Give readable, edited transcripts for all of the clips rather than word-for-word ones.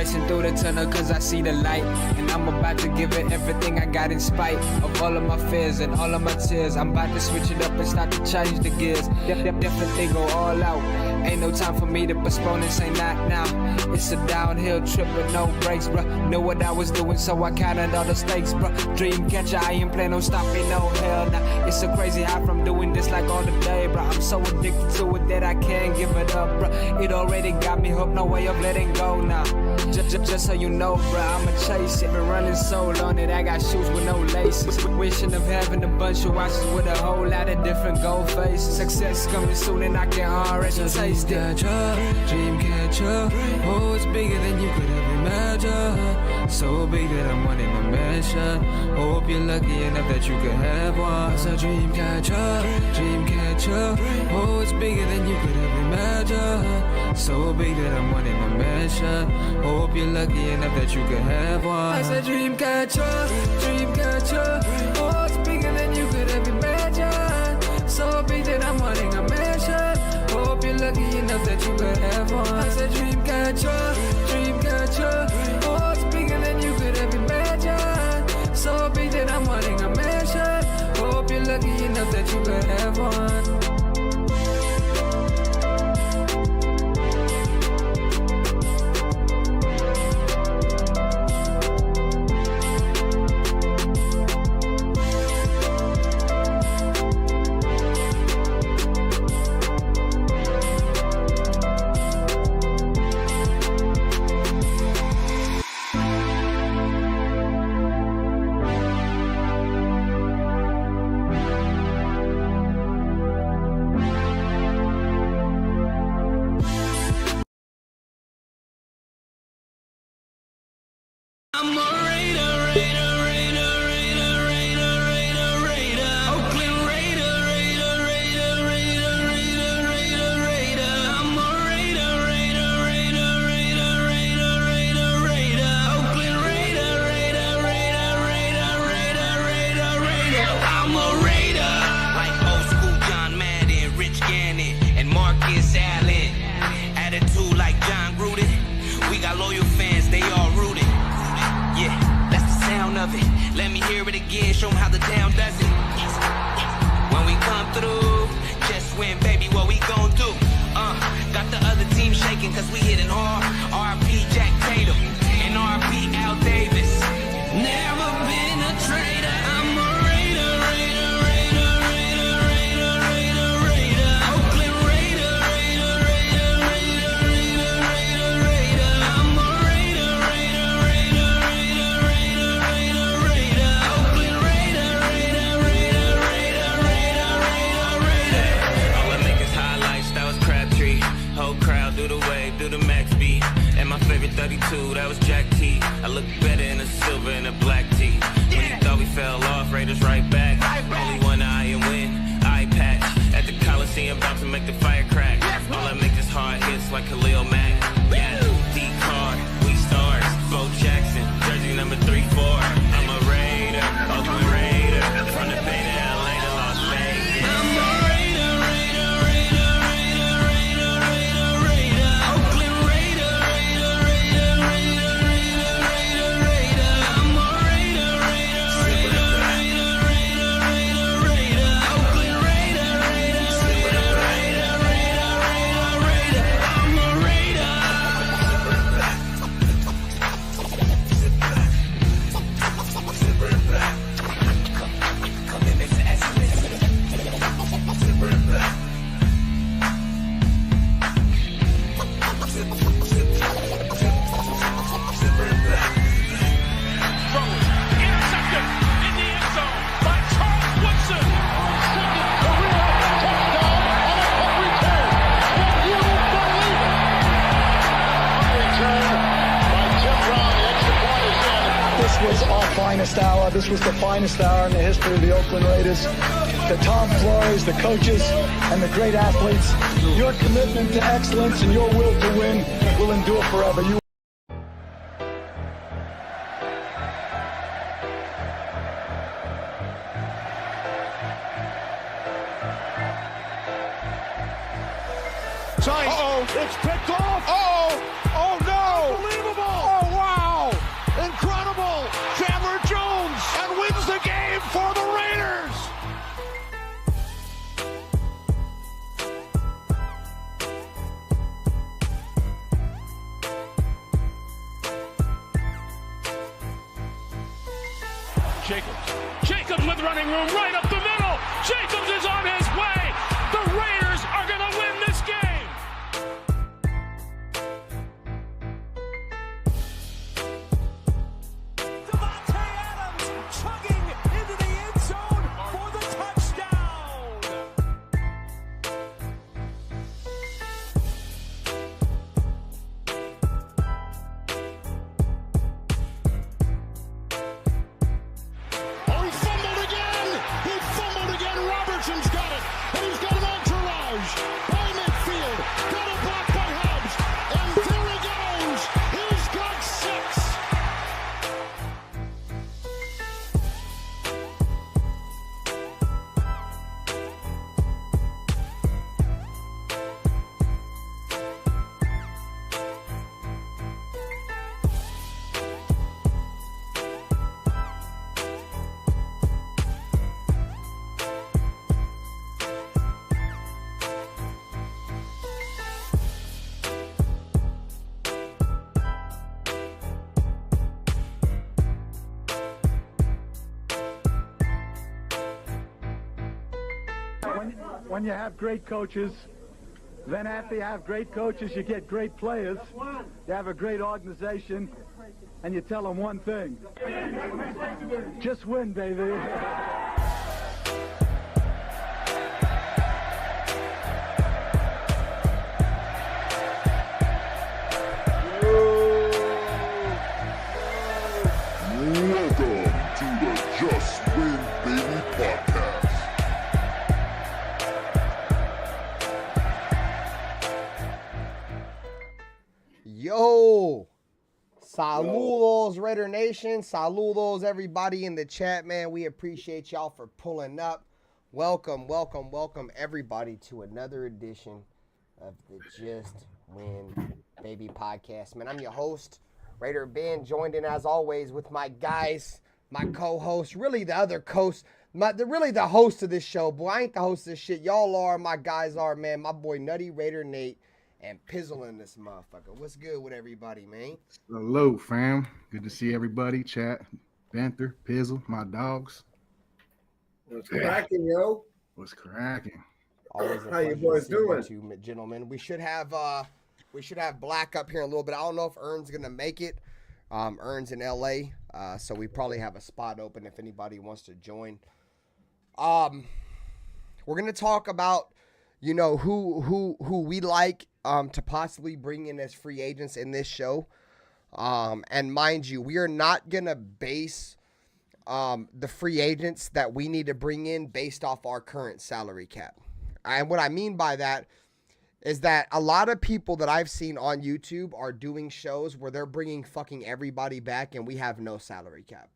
racing through the tunnel cause I see the light. And I'm about to give it everything I got in spite of all of my fears and all of my tears. I'm about to switch it up and start to change the gears. Definitely go all out. Ain't no time for me to postpone and say not now. It's a downhill trip with no brakes, bruh. Know what I was doing, so I counted all the stakes, bruh. Dream catcher, I ain't plan on stopping, no hell nah. It's so crazy how from doing this like all the day, bruh. I'm so addicted to it that I can't give it up, bruh. It already got me hooked, no way of letting go now. Just so you know, bruh, I'ma chase it. Been running so long that I got shoes with no laces. Wishing of having a bunch of watches with a whole lot of different gold faces. Success coming soon and I can already taste it. Dream catcher, oh, it's bigger than you could ever imagine. So big that I'm wanting a mansion. Hope you're lucky enough that you could have one. It's a dream catcher, oh, it's bigger than you could ever imagine. So big that I'm wanting a mansion. Hope you're lucky enough that you could have one. It's a dream catcher, oh, it's bigger than you could ever imagine. So big that I'm wanting a mansion. Hope you're lucky enough that you could have one. I said dream catcher, oh, it's bigger than you could ever imagine. So big that I'm wanting a mansion. Hope you're lucky enough that you could have one. I'm a Raider, Oakland Raider, I'm a Raider, Oakland Raider, I'm a Raider. Like old school John Madden, Rich Gannon, and Marcus Allen. Attitude like John Gruden. We got loyal fans, they all rooted. Yeah, that's the sound of it. Let me hear it again, show them how the down does it. When we come through, just win, baby, what we gon' do? Got the other team shaking cause we hitting hard. RP Jack Tatum and RP Al Davis. Never been a traitor. I'm a Raider, Oakland Raider, I'm a Raider, Oakland Raider. All I make is highlights, that was Crabtree. Whole crowd do the wave, do the max beat. And my favorite 32, that was Jack T. I look better in a silver and a black tee. When you thought we fell off, Raiders right back. Only one eye and win, eye patch. At the Coliseum, about to make the fire crack. All I make is hard hits like Khalil Mack. Yeah, D-Card, we stars. Bo Jackson, jersey number 3-4. I'm a Raider, Oakland Raider. From the Bay to LA to Las Vegas. I'm a Raider, Oakland Raider, I'm a Raider, Oakland Raider, I'm a Raider. Intercepted in the end zone by Charles Woodson. Second career touchdown on a punt return. Can you believe it? Punt return by Tim Brown. The extra point is in. This was our finest hour. This was the finest hour in the history of the Oakland Raiders. The Tom Flores, the coaches, and the great athletes. Your commitment to excellence and your will to win will endure forever. Uh-oh. It's picked off. Oh no! Unbelievable. Oh Jacobs. Jacobs with running room right up the middle. Jacobs is on his way. The Raiders are going to win this game. When you have great coaches, then after you have great coaches, you get great players. You have a great organization, and you tell them one thing. Just win, baby. Welcome to the Just Win Baby podcast. Yo, saludos Raider Nation, saludos everybody in the chat, man. We appreciate y'all for pulling up. Welcome everybody to another edition of the Just Win Baby podcast, man. I'm your host, RaiderBen, joined in as always with my guys, my co-host, really the other host, really the host of this show. Boy, I ain't the host of this shit. Y'all are, my guys are, man. My boy Nutty Raider Nate and Pizzle in this motherfucker. What's good with everybody, man? Hello, fam. Good to see everybody. Chat, Banther, Pizzle, my dogs. What's cracking, yo? What's cracking? Always How you boys doing? You gentlemen. We should have Black up here in a little bit. I don't know if Ern's gonna make it. Ern's in LA, so we probably have a spot open if anybody wants to join. We're gonna talk about, you know, who we like to possibly bring in as free agents in this show. And mind you, we are not going to base the free agents that we need to bring in based off our current salary cap. And what I mean by that is that a lot of people that I've seen on YouTube are doing shows where they're bringing fucking everybody back and we have no salary cap.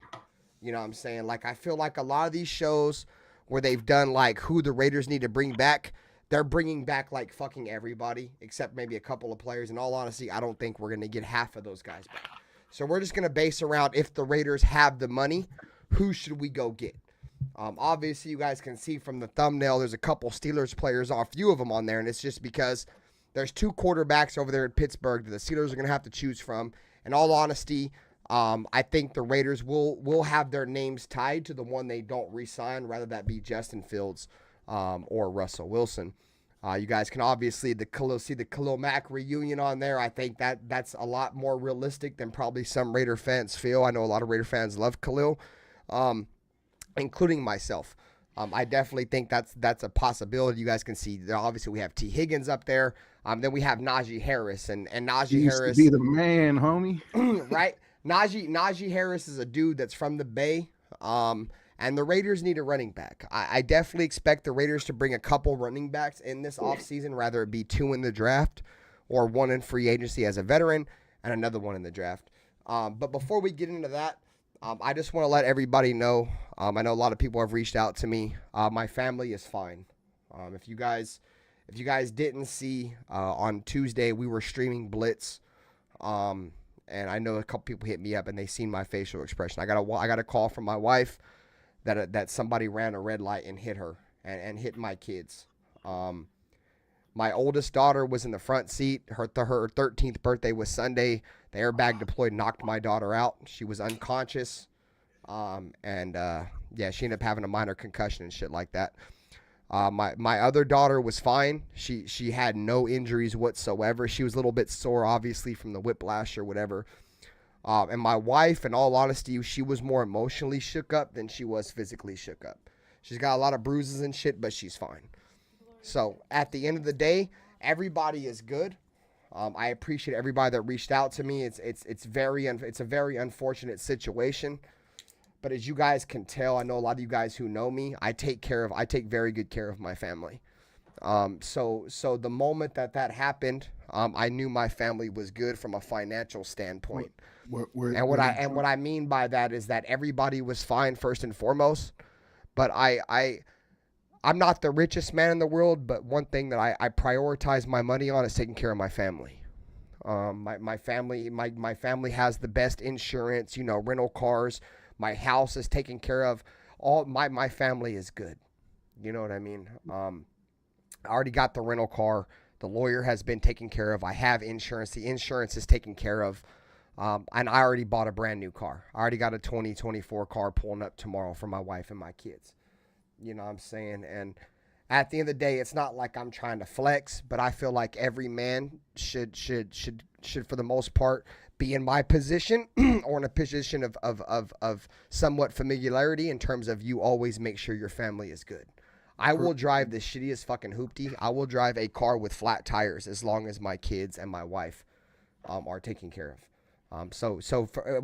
You know what I'm saying? Like, I feel like a lot of these shows where they've done like who the Raiders need to bring back, they're bringing back like fucking everybody except maybe a couple of players. In all honesty, I don't think we're going to get half of those guys back. So we're just going to base around if the Raiders have the money, who should we go get? Obviously, you guys can see from the thumbnail, there's a couple Steelers players, a few of them on there, and it's just because there's two quarterbacks over there in Pittsburgh that the Steelers are going to have to choose from. In all honesty, I think the Raiders will have their names tied to the one they don't re-sign, rather that be Justin Fields or Russell Wilson. You guys can obviously see the Khalil Mack reunion on there. I think that's a lot more realistic than probably some Raider fans feel. I know a lot of Raider fans love Khalil, including myself. I definitely think that's a possibility. You guys can see, obviously, we have T. Higgins up there. Then we have Najee Harris. And Najee Harris. To be the man, homie. Right? Najee Harris is a dude that's from the Bay. And the Raiders need a running back. I definitely expect the Raiders to bring a couple running backs in this offseason, rather it be two in the draft or one in free agency as a veteran and another one in the draft. But before we get into that, I just want to let everybody know, I know a lot of people have reached out to me. My family is fine. If you guys didn't see, on Tuesday, we were streaming Blitz. And I know a couple people hit me up and they seen my facial expression. I got a call from my wife that somebody ran a red light and hit her and hit my kids. My oldest daughter was in the front seat. Her 13th birthday was Sunday. The airbag deployed, knocked my daughter out. She was unconscious. Yeah, she ended up having a minor concussion and shit like that. My other daughter was fine. She had no injuries whatsoever. She was a little bit sore, obviously, from the whiplash or whatever. And my wife, in all honesty, she was more emotionally shook up than she was physically shook up. She's got a lot of bruises and shit, but she's fine. So at the end of the day, everybody is good. I appreciate everybody that reached out to me. It's a very unfortunate situation. But as you guys can tell, I know a lot of you guys who know me, I take very good care of my family. So the moment that happened, I knew my family was good from a financial standpoint. What I mean by that is that everybody was fine first and foremost. But I'm not the richest man in the world, but one thing that I prioritize my money on is taking care of my family. My family has the best insurance, rental cars. My house is taken care of. All my family is good. You know what I mean? I already got the rental car. The lawyer has been taken care of. I have insurance. The insurance is taken care of. And I already bought a brand new car. I already got a 2024 car pulling up tomorrow for my wife and my kids. You know what I'm saying? And at the end of the day, it's not like I'm trying to flex, but I feel like every man should for the most part be in my position or in a position of somewhat familiarity in terms of you always make sure your family is good. I will drive the shittiest fucking hoopty. I will drive a car with flat tires as long as my kids and my wife are taken care of.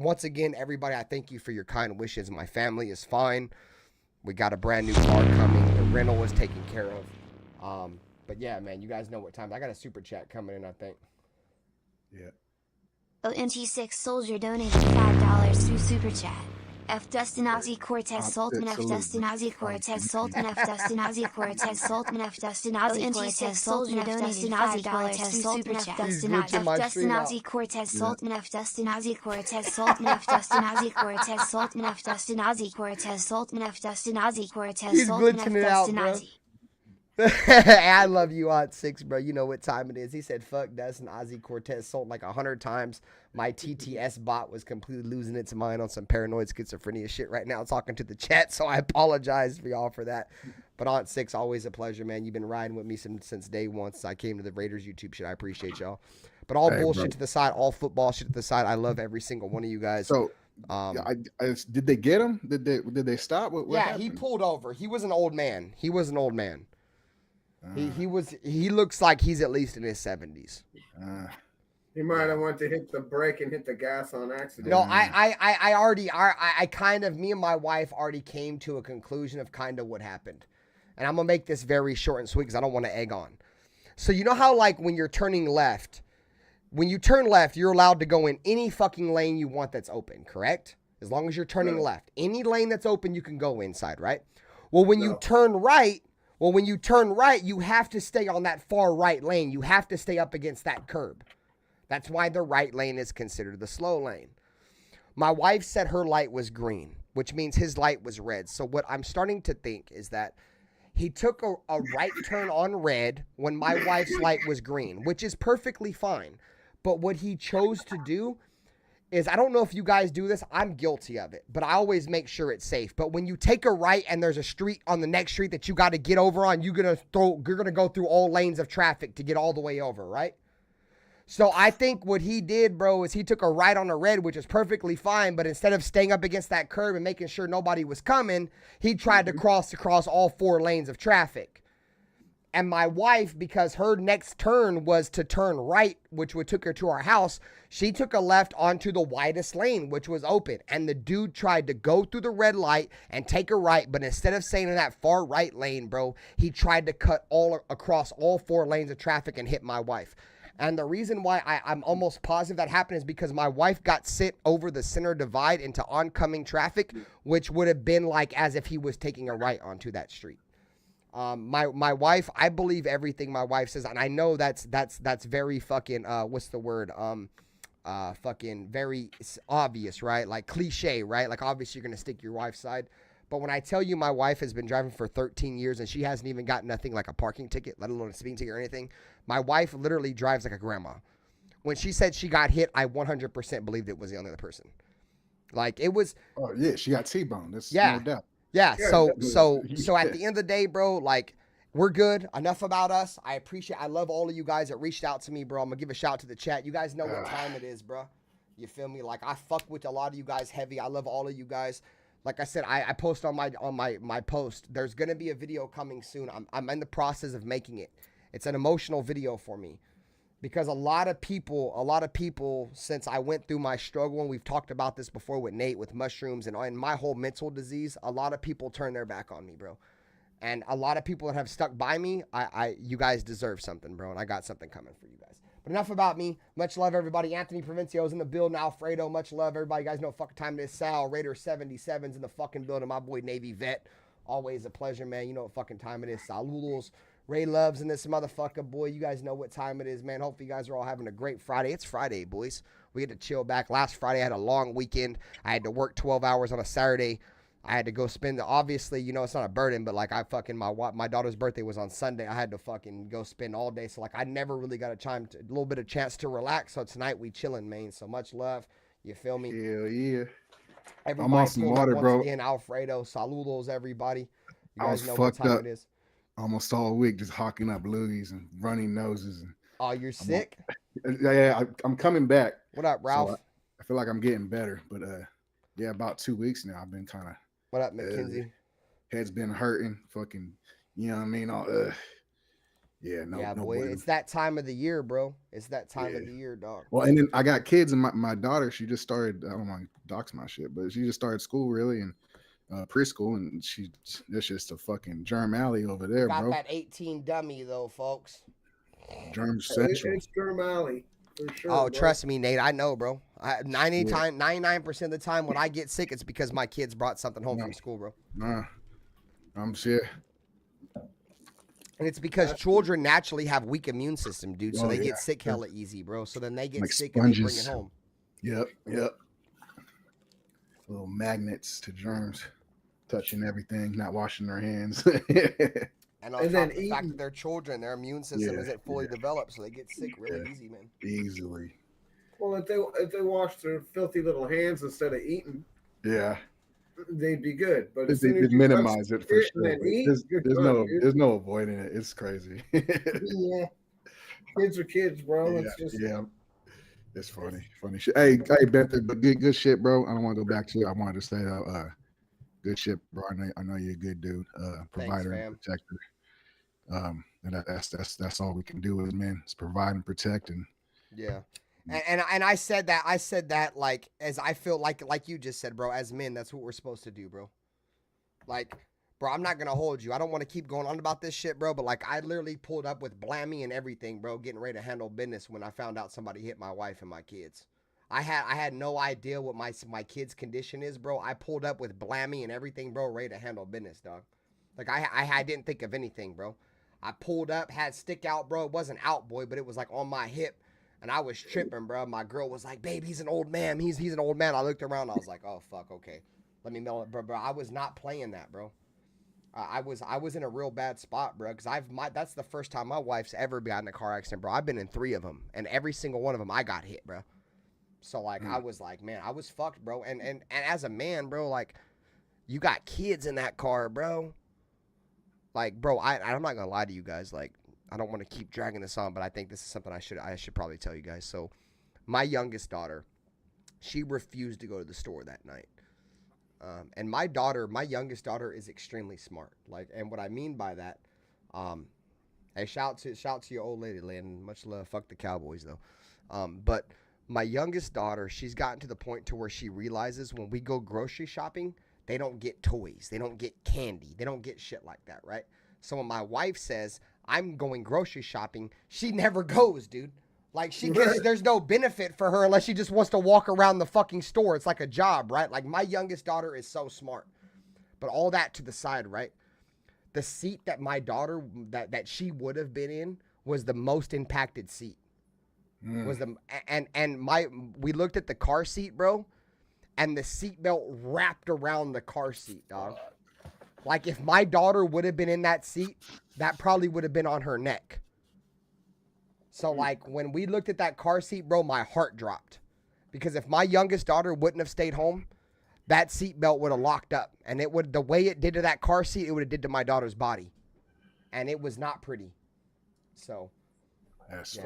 Once again, everybody, I thank you for your kind wishes. My family is fine. We got a brand new car coming. The rental was taken care of. But yeah, man, you guys know what time. I got a super chat coming in, I think. Yeah. ONT6 Soldier donated $5 through Super Chat. F. Dustinazi Cortez Saltman F. Dustinazi Cortez Saltman F. Dustinazi Cortez Saltman F. Dustinazi Cortez Soldier donated $5 through Super Chat. Dustinazi Cortez Saltman F. Dustinazi Cortez Saltman F. Dustinazi Cortez Saltman F. Dustinazi Cortez Saltman F. Dustinazi Cortez Saltman F. Dustinazi. I love you, Aunt Six, bro. You know what time it is. He said, fuck Dustin Ozzy Cortez sold like 100 times. My TTS bot was completely losing its mind on some paranoid schizophrenia shit right now, talking to the chat, so I apologize for y'all for that. But Aunt Six, always a pleasure, man. You've been riding with me since day one, since I came to the Raiders YouTube shit. I appreciate y'all. But all bullshit to the side, all football shit to the side. I love every single one of you guys. So, did they get him? Did they stop? What happened? He pulled over. He was an old man. He looks like he's at least in his 70s. He might have wanted to hit the brake and hit the gas on accident. No, me and my wife already came to a conclusion of kind of what happened. And I'm going to make this very short and sweet because I don't want to egg on. So you know how like when you're turning left, when you turn left, you're allowed to go in any fucking lane you want that's open, correct? As long as you're turning left. Any lane that's open, you can go inside, right? Well, when you turn right, you have to stay on that far right lane. You have to stay up against that curb. That's why the right lane is considered the slow lane. My wife said her light was green, which means his light was red. So what I'm starting to think is that he took a right turn on red when my wife's light was green, which is perfectly fine. But what he chose to do is, I don't know if you guys do this, I'm guilty of it, but I always make sure it's safe. But when you take a right and there's a street on the next street that you got to get over on, you're gonna go through all lanes of traffic to get all the way over, right? So I think what he did, bro, is he took a right on a red, which is perfectly fine, but instead of staying up against that curb and making sure nobody was coming, he tried to cross across all 4 lanes of traffic. And my wife, because her next turn was to turn right, which would took her to our house, she took a left onto the widest lane, which was open. And the dude tried to go through the red light and take a right, but instead of staying in that far right lane, bro, he tried to cut all across all 4 lanes of traffic and hit my wife. And the reason why I'm almost positive that happened is because my wife got sent over the center divide into oncoming traffic, which would have been like as if he was taking a right onto that street. My wife, I believe everything my wife says, and I know that's very fucking what's the word? Fucking very obvious, right? Like cliche, right? Like obviously you're gonna stick your wife's side. But when I tell you my wife has been driving for 13 years and she hasn't even got nothing like a parking ticket, let alone a speeding ticket or anything, my wife literally drives like a grandma. When she said she got hit, I 100% believed it was the other person. Like it was. Oh yeah, she got T-bone. That's Yeah. no doubt. Yeah. Yeah, So definitely. at the end of the day, bro, like we're good. Enough about us. I love all of you guys that reached out to me, bro. I'm gonna give a shout out to the chat. You guys know what time it is, bro. You feel me? Like I fuck with a lot of you guys heavy. I love all of you guys. Like I said, I post on my post. There's gonna be a video coming soon. I'm in the process of making it. It's an emotional video for me. Because a lot of people, since I went through my struggle, and we've talked about this before with Nate, with mushrooms, and my whole mental disease, a lot of people turn their back on me, bro. And a lot of people that have stuck by me, you guys deserve something, bro, and I got something coming for you guys. But enough about me. Much love, everybody. Anthony Provincio's in the building. Alfredo, much love, everybody. You guys know what fucking time it is. Sal, Raider 77's in the fucking building. My boy, Navy Vet. Always a pleasure, man. You know what fucking time it is. Saludos. Ray Loves in this motherfucker, boy. You guys know what time it is, man. Hopefully you guys are all having a great Friday. It's Friday, boys. We get to chill back. Last Friday I had a long weekend. I had to work 12 hours on a Saturday. I had to go spend obviously, you know, it's not a burden, but like I fucking, my daughter's birthday was on Sunday. I had to fucking go spend all day. So like I never really got a little bit of chance to relax. So tonight we chilling, man. So much love. You feel me? Hell yeah. Everybody I'm on some water, bro. Again, Alfredo, saludos, everybody. You I guys was know what fucked time up it is. almost all week, just hawking up loogies and running noses. And Oh, you're sick? I'm coming back. What up, Ralph? So I feel like I'm getting better, but yeah, about 2 weeks now. I've been kind of. What up, McKenzie? Head's been hurting, fucking. You know what I mean? Yeah, no, Yeah, no boy, bueno. it's that time of the year, bro. It's that time of the year, dog. Well, and then I got kids, and my daughter, she just started. I don't want to dox my shit, but she just started school really, and preschool, and there's just a fucking germ alley over there, Got bro. that 18 dummy though, folks. Germ central. It's Germ Alley for sure. Oh, bro. trust me, Nate. I know, bro. 99% of the time when I get sick, it's because my kids brought something home from school, bro. Nah, I'm shit. And it's because children naturally have weak immune system, dude. So Oh, they yeah. get sick hella easy, bro. So then they get Like sick and they bring it sponges. home. Yep. Little magnets to germs, touching everything, not washing their hands. And on And top then of the fact eating- that their children, their immune system Yeah, isn't fully yeah. developed, so they get sick really Yeah. easy, man. Easily. Well, if they wash their filthy little hands instead of eating, Yeah. they'd be good. But They as soon as you minimize touch it for shit and sure. then but eat, you're There's done, dude. no avoiding it. It's crazy. Yeah. Kids are kids, bro. yeah, It's just yeah. It's funny shit. Hey, Benther, but good shit, bro. I don't want to go back to you. I wanted to say, good shit, bro. I know you're a good dude, provider fam. and protector. And that's all we can do, is man, is provide and protect. And Yeah. And I said that like as I feel like you just said, bro, as men, that's what we're supposed to do, bro. Like, bro, I'm not gonna hold you. I don't want to keep going on about this shit, bro, but like I literally pulled up with blammy and everything, bro, getting ready to handle business when I found out somebody hit my wife and my kids. I had no idea what my kids' condition is, bro. I pulled up with blammy and everything, bro, ready to handle business, dog. Like I didn't think of anything, bro. I pulled up, had stick out, bro. It wasn't out, boy, but it was like on my hip. And I was tripping, bro. My girl was like, babe, he's an old man. He's an old man. I looked around. I was like, oh, fuck, okay. Let me mail it, bro. I was not playing that, bro. I was in a real bad spot, bro. Because that's the first time my wife's ever got in a car accident, bro. I've been in 3 of them. And every single one of them, I got hit, bro. So, like, I was like, man, I was fucked, bro. And as a man, bro, like, you got kids in that car, bro. Like, bro, I'm not going to lie to you guys. Like, I don't want to keep dragging this on, but I think this is something I should probably tell you guys. So, my youngest daughter, she refused to go to the store that night. And my youngest daughter is extremely smart. Like, and what I mean by that, hey, shout to your old lady, Lynn. Much love. Fuck the Cowboys, though. But my youngest daughter, she's gotten to the point to where she realizes when we go grocery shopping, they don't get toys, they don't get candy, they don't get shit like that, right? So when my wife says, I'm going grocery shopping, she never goes, dude. Like, there's no benefit for her unless she just wants to walk around the fucking store. It's like a job, right? Like, my youngest daughter is so smart. But all that to the side, right? The seat that my daughter, that she would have been in was the most impacted seat. We looked at the car seat, bro, and the seatbelt wrapped around the car seat, dog. Like, if my daughter would have been in that seat, that probably would have been on her neck. So, like, when we looked at that car seat, bro, my heart dropped. Because if my youngest daughter wouldn't have stayed home, that seatbelt would have locked up, and it would, the way it did to that car seat, it would have did to my daughter's body, and it was not pretty. So That's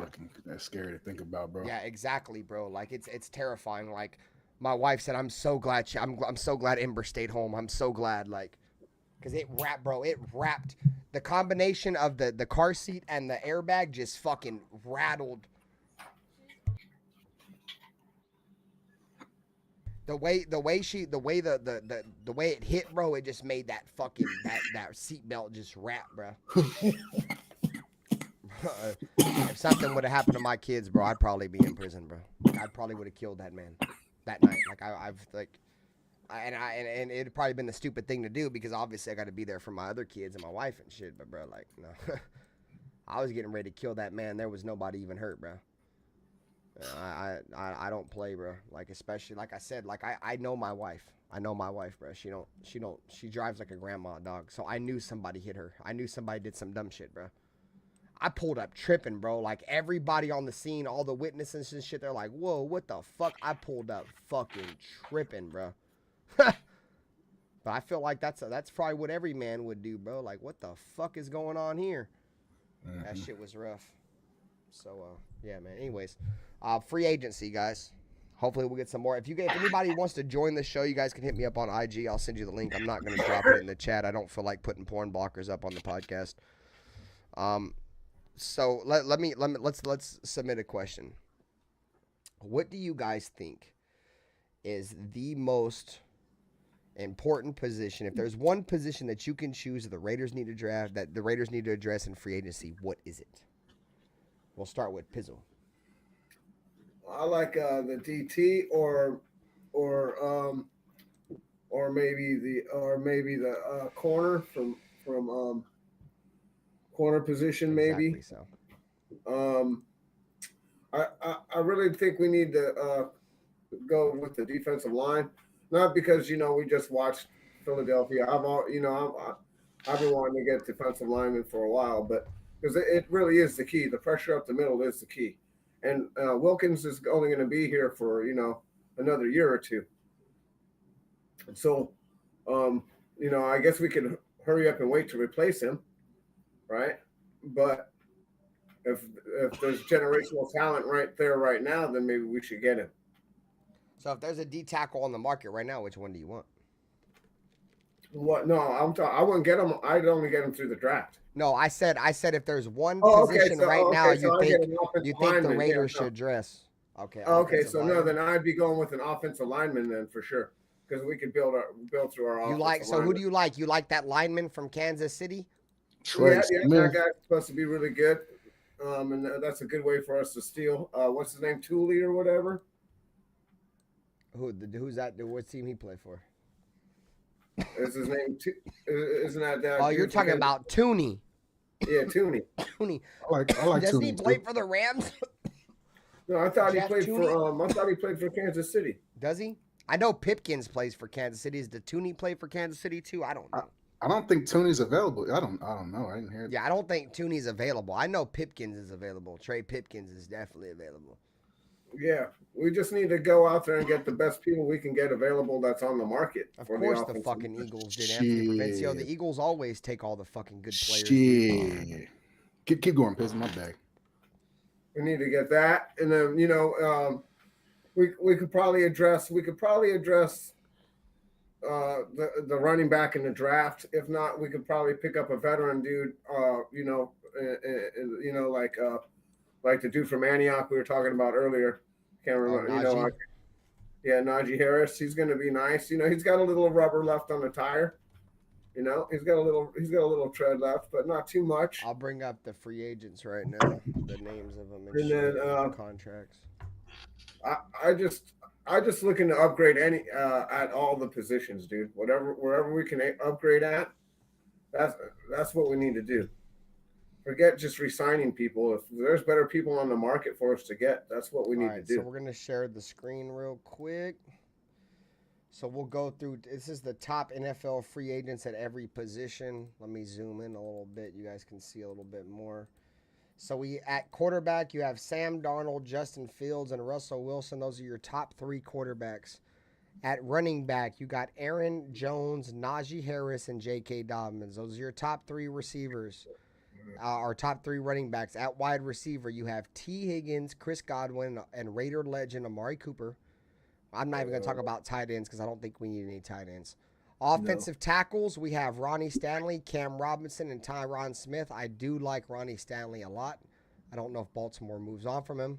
scary to think about, bro. yeah, exactly, bro. Like it's terrifying. Like my wife said, I'm so glad I'm so glad Ember stayed home. I'm so glad, like, because it wrapped the combination of the car seat and the airbag just fucking rattled. The way it hit, bro, it just made that fucking that seatbelt just wrap, bro. If something would have happened to my kids, bro, I'd probably be in prison, bro. I probably would have killed that man that night. Like and it'd probably been the stupid thing to do because obviously I got to be there for my other kids and my wife and shit. But bro, like, no, I was getting ready to kill that man. There was nobody even hurt, bro. I don't play, bro. Like, especially like I said, like I know my wife. I know my wife, bro. She drives like a grandma, dog. So I knew somebody hit her. I knew somebody did some dumb shit, bro. I pulled up tripping, bro. Like, everybody on the scene, all the witnesses and shit, they're like, whoa, what the fuck? I pulled up fucking tripping, bro. But I feel like that's probably what every man would do, bro. Like, what the fuck is going on here? Mm-hmm. That shit was rough. So, yeah, man. Anyways, free agency, guys. Hopefully we'll get some more. If anybody wants to join the show, you guys can hit me up on IG. I'll send you the link. I'm not going to drop it in the chat. I don't feel like putting porn blockers up on the podcast. So let's submit a question. What do you guys think is the most important position? If there's one position that you can choose that the Raiders need to draft, that the Raiders need to address in free agency, what is it? We'll start with Pizzle. I like the DT or maybe the corner from corner position, maybe. Exactly so. I really think we need to go with the defensive line, not because we just watched Philadelphia. I've been wanting to get defensive linemen for a while, but because it really is the key. The pressure up the middle is the key, and Wilkins is only going to be here for another year or two. So, I guess we could hurry up and wait to replace him. Right, but if there's generational talent right there right now, then maybe we should get him. So if there's a D tackle on the market right now, which one do you want? What? No, I wouldn't get him. I'd only get him through the draft. No, I said if there's one position now you think the Raiders should dress. Okay. Okay, so no, then I'd be going with an offensive lineman then for sure, because we could build through our offensive lineman. So who do you like? You like that lineman from Kansas City? Yeah, that guy's supposed to be really good, and that's a good way for us to steal. What's his name, Tooley or whatever? Who's that? What team he play for? Is his name? Isn't that? Oh, you're talking about Tooney. Yeah, Tooney. Tooney. I like Tooney. Doesn't he play for the Rams? No, I thought he played for. I thought he played for Kansas City. Does he? I know Pipkins plays for Kansas City. Does Tooney play for Kansas City too? I don't know. I don't think Tooney's available. I don't know. I didn't hear it. Yeah, I don't think Tooney's available. I know Pipkins is available. Trey Pipkins is definitely available. Yeah, we just need to go out there and get the best people we can get available that's on the market. Of course the fucking Eagles did, Anthony Provencio. The Eagles always take all the fucking good players. Shit. Keep going, Piz. My bag. We need to get that. And then, we could probably address the running back in the draft. If not, we could probably pick up a veteran dude, like the dude from Antioch we were talking about earlier. Can't remember, Najee Harris. He's going to be nice. He's got a little rubber left on the tire. He's got a little tread left, but not too much. I'll bring up the free agents right now, the names of them and then contracts. I just looking to upgrade at all the positions, dude. Wherever we can upgrade at, that's what we need to do. Forget just re-signing people. If there's better people on the market for us to get, that's what we need to do. So we're gonna share the screen real quick. So we'll go through. This is the top NFL free agents at every position. Let me zoom in a little bit. You guys can see a little bit more. So at quarterback, you have Sam Darnold, Justin Fields, and Russell Wilson. Those are your top 3 quarterbacks. At running back, you got Aaron Jones, Najee Harris, and J.K. Dobbins. Those are your top 3 receivers, or top 3 running backs. At wide receiver, you have T. Higgins, Chris Godwin, and Raider legend Amari Cooper. I'm not even going to talk about tight ends because I don't think we need any tight ends. Offensive tackles, we have Ronnie Stanley, Cam Robinson, and Tyron Smith. I do like Ronnie Stanley a lot. I don't know if Baltimore moves on from him.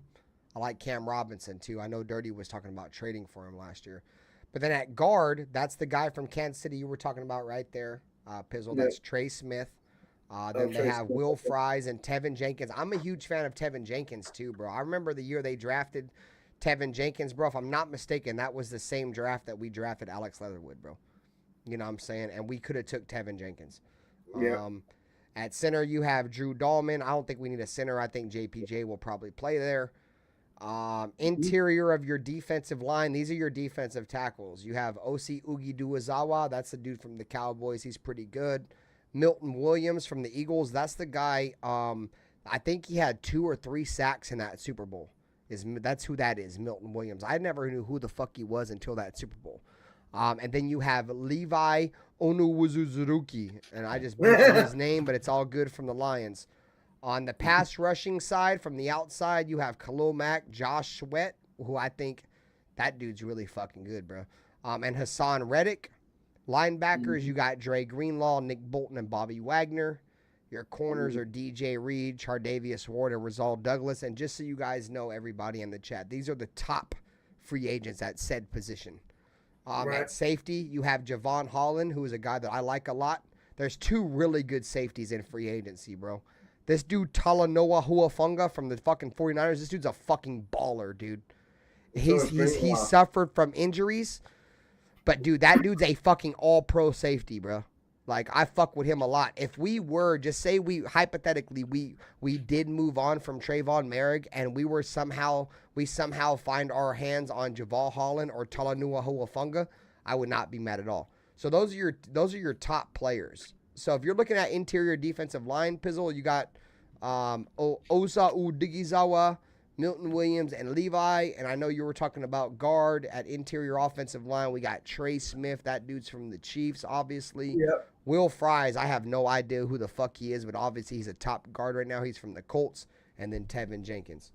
I like Cam Robinson, too. I know Dirty was talking about trading for him last year. But then at guard, that's the guy from Kansas City you were talking about right there, Pizzle. That's Trey Smith. Then they have Will Fries and Tevin Jenkins. I'm a huge fan of Tevin Jenkins, too, bro. I remember the year they drafted Tevin Jenkins, bro. If I'm not mistaken, that was the same draft that we drafted Alex Leatherwood, bro. You know what I'm saying? And we could have took Tevin Jenkins. Yeah. At center, you have Drew Dahlman. I don't think we need a center. I think JPJ will probably play there. Interior of your defensive line, these are your defensive tackles. You have Osi Ugiduazawa. That's the dude from the Cowboys. He's pretty good. Milton Williams from the Eagles. That's the guy. I think he had 2 or 3 sacks in that Super Bowl. That's who that is, Milton Williams. I never knew who the fuck he was until that Super Bowl. And then you have Levi Onuwuzuzuruki. And I just butchered his name, but it's all good from the Lions. On the pass rushing side, from the outside, you have Khalil Mack, Josh Sweat, who I think that dude's really fucking good, bro. And Hassan Reddick. Linebackers, you got Dre Greenlaw, Nick Bolton, and Bobby Wagner. Your corners are DJ Reed, Chardavius Ward, and Rizal Douglas. And just so you guys know, everybody in the chat, these are the top free agents at said position. At safety, you have Javon Holland, who is a guy that I like a lot. There's 2 really good safeties in free agency, bro. This dude, Talanoa Huafunga from the fucking 49ers, this dude's a fucking baller, dude. He's suffered from injuries, but, dude, that dude's a fucking all-pro safety, bro. Like, I fuck with him a lot. If we were, just say hypothetically, we did move on from Trayvon Merrick and we somehow find our hands on Javal Holland or Talanoa Huafunga, I would not be mad at all. So those are your top players. So if you're looking at interior defensive line, Pizzle, you got Osa Udigizawa, Milton Williams, and Levi. And I know you were talking about guard. At interior offensive line, we got Trey Smith. That dude's from the Chiefs, obviously. Yep. Will Fries, I have no idea who the fuck he is, but obviously he's a top guard right now. He's from the Colts. And then Tevin Jenkins.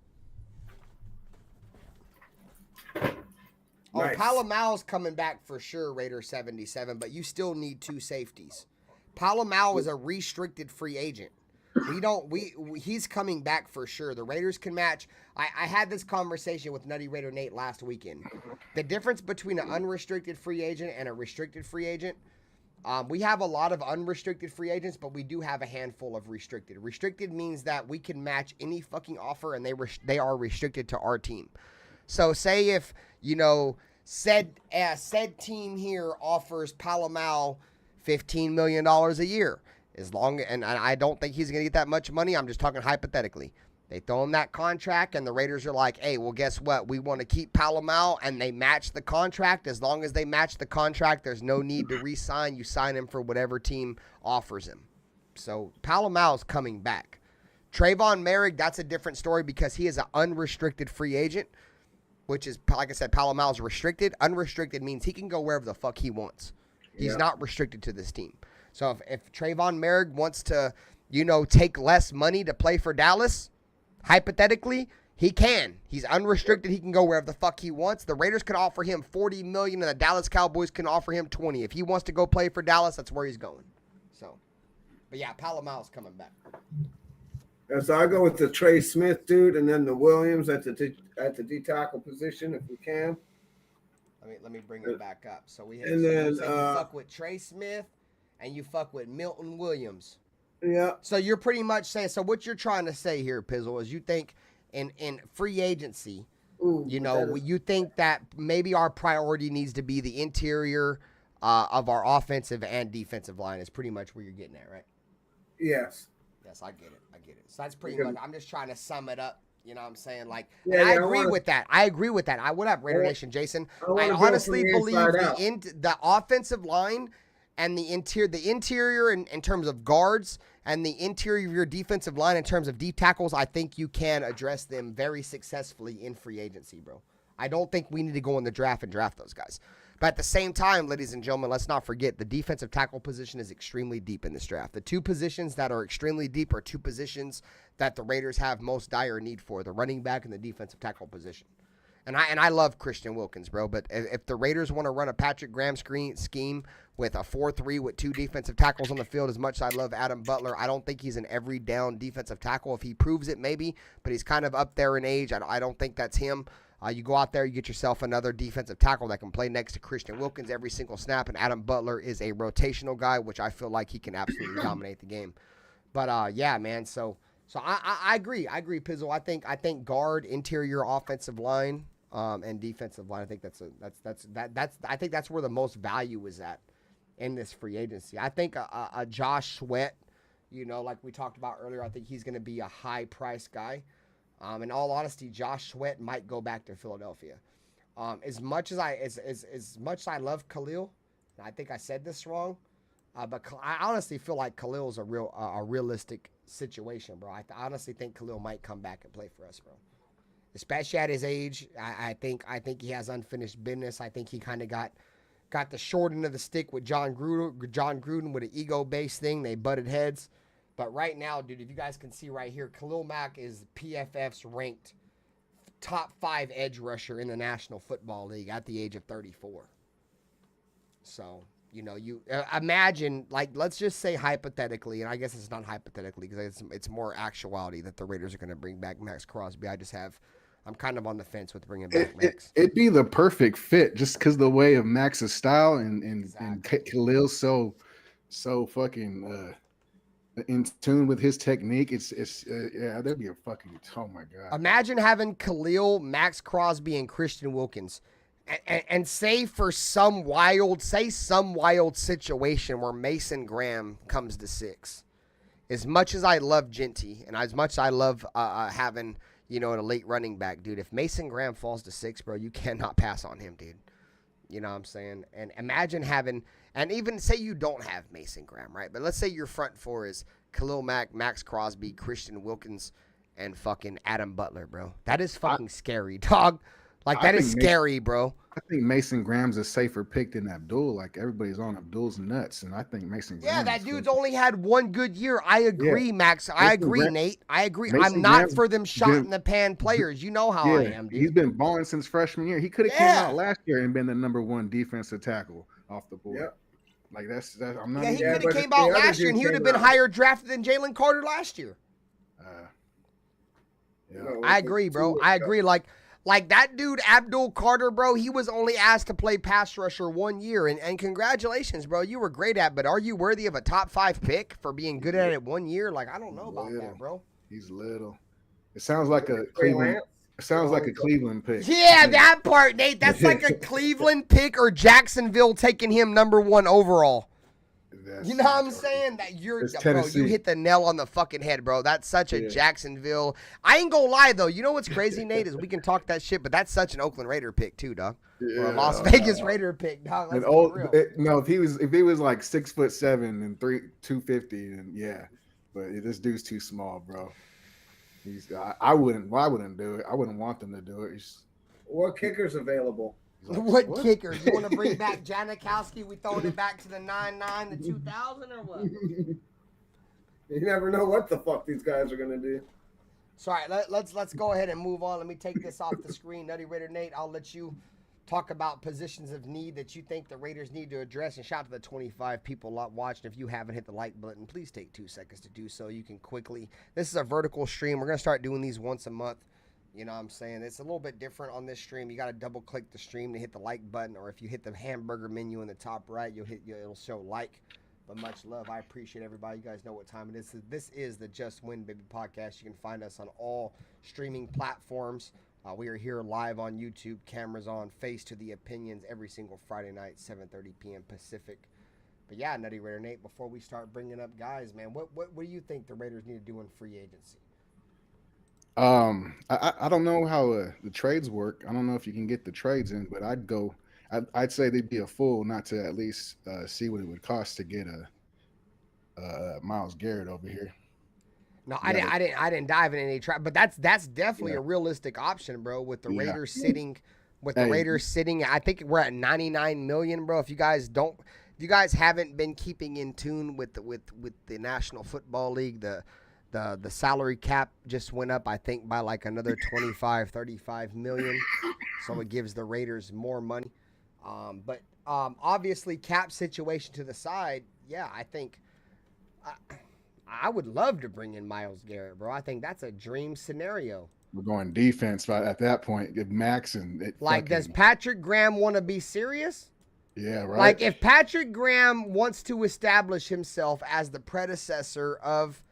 Nice. Palomau's coming back for sure, Raider 77, but you still need 2 safeties. Palomau is a restricted free agent. He's coming back for sure. The Raiders can match. I had this conversation with Nutty Raider Nate last weekend. The difference between an unrestricted free agent and a restricted free agent, we have a lot of unrestricted free agents, but we do have a handful of restricted. Restricted means that we can match any fucking offer, and they are restricted to our team. So say if, said team here offers Palomau $15 million a year. And I don't think he's going to get that much money. I'm just talking hypothetically. They throw him that contract, and the Raiders are like, hey, well, guess what? We want to keep Palomau, and they match the contract. As long as they match the contract, there's no need to re-sign. You sign him for whatever team offers him. So Palomau's coming back. Trayvon Merrick, that's a different story because he is an unrestricted free agent, which is, like I said, Palomau's restricted. Unrestricted means he can go wherever the fuck he wants. He's not restricted to this team. So if Trayvon Merrick wants to, take less money to play for Dallas, hypothetically, he can. He's unrestricted. He can go wherever the fuck he wants. The Raiders can offer him $40 million, and the Dallas Cowboys can offer him $20 million. If he wants to go play for Dallas, that's where he's going. So, but yeah, Palomau's coming back. And so I go with the Trey Smith dude, and then the Williams at the D tackle position if we can. Let me bring it back up. So we have you fuck with Trey Smith and you fuck with Milton Williams. Yeah. So you're pretty much saying, so what you're trying to say here, Pizzle, is you think in free agency, you think that maybe our priority needs to be the interior of our offensive and defensive line is pretty much where you're getting at, right? Yes. Yes, I get it. So that's pretty much, I'm just trying to sum it up. You know what I'm saying? Like, I agree with that. What up, Raider Nation, Jason? I honestly believe the offensive line and the interior in terms of guards and the interior of your defensive line in terms of deep tackles, I think you can address them very successfully in free agency, bro. I don't think we need to go in the draft and draft those guys. But at the same time, ladies and gentlemen, let's not forget the defensive tackle position is extremely deep in this draft. The two positions that are extremely deep are two positions that the Raiders have most dire need for, the running back and the defensive tackle position. And I love Christian Wilkins, bro, but if the Raiders want to run a Patrick Graham scheme with a 4-3 with two defensive tackles on the field, as much as I love Adam Butler, I don't think he's an every down defensive tackle. If he proves it, maybe, but he's kind of up there in age. I don't think that's him. You go out there, you get yourself another defensive tackle that can play next to Christian Wilkins every single snap, and Adam Butler is a rotational guy, which I feel like he can absolutely dominate the game. But yeah, man. So I agree. I agree, Pizzle. I think guard, interior offensive line, and defensive line. I think I think that's where the most value is at in this free agency. I think a Josh Sweat, like we talked about earlier, I think he's going to be a high price guy. In all honesty, Josh Sweat might go back to Philadelphia. As much as I love Khalil, and I think I said this wrong, but I honestly feel like Khalil's a realistic situation, bro. I honestly think Khalil might come back and play for us, bro. Especially at his age, I think he has unfinished business. I think he kind of got the short end of the stick with John Gruden with an ego-based thing. They butted heads. But right now, dude, if you guys can see right here, Khalil Mack is PFF's ranked top 5 edge rusher in the National Football League at the age of 34. So, you imagine, like, let's just say hypothetically, and I guess it's not hypothetically because it's more actuality that the Raiders are going to bring back Max Crosby. I'm kind of on the fence with bringing back Max. It'd be the perfect fit just because the way of Max's style and Khalil's so fucking in tune with his technique. Yeah, that'd be a fucking, oh my God. Imagine having Khalil, Max Crosby, and Christian Wilkins, and say some wild situation where Mason Graham comes to 6. As much as I love Genty and as much as I love having an elite running back, dude, if Mason Graham falls to 6, bro, you cannot pass on him, dude. You know what I'm saying? And imagine having, and even say you don't have Mason Graham, right? But let's say your front 4 is Khalil Mack, Max Crosby, Christian Wilkins, and fucking Adam Butler, bro. That is fucking scary, dog. Like, that is scary, bro. I think Mason Graham's a safer pick than Abdul. Like, everybody's on Abdul's nuts, and I think Mason Graham. Yeah, that dude's only had one good year. I agree, Max. I agree, Nate. I agree. I'm not for them shot in the pan players. You know how I am, dude. He's been balling since freshman year. He could have came out last year and been the number 1 defensive tackle off the board. Yep. Like, that's I'm not. Yeah, he could have came out last year, and he would have been higher drafted than Jalen Carter last year. I agree, bro. I agree. Like that dude, Abdul Carter, bro, he was only asked to play pass rusher 1 year. And congratulations, bro. You were great at it, but are you worthy of a top 5 pick for being good at it 1 year? Like, I don't know about that, bro. He's little. It sounds like a Cleveland. It sounds like a Cleveland pick. Yeah, that part, Nate. That's like a Cleveland pick or Jacksonville taking him number 1 overall. You know what I'm saying? That bro, you hit the nail on the fucking head, bro. That's such a Jacksonville. I ain't gonna lie though. You know what's crazy, Nate, is we can talk that shit, but that's such an Oakland Raider pick too, dog. Or a Las Vegas Raider pick, dog. Let's be real. No, if he was like 6'7" and 250, and but this dude's too small, bro. I wouldn't do it. I wouldn't want them to do it. What kicker's available? What kicker? You want to bring back Janikowski? We throwing it back to the 99, the 2000, or what? You never know what the fuck these guys are gonna do. So, all right, let's go ahead and move on. Let me take this off the screen. Nutty Raider Nate, I'll let you talk about positions of need that you think the Raiders need to address. And shout out to the 25 people watching. If you haven't hit the like button, please take 2 seconds to do so. You can quickly. This is a vertical stream. We're gonna start doing these once a month. You know what I'm saying? It's a little bit different on this stream. You got to double click the stream to hit the like button, or if you hit the hamburger menu in the top right, it'll show like. But much love. I appreciate everybody. You guys know what time it is. This is the Just Win Baby podcast. You can find us on all streaming platforms. We are here live on YouTube, cameras on, face to the opinions every single Friday night, 7:30 p.m. Pacific. But yeah, Nutty Raider Nate, before we start bringing up guys, man, what do you think the Raiders need to do in free agency? I don't know how the trades work. I don't know if you can get the trades in, but I'd say they'd be a fool not to at least see what it would cost to get a Myles Garrett over here. No, I didn't dive in any trap, but that's definitely a realistic option, bro. With the Raiders sitting with the Raiders sitting, I think we're at 99 million, bro. If you guys haven't been keeping in tune with the National Football League, the salary cap just went up, I think, by like another 25, 35 million. So it gives the Raiders more money. But obviously, cap situation to the side, yeah, I think I would love to bring in Myles Garrett, bro. I think that's a dream scenario. We're going defense, but at that point, if Max and does Patrick Graham want to be serious? Yeah, right. Like, if Patrick Graham wants to establish himself as the predecessor of,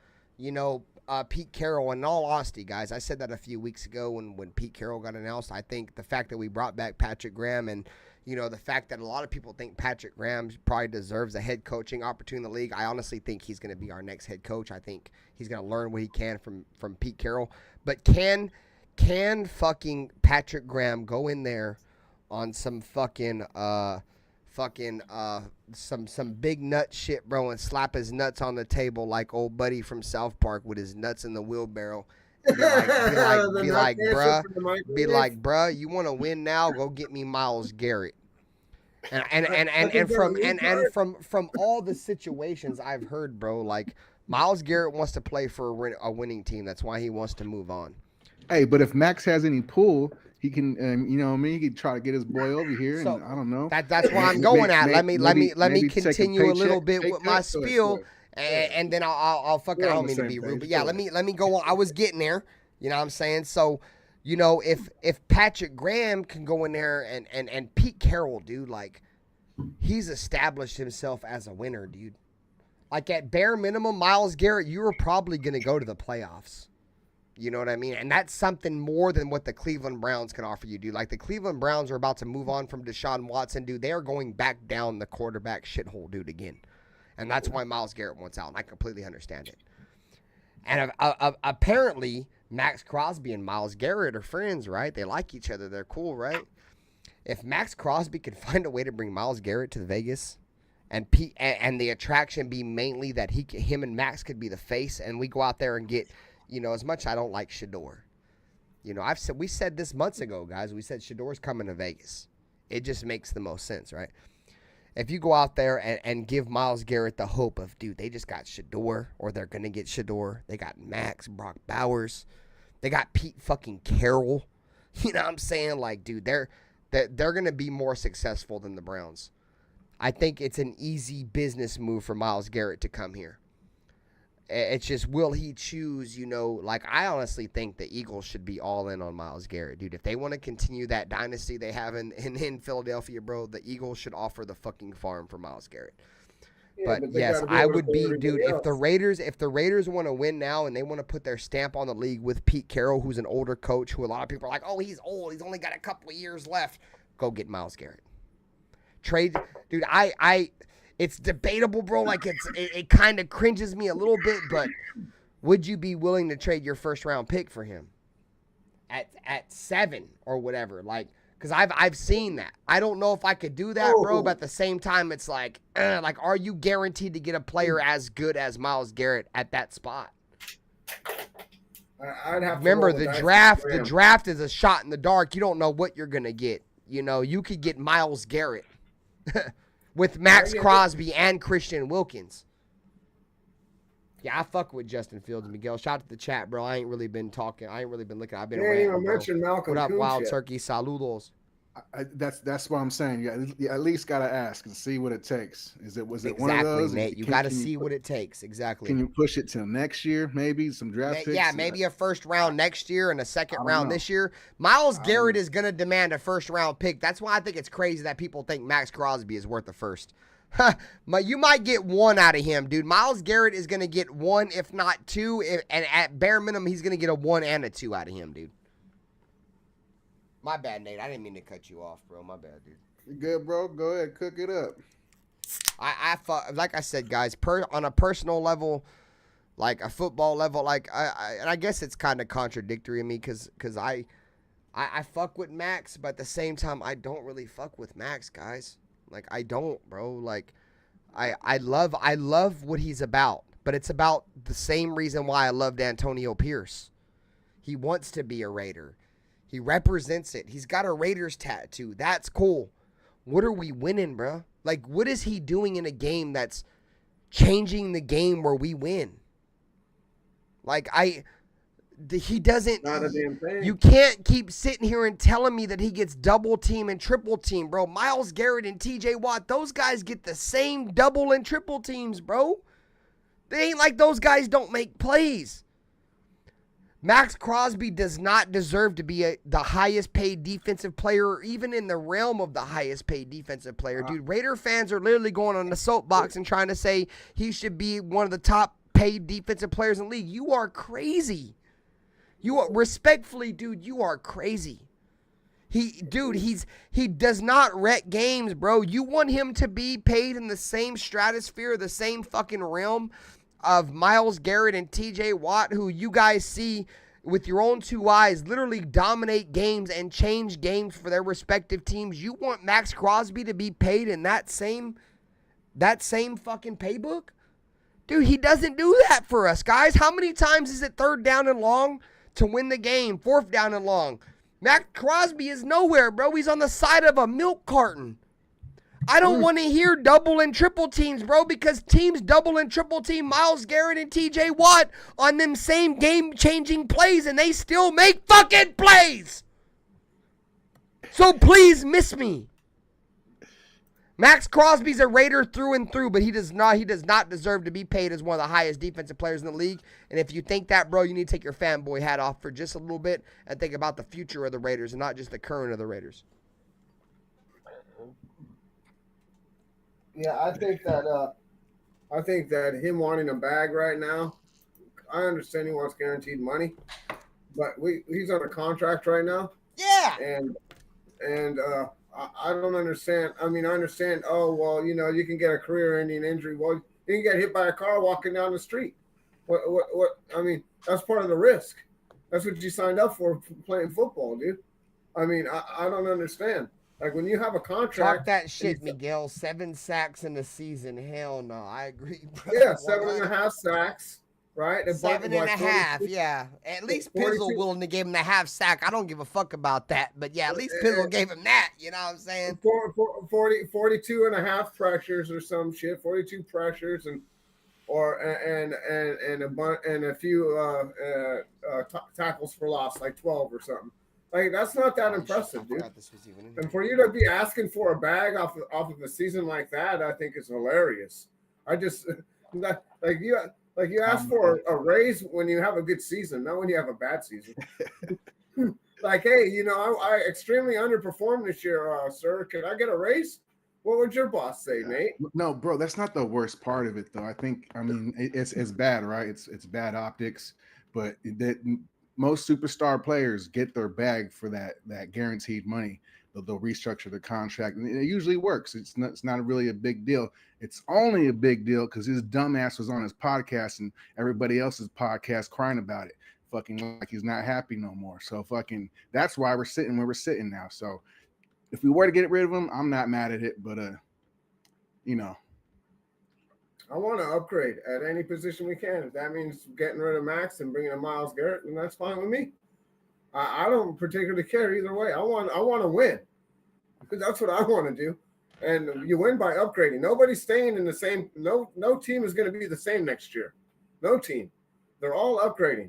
Pete Carroll, in all honesty, guys, I said that a few weeks ago when Pete Carroll got announced. I think the fact that we brought back Patrick Graham and, the fact that a lot of people think Patrick Graham probably deserves a head coaching opportunity in the league. I honestly think he's going to be our next head coach. I think he's going to learn what he can from Pete Carroll. But can fucking Patrick Graham go in there on some fucking some big nut shit, bro, and slap his nuts on the table like old buddy from South Park with his nuts in the wheelbarrow? Be like, bruh, you want to win now? Go get me Myles Garrett. And from all the situations I've heard, bro, like Myles Garrett wants to play for a winning team. That's why he wants to move on. Hey, but if Max has any pull, he can, he could try to get his boy over here. So, and I don't know. That's where I'm going at. Let me continue a little bit with my spiel, and then I'll fucking, I don't mean to be rude, but yeah, let me go on. I was getting there. You know what I'm saying? So, if Patrick Graham can go in there and Pete Carroll, dude, like, he's established himself as a winner, dude. Like, at bare minimum, Myles Garrett, you were probably going to go to the playoffs. You know what I mean? And that's something more than what the Cleveland Browns can offer you, dude. Like, the Cleveland Browns are about to move on from Deshaun Watson, dude. They are going back down the quarterback shithole, dude, again. And that's why Myles Garrett wants out, and I completely understand it. And apparently, Max Crosby and Myles Garrett are friends, right? They like each other. They're cool, right? If Max Crosby could find a way to bring Myles Garrett to Vegas, and the attraction be mainly that him and Max could be the face, and we go out there and get, as much I don't like Shador. We said this months ago, guys. We said Shador's coming to Vegas. It just makes the most sense, right? If you go out there and give Myles Garrett the hope of, dude, they just got Shador, or they're going to get Shador. They got Max, Brock Bowers. They got Pete fucking Carroll. You know what I'm saying? Like, dude, they're going to be more successful than the Browns. I think it's an easy business move for Myles Garrett to come here. It's just, will he choose, like, I honestly think the Eagles should be all in on Myles Garrett, dude. If they want to continue that dynasty they have in Philadelphia, bro, the Eagles should offer the fucking farm for Myles Garrett. Yeah, but yes, I would be, dude, if the Raiders want to win now and they want to put their stamp on the league with Pete Carroll, who's an older coach, who a lot of people are like, oh, he's old, he's only got a couple of years left, go get Myles Garrett. Trade, dude, it's debatable, bro. Like, it kind of cringes me a little bit, but would you be willing to trade your first round pick for him at 7 or whatever? Like, because I've seen that. I don't know if I could do that, bro. But at the same time, it's like, are you guaranteed to get a player as good as Myles Garrett at that spot? I'd have to remember the draft. The draft is a shot in the dark. You don't know what you're gonna get. You could get Myles Garrett. With Max Crosby and Christian Wilkins. Yeah, I fuck with Justin Fields, Miguel. Shout out to the chat, bro. I ain't really been talking. I ain't really been looking. I've been ranting, bro. What up, Wild Turkey? Saludos. That's what I'm saying. You at least gotta ask and see what it takes. Was it one of those? Nate. You gotta see what it takes. Exactly. Can you push it till next year? Maybe some draft picks. Yeah, maybe a first round next year and a second round this year. Myles Garrett is gonna demand a first round pick. That's why I think it's crazy that people think Max Crosby is worth the first. You might get 1 out of him, dude. Myles Garrett is gonna get 1, if not 2, and at bare minimum, he's gonna get a 1 and a 2 out of him, dude. My bad, Nate. I didn't mean to cut you off, bro. My bad, dude. You good, bro? Go ahead, cook it up. Like I said, guys, on a personal level, like a football level, like and I guess it's kind of contradictory to me because I fuck with Max, but at the same time, I don't really fuck with Max, guys. Like, I don't, bro. Like, I love what he's about, but it's about the same reason why I loved Antonio Pierce. He wants to be a Raider. He represents it. He's got a Raiders tattoo. That's cool. What are we winning, bro? Like, what is he doing in a game that's changing the game where we win? Like, he doesn't. Not a damn thing. You can't keep sitting here and telling me that he gets double team and triple team, bro. Myles Garrett and TJ Watt, those guys get the same double and triple teams, bro. They ain't like those guys don't make plays. Max Crosby does not deserve to be the highest paid defensive player or even in the realm of the highest paid defensive player. Dude, Raider fans are literally going on the soapbox and trying to say he should be one of the top paid defensive players in the league. You are crazy. You are, respectfully, dude, you are crazy. He does not wreck games, bro. You want him to be paid in the same stratosphere, the same fucking realm of Myles Garrett and TJ Watt, who you guys see with your own two eyes literally dominate games and change games for their respective teams. You want Max Crosby to be paid in that same fucking paybook? Dude, he doesn't do that for us, guys. How many times is it 3rd down and long to win the game, 4th down and long? Max Crosby is nowhere, bro. He's on the side of a milk carton. I don't want to hear double and triple teams, bro, because teams double and triple team Myles Garrett and TJ Watt on them same game-changing plays, and they still make fucking plays. So please miss me. Max Crosby's a Raider through and through, but he does not deserve to be paid as one of the highest defensive players in the league. And if you think that, bro, you need to take your fanboy hat off for just a little bit and think about the future of the Raiders and not just the current of the Raiders. Yeah, I think that him wanting a bag right now, I understand he wants guaranteed money, but he's on a contract right now. Yeah. And I don't understand. I mean, I understand. Oh, well, you can get a career-ending injury. Well, you can get hit by a car walking down the street. What? I mean, that's part of the risk. That's what you signed up for playing football, dude. I mean, I don't understand. Like, when you have a contract. Talk that shit, Miguel. 7 sacks in the season. Hell no. I agree, bro. Yeah, 7.5 sacks, right? And 7.5, yeah. At least Pizzle willing to give him the half sack. I don't give a fuck about that. But, yeah, at least Pizzle gave him that. You know what I'm saying? 42 and a half pressures or some shit. 42 pressures and a few tackles for loss, like 12 or something. Like, that's not that impressive, dude. And for you to be asking for a bag off of a season like that, I think is hilarious. I just like you ask for a raise when you have a good season, not when you have a bad season. Like, hey, I extremely underperformed this year, sir. Can I get a raise? What would your boss say, mate? No, bro, that's not the worst part of it, though. I mean, it's bad, right? It's bad optics, but most superstar players get their bag for that guaranteed money. They'll restructure the contract, and it usually works. It's not really a big deal. It's only a big deal because his dumbass was on his podcast and everybody else's podcast crying about it, fucking like he's not happy no more. So fucking that's why we're sitting where we're sitting now. So if we were to get rid of him, I'm not mad at it, but I want to upgrade at any position we can. If that means getting rid of Max and bringing in Myles Garrett, then that's fine with me. I don't particularly care either way. I want to win. That's what I want to do. And you win by upgrading. Nobody's staying in the same. No team is going to be the same next year. No team. They're all upgrading.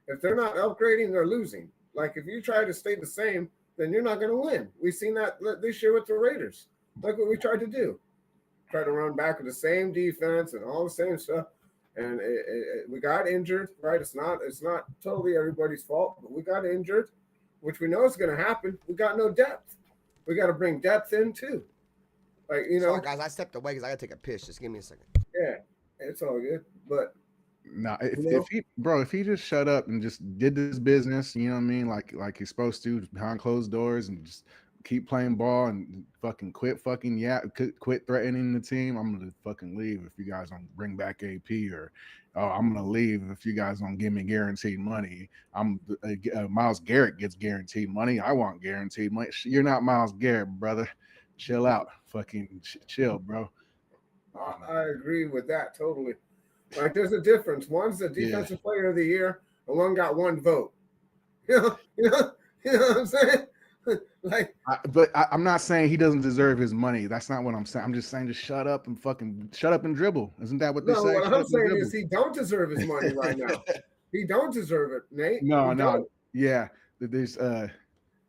If they're not upgrading, they're losing. Like, if you try to stay the same, then you're not going to win. We've seen that this year with the Raiders. Look what we tried to do. Try to run back with the same defense and all the same stuff, and we got injured. Right? It's not totally everybody's fault, but we got injured, which we know is going to happen. We got no depth. We got to bring depth in too. Like, Sorry, guys, I stepped away because I got to take a piss. Just give me a second. Yeah, it's all good. But if he just shut up and just did this business, you know what I mean, like he's supposed to behind closed doors, and just keep playing ball and fucking quit threatening the team, I'm gonna fucking leave if you guys don't bring back AP, or I'm gonna leave if you guys don't give me guaranteed money. Myles Garrett gets guaranteed money. I want guaranteed money. You're not Myles Garrett, brother. Chill out. Fucking chill, bro. I agree with that totally. Like, there's a difference. One's the defensive player of the year, and one got one vote. You You know what I'm saying? Like, I'm not saying he doesn't deserve his money. That's not what I'm saying. I'm just saying just shut up and dribble. Isn't that what they no, say? what Shut I'm up and saying dribble. is he don't deserve his money right now. He don't deserve it, Nate. No, He no, don't. yeah. There's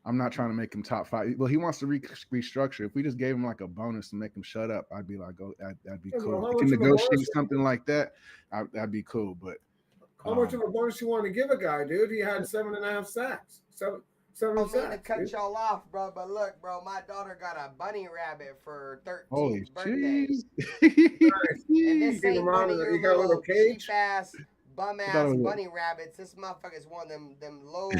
I'm not trying to make him top 5. Well, he wants to restructure. If we just gave him like a bonus to make him shut up, I'd be like, oh, that'd be Yeah, cool. well, If how he can much of a negotiate bonus- something like that, that'd be cool. But How much of a bonus you want to give a guy, dude? He had 7.5 sacks. Seven I don't mean to sacks. cut Dude. y'all off, bro, but look, bro, my daughter got a bunny rabbit for 13th holy birthday. jeez. And this Give him ain't out one of of the- your you got a little little cage? cheap ass, bum thought it ass was a- bunny rabbits. This motherfucker's one of them low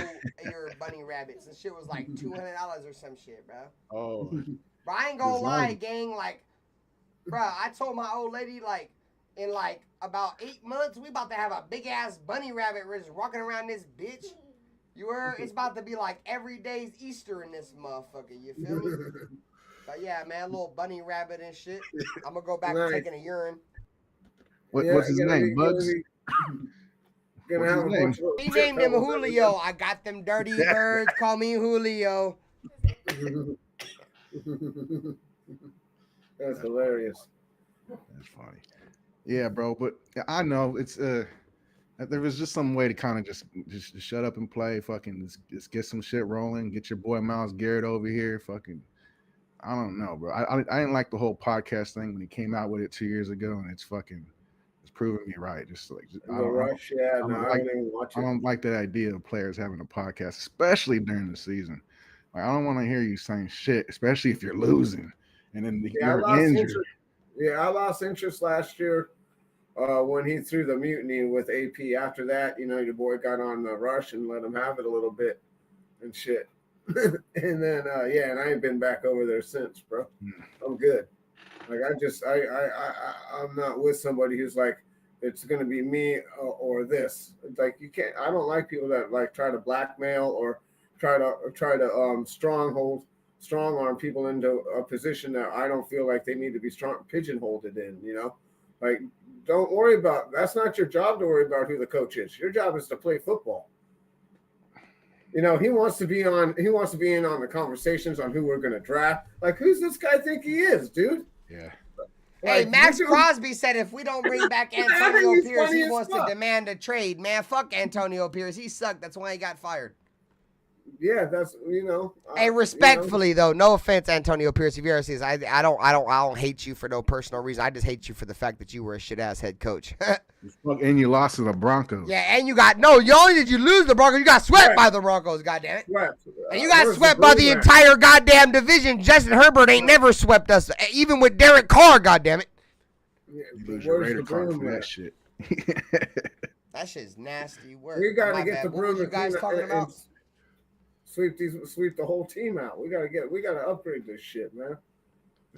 ear bunny rabbits. This shit was like $200 or some shit, bro. Oh, Bro, I ain't gonna lie, Design. gang. Like, bro, I told my old lady, like, in like about 8 months, we about to have a big ass bunny rabbit just walking around this bitch. You heard? It's about to be like every day's Easter in this motherfucker. You feel me? But yeah, man, little bunny rabbit and shit. I'm gonna go back to Nice. taking a urine. what's his name? Bugs? Gonna What's have his a bunch of He shit named him pebbles Julio. I got them dirty birds. Call me Julio. That's hilarious. That's funny. Yeah, bro. But I know it's there was just some way to kind of just shut up and play. Fucking just get some shit rolling. Get your boy Myles Garrett over here. Fucking, I don't know, bro. I didn't like the whole podcast thing when he came out with it 2 years ago, and it's proving me right. Just like The rush, yeah. No, I don't even watch I it. don't like that idea of players having a podcast, especially during the season. Like, I don't want to hear you saying shit, especially if you're losing and then Yeah, you're injured. I lost interest last year when he threw the mutiny with AP. After that, your boy got on the rush and let him have it a little bit and shit. And then, and I ain't been back over there since, bro. I'm good. Like, I'm not with somebody who's like, it's going to be me or this. Like, you can't, I don't like people that like try to blackmail or try to strong arm people into a position that I don't feel like they need to be pigeonholed in, like, don't worry about, that's not your job to worry about who the coach is. Your job is to play football. He wants to be in on the conversations on who we're going to draft. Like, who's this guy think he is, dude? Yeah. Hey, Like, Max you're doing- Crosby said if we don't bring back I think Antonio he's Pierce, funny he as wants to fuck. demand a trade. Man, fuck Antonio Pierce. He sucked. That's why he got fired. Yeah, that's Hey, respectfully though, no offense, Antonio Pierce. If you ever see this, I don't hate you for no personal reason. I just hate you for the fact that you were a shit ass head coach. And you lost to the Broncos. Yeah, and you only did you lose the Broncos, you got swept by the Broncos, goddamn it. And you got swept by the entire goddamn division. Justin Herbert ain't never swept us, even with Derek Carr, goddamn it. You lose your Raider card for that shit. That shit's nasty work. We got My to get bad. the What broom were you guys talking and about? sweep the whole team out. We got to upgrade this shit, man.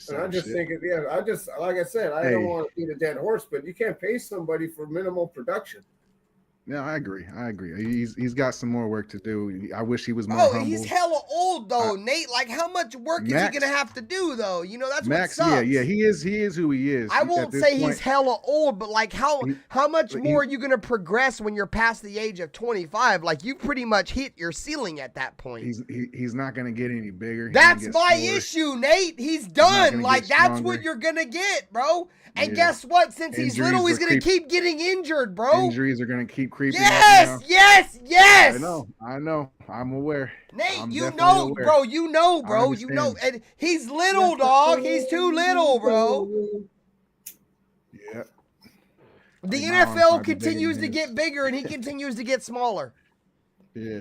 And I just think like I said, I don't want to beat a dead horse, but you can't pay somebody for minimal production. Yeah, I agree. He's got some more work to do. I wish he was more humble. He's hella old though, Nate. Like, how much work is he gonna have to do though? That's Max, what sucks. yeah, he is who he is. I won't say he's hella old, but like how much more are you gonna progress when you're past the age of 25? Like, you pretty much hit your ceiling at that point. He's not gonna get any bigger. That's my issue, Nate. He's done. Like, that's what you're gonna get, bro. And guess what? Since he's little, he's going to keep getting injured, bro. Injuries are going to keep creeping yes, up now. Yes. I know. I'm aware. Nate, I'm you know, aware. bro. You know. And he's little, dog. He's too little, bro. Yeah. The NFL continues to get bigger, and he continues to get smaller. Yeah.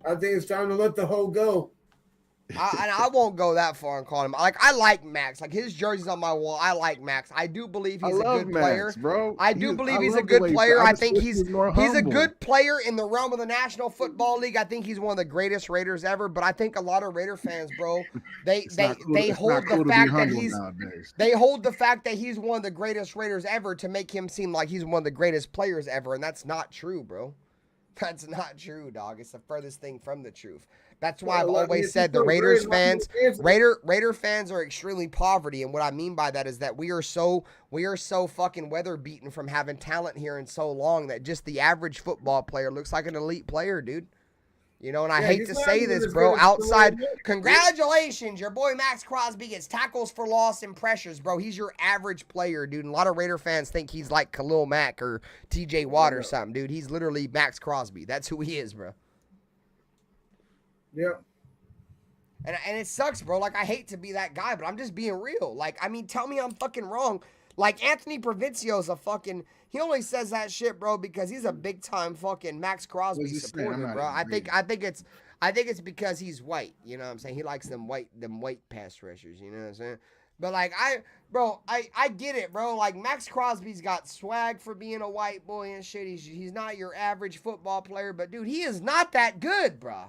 I think it's time to let the hoe go. I won't go that far and call him. Like, I like Max. Like, his jersey's on my wall. I like Max. I do believe he's a good player, Max, bro. I do believe he's a good player. I think he's a good player in the realm of the National Football League. I think he's one of the greatest Raiders ever. But I think a lot of Raider fans, bro, they hold the fact that he's one of the greatest Raiders ever to make him seem like he's one of the greatest players ever, and that's not true, bro. That's not true, dog. It's the furthest thing from the truth. That's why I've always said the Raiders fans, Raider fans are extremely poverty, and what I mean by that is that we are so fucking weather beaten from having talent here in so long that just the average football player looks like an elite player, dude. You know, and I Yeah, hate he's to not say even this, as bro. good as Outside, Khalil Mack. congratulations. Your boy Max Crosby gets tackles for loss and pressures, bro. He's your average player, dude. And a lot of Raider fans think he's like Khalil Mack or TJ Watt or something, dude. He's literally Max Crosby. That's who he is, bro. Yep. And it sucks, bro. Like, I hate to be that guy, but I'm just being real. Like, I mean, tell me I'm fucking wrong. Like, Anthony Provincio's a fucking... He only says that shit, bro, because he's a big-time fucking Max Crosby supporter, bro. I think it's because he's white. You know what I'm saying? He likes them white pass rushers. You know what I'm saying? But, like, I get it, bro. Like, Max Crosby's got swag for being a white boy and shit. He's not your average football player, but, dude, he is not that good, bro.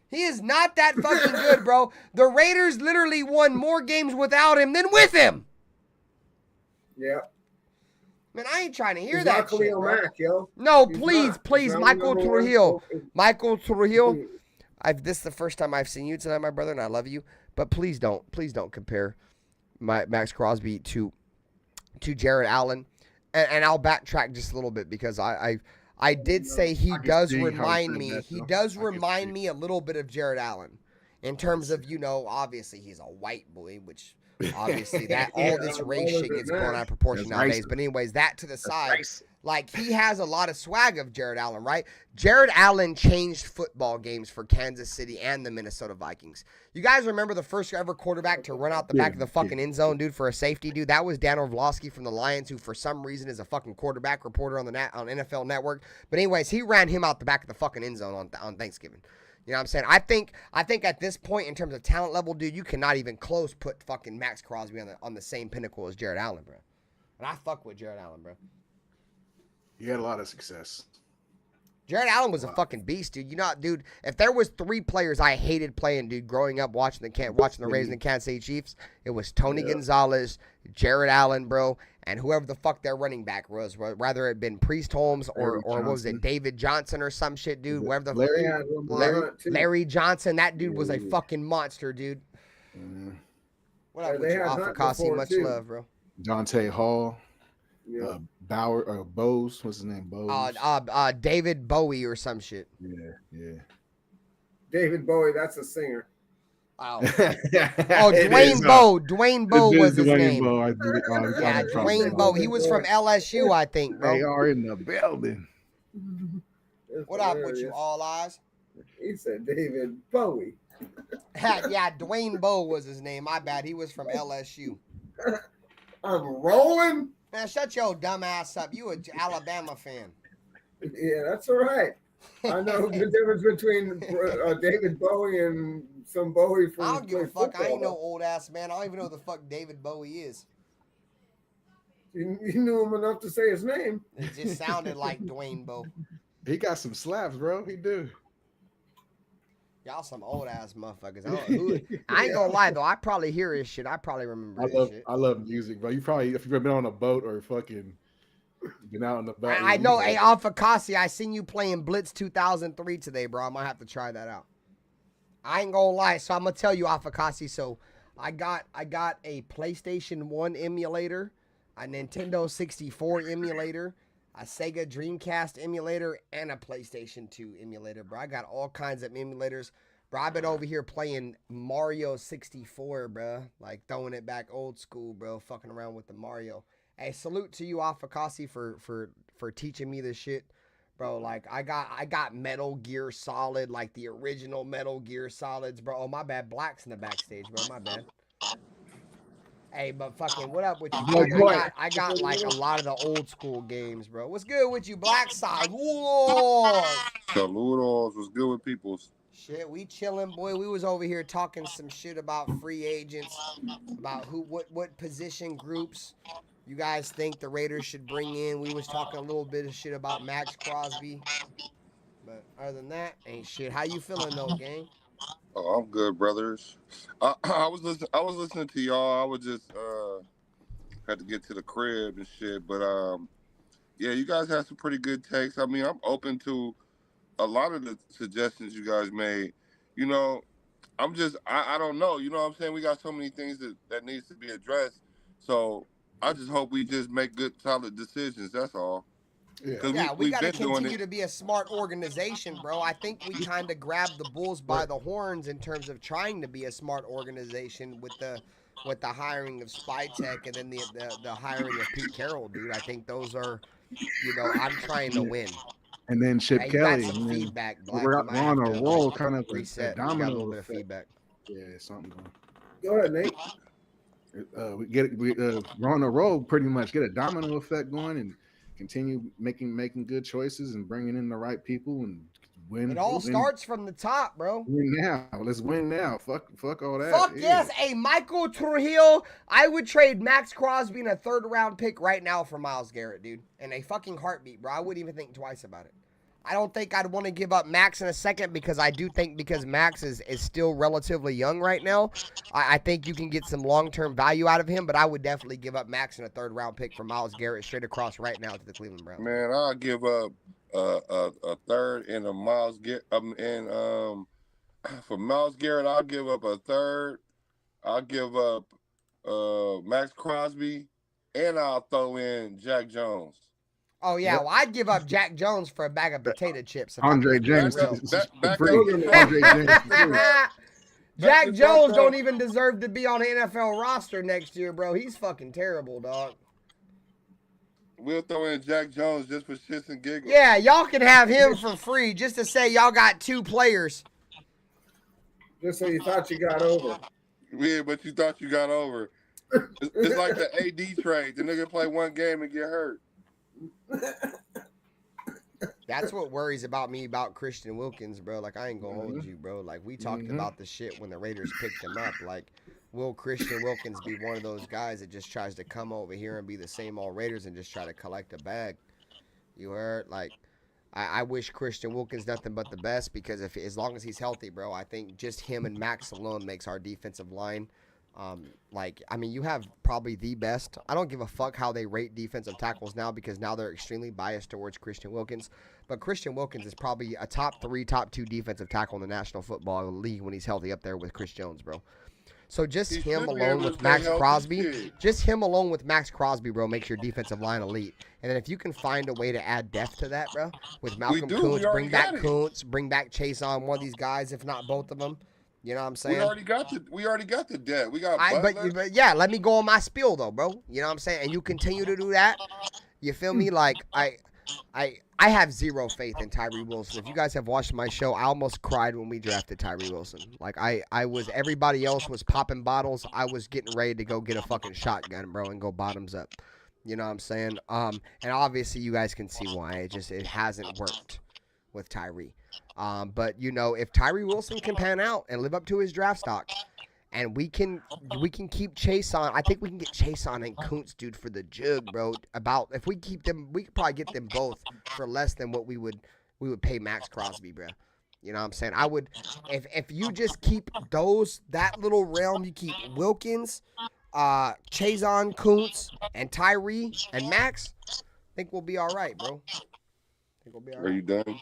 He is not that fucking good, bro. The Raiders literally won more games without him than with him. Yeah. Man, I ain't trying to hear He's that not shit, Khalil bro. Mack, yo. No, He's please, not. please, He's not Michael number one. Trujillo. Michael Trujillo. This is the first time I've seen you tonight, my brother, and I love you. But please don't compare Max Crosby to Jared Allen. And I'll backtrack just a little bit because I did say he does remind me. He does remind me a little bit of Jared Allen in terms of, you know, obviously he's a white boy, which obviously that all this race shit gets blown out of proportion nowadays. But anyways, that to the side, like he has a lot of swag of Jared Allen, right? Jared Allen changed football games for Kansas City and the Minnesota Vikings. You guys remember the first ever quarterback to run out the back of the fucking end zone, dude, for a safety, dude? That was Dan Orlovsky from the Lions, who for some reason is a fucking quarterback reporter on NFL Network. But anyways, he ran him out the back of the fucking end zone on Thanksgiving. You know what I'm saying? I think at this point in terms of talent level, dude, you cannot even close put fucking Max Crosby on the same pinnacle as Jared Allen, bro. And I fuck with Jared Allen, bro. He had a lot of success. Jared Allen was a fucking beast, dude. You know, dude, if there was 3 players I hated playing, dude, growing up watching the Raiders and the Kansas City Chiefs, it was Tony Gonzalez, Jared Allen, bro, and whoever the fuck their running back was, whether it had been Priest Holmes or what was it, David Johnson or some shit, dude, whoever the Larry Johnson, that dude was a fucking monster, dude. What up with you, Afakasi? Much love, bro. Dante Hall. Bose, what's his name? Bose. David Bowie or some shit. Yeah. David Bowie, that's a singer. Oh, Dwayne Bowe was his name. Dwayne Bowe. He was from LSU, I think, bro. They are in the building. What up with you, All Eyes? He said David Bowie. Yeah, Dwayne Bowe was his name. My bad. He was from LSU. I'm rolling. Man, shut your dumb ass up. You an Alabama fan. Yeah, that's all right. I know the difference between David Bowie and some Bowie from. I don't give a fuck. Football. I ain't no old ass man. I don't even know who the fuck David Bowie is. You knew him enough to say his name. It just sounded like Dwayne Bowe. He got some slaps, bro. He do. Y'all some old ass motherfuckers. I ain't gonna lie though. I probably hear his shit. I probably remember his shit. I love music, bro. You probably, if you've been on a boat or fucking been out on the boat. I know. Hey, Afakasi, I seen you playing Blitz 2003 today, bro. I might have to try that out. I ain't gonna lie. So I'm gonna tell you, Afakasi. So I got a PlayStation 1 emulator, a Nintendo 64 emulator, a Sega Dreamcast emulator, and a PlayStation 2 emulator, bro. I got all kinds of emulators. Bro, I've been over here playing Mario 64, bro. Like, throwing it back old school, bro. Fucking around with the Mario. Hey, salute to you, Afakasi, for teaching me this shit. Bro, like, I got Metal Gear Solid, like the original Metal Gear Solids, bro. Oh, my bad. Black's in the backstage, bro. My bad. Hey, but fucking, what up with you? I got like a lot of the old school games, bro. What's good with you, Black Side? Whoa! Saludos. What's good with peoples? Shit, we chilling, boy. We was over here talking some shit about free agents, about what position groups you guys think the Raiders should bring in. We was talking a little bit of shit about Max Crosby. But other than that, ain't shit. How you feeling though, gang? Oh, I'm good, brothers. I was listening to y'all. I was just had to get to the crib and shit. But yeah, you guys had some pretty good takes. I mean, I'm open to a lot of the suggestions you guys made. You know, I don't know. You know what I'm saying? We got so many things that needs to be addressed. So I just hope we just make good, solid decisions. That's all. Yeah, we we've got to been doing continue it. to be a smart organization, bro. I think we kind of grabbed the bulls by the horns in terms of trying to be a smart organization with the hiring of Spytech and then the hiring of Pete Carroll, dude. I think those are, I'm trying to win. And then Chip Hey, you got Kelly. some and then feedback, Black. we're You might on have a to roll, kind of a reset. You got a domino little bit of effect. feedback. Yeah, something going. Go ahead, Nate. We're on a roll, pretty much. Get a domino effect going and continue making good choices and bringing in the right people and win. It all starts from the top, bro. Win now. Let's win now. Fuck all that. Fuck yes. Hey, Michael Trujillo. I would trade Max Crosby in a 3rd round pick right now for Myles Garrett, dude. In a fucking heartbeat, bro. I wouldn't even think twice about it. I don't think I'd want to give up Max in a second because I do think because Max is still relatively young right now, I think you can get some long-term value out of him, but I would definitely give up Max in a 3rd round pick for Myles Garrett straight across right now to the Cleveland Browns. Man, I'll give up a 3rd and a Myles Garrett. For Myles Garrett, I'll give up a 3rd. I'll give up Max Crosby, and I'll throw in Jack Jones. Oh, yeah. Well, I'd give up Jack Jones for a bag of potato chips. Andre James. Back Andre James. Jack Jones don't even deserve to be on an NFL roster next year, bro. He's fucking terrible, dog. We'll throw in Jack Jones just for shits and giggles. Yeah, y'all can have him for free just to say y'all got 2 players. Just so you thought you got over. Yeah, but you thought you got over. It's like the AD trade. The nigga play 1 game and get hurt. That's what worries about me about Christian Wilkins, bro. Like, I ain't gonna hold you, bro. Like, we talked about the shit when the Raiders picked him up. Like, will Christian Wilkins be one of those guys that just tries to come over here and be the same old Raiders and just try to collect a bag? You heard? Like, I wish Christian Wilkins nothing but the best because as long as he's healthy, bro, I think just him and Max alone makes our defensive line. You have probably the best. I don't give a fuck how they rate defensive tackles now because now they're extremely biased towards Christian Wilkins. But Christian Wilkins is probably a top 3, top 2 defensive tackle in the National Football League when he's healthy up there with Chris Jones, bro. So just him alone with Max Crosby, bro, makes your defensive line elite. And then if you can find a way to add depth to that, bro, with Malcolm Kuntz, bring back Kuntz, bring back Chase on one of these guys, if not both of them. You know what I'm saying? We already got the depth. We got Butler. But yeah, let me go on my spiel though, bro. You know what I'm saying? And you continue to do that. You feel me? Like I have zero faith in Tyree Wilson. If you guys have watched my show, I almost cried when we drafted Tyree Wilson. Like everybody else was popping bottles. I was getting ready to go get a fucking shotgun, bro, and go bottoms up. You know what I'm saying? And obviously you guys can see why. It hasn't worked with Tyree. But if Tyree Wilson can pan out and live up to his draft stock, and we can keep Chase on. I think we can get Chase on and Kuntz, dude, for the jug, bro. If we keep them, we could probably get them both for less than what we would pay Max Crosby, bro. You know what I'm saying? I would, if you just keep that little realm, you keep Wilkins, Chazon, Kuntz, and Tyree and Max, I think we'll be all right, bro. Are you done?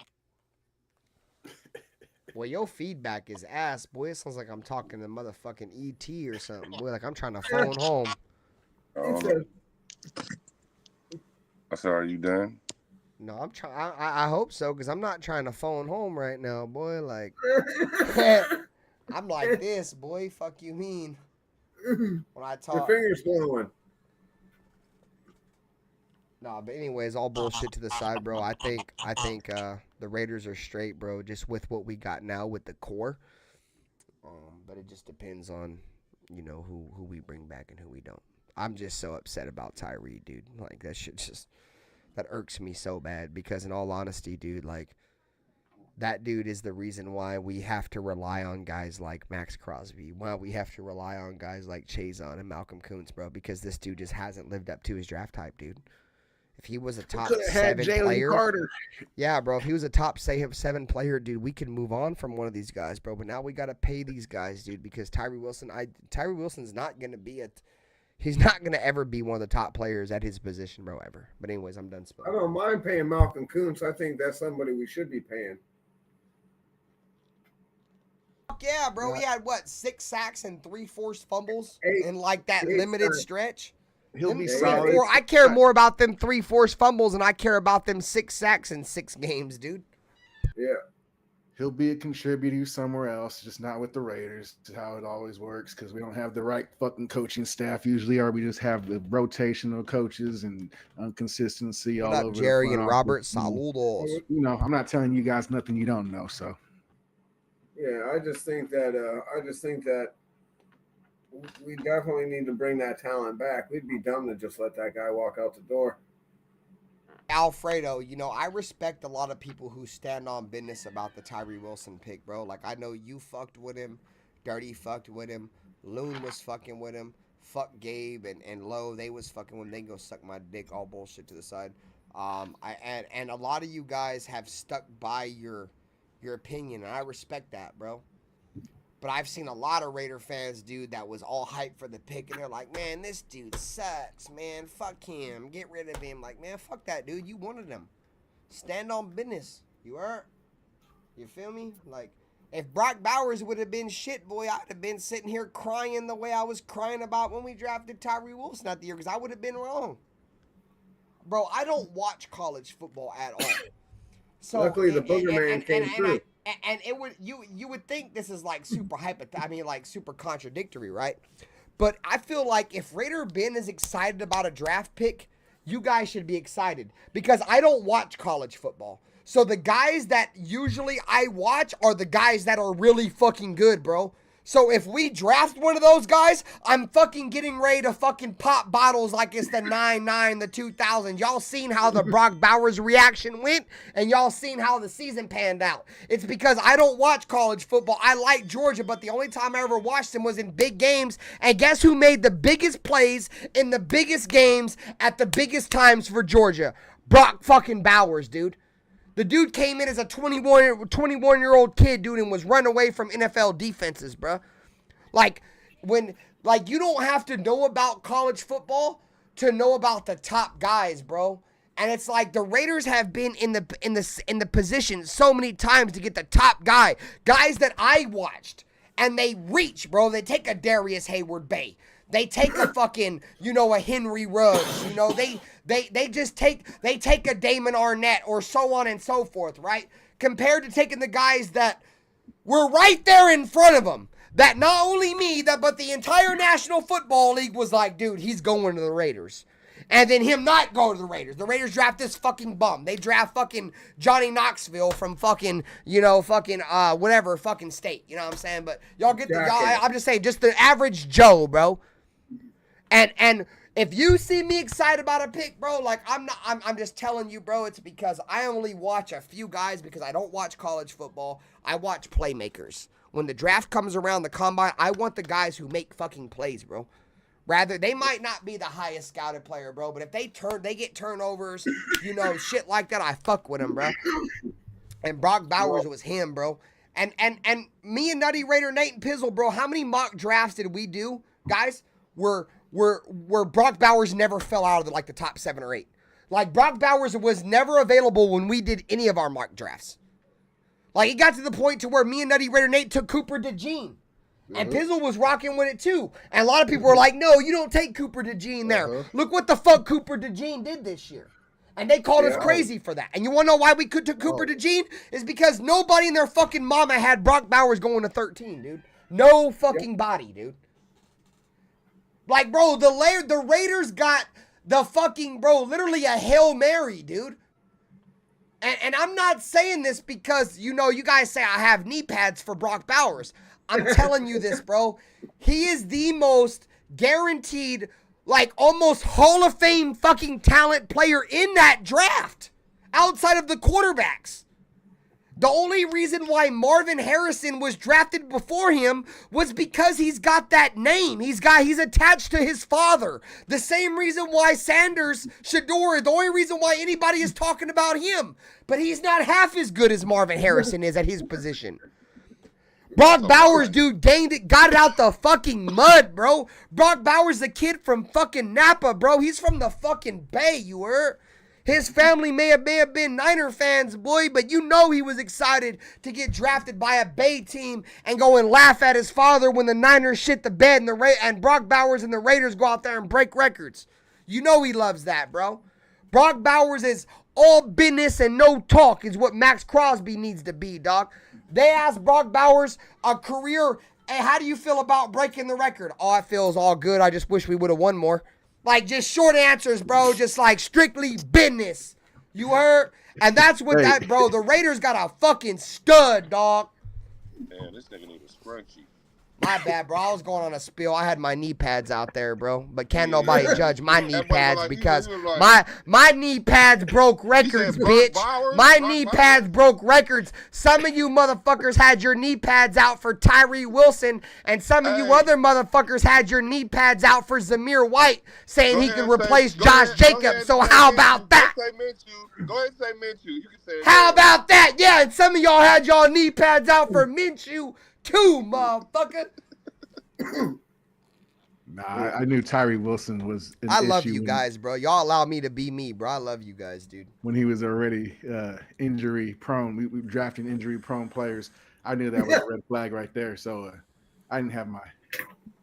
Well, your feedback is ass, boy. It sounds like I'm talking to motherfucking ET or something, boy. Like I'm trying to phone home. I said, are you done? No, I'm trying. I hope so, because I'm not trying to phone home right now, boy. Like, I'm like this, boy. Fuck you mean? When I talk. Your finger's going. Nah, but anyways, all bullshit to the side, bro. I think the Raiders are straight, bro, just with what we got now with the core. But it just depends on, who we bring back and who we don't. I'm just so upset about Tyree, dude. Like, that shit that irks me so bad because in all honesty, dude, like, that dude is the reason why we have to rely on guys like Max Crosby, why we have to rely on guys like Chazon and Malcolm Kuntz, bro, because this dude just hasn't lived up to his draft type, dude. If he was a top 7 player, Carter. Yeah, bro. If he was a top 7 player, dude, we could move on from one of these guys, bro. But now we got to pay these guys, dude, because Tyree Wilson's not gonna be he's not gonna ever be one of the top players at his position, bro, ever. But anyways, I'm done spilling. I don't mind paying Malcolm Kuntz. I think that's somebody we should be paying. Yeah, bro. He had 6 sacks and 3 forced fumbles 8 in like that limited stretch. He'll be Three, solid. four. I care more about them 3 forced fumbles than I care about them 6 sacks in 6 games, dude. Yeah. He'll be a contributor somewhere else, just not with the Raiders. It's how it always works because we don't have the right fucking coaching staff usually, or we just have the rotational coaches and inconsistency all What up, over. Jerry the front and Robert? office. Saludos. You know, I'm not telling you guys nothing you don't know. So Yeah, I just think that we definitely need to bring that talent back. We'd be dumb to just let that guy walk out the door. Alfredo, you know, I respect a lot of people who stand on business about the Tyree Wilson pick, bro. Like, I know you fucked with him. Dirty fucked with him. Loon was fucking with him. Fuck Gabe and Lowe. They was fucking with him. They can go suck my dick, all bullshit to the side. And a lot of you guys have stuck by your opinion, and I respect that, bro. But I've seen a lot of Raider fans, dude, that was all hyped for the pick, and they're like, man, this dude sucks, man. Fuck him. Get rid of him. Like, man, fuck that, dude. You wanted him. Stand on business. You are. You feel me? Like, if Brock Bowers would have been shit, boy, I'd have been sitting here crying the way I was crying about when we drafted Tyree Wilson out the year, because I would have been wrong. Bro, I don't watch college football at all. So, Luckily, the Booger Man came through. And it would you would think this is like super like super contradictory, right? But I feel like if RaiderBen is excited about a draft pick, you guys should be excited because I don't watch college football. So the guys that usually I watch are the guys that are really fucking good, bro. So if we draft one of those guys, I'm fucking getting ready to fucking pop bottles like it's the 99, the 2000. Y'all seen how the Brock Bowers reaction went, and y'all seen how the season panned out. It's because I don't watch college football. I like Georgia, but the only time I ever watched them was in big games. And guess who made the biggest plays in the biggest games at the biggest times for Georgia? Brock fucking Bowers, dude. The dude came in as a 21-year-old kid, dude, and was run away from NFL defenses, bruh. Like, you don't have to know about college football to know about the top guys, bro. And it's like the Raiders have been in the position so many times to get the top guys that I watched, and they reach, bro. They take a Darius Hayward-Bay. They take a fucking, a Henry Ruggs, they just take a Damon Arnett or so on and so forth, right? Compared to taking the guys that were right there in front of them, that not only me, but the entire National Football League was like, dude, he's going to the Raiders. And then him not go to the Raiders. The Raiders draft this fucking bum. They draft fucking Johnny Knoxville from fucking, whatever fucking state. You know what I'm saying? But y'all get I'm just saying, just the average Joe, bro. And if you see me excited about a pick, bro, like I'm just telling you, bro, it's because I only watch a few guys because I don't watch college football. I watch playmakers. When the draft comes around, the combine, I want the guys who make fucking plays, bro. Rather, they might not be the highest scouted player, bro, but if they get turnovers, shit like that, I fuck with them, bro. And Brock Bowers was him, bro. And me and Nutty Raider Nate and Pizzle, bro, how many mock drafts did we do, guys? Where Brock Bowers never fell out of the top 7 or 8. Like, Brock Bowers was never available when we did any of our mock drafts. Like, it got to the point to where me and Nutty Raider Nate took Cooper DeJean. And Pizzle was rocking with it, too. And a lot of people were like, no, you don't take Cooper DeJean there. Look what the fuck Cooper DeJean did this year. And they called us crazy for that. And you want to know why we took Cooper DeJean? Is because nobody in their fucking mama had Brock Bowers going to 13, dude. No fucking body, dude. Like, bro, the Raiders got the fucking, bro, literally a Hail Mary, dude. And I'm not saying this because, you guys say I have knee pads for Brock Bowers. I'm telling you this, bro. He is the most guaranteed, almost Hall of Fame fucking talent player in that draft. Outside of the quarterbacks. The only reason why Marvin Harrison was drafted before him was because he's got that name. He's attached to his father. The same reason why Sanders Shedeur, the only reason why anybody is talking about him. But he's not half as good as Marvin Harrison is at his position. Brock Bowers, dude, got it out the fucking mud, bro. Brock Bowers, the kid from fucking Napa, bro. He's from the fucking Bay, you heard? His family may have been Niner fans, boy, but he was excited to get drafted by a Bay team and go and laugh at his father when the Niners shit the bed and Brock Bowers and the Raiders go out there and break records. You know he loves that, bro. Brock Bowers is all business and no talk is what Max Crosby needs to be, dog. They asked Brock Bowers a career, hey, how do you feel about breaking the record? Oh, I feels all good. I just wish we would have won more. Like, just short answers, bro. Just like strictly business. You heard? And that's what that, bro. The Raiders got a fucking stud, dog. Man, this nigga need a scrunchie. My bad, bro. I was going on a spill. I had my knee pads out there, bro. But can't nobody judge my knee pads because my knee pads broke records, bitch. My knee pads broke records. Some of you motherfuckers had your knee pads out for Tyree Wilson, and some of you other motoffuckers had your knee pads out for Zamir White, saying he can replace Josh Jacobs. So how about that? Go ahead and say Minshew. You can say it. How about that? Yeah, and some of y'all had y'all knee pads out for Minshew too, motherfucker. Nah, I knew Tyree Wilson was an I love issue you guys, bro. Y'all allow me to be me, bro. I love you guys, dude. when he was already injury prone. We drafting injury prone players. I knew that was a red flag right there. So I didn't have my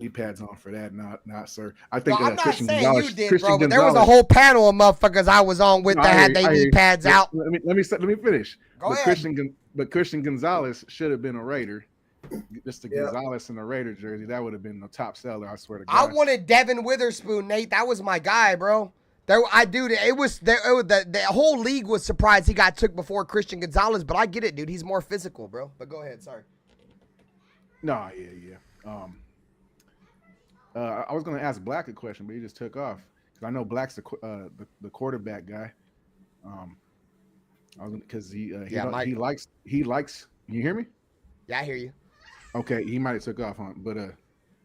knee pads on for that. Not sir. I think I'm not Christian saying Gonzalez, you did, Christian bro, but there was a Gonzalez- whole panel of motherfuckers I was on with No, that I had hear their you, I hear knee you. pads out. Let me finish. Go but ahead. Christian Gonzalez should have been a Raider. Just the Gonzalez in the Raider jersey, that would have been the top seller. I swear to God. I wanted Devin Witherspoon, Nate. That was my guy, bro. The whole league was surprised he got took before Christian Gonzalez, but I get it, dude. He's more physical, bro. But go ahead, sorry. No, yeah. I was gonna ask Black a question, but he just took off because I know Black's the quarterback guy. I was because he likes. You hear me? Yeah, I hear you. Okay, he might have took off on, but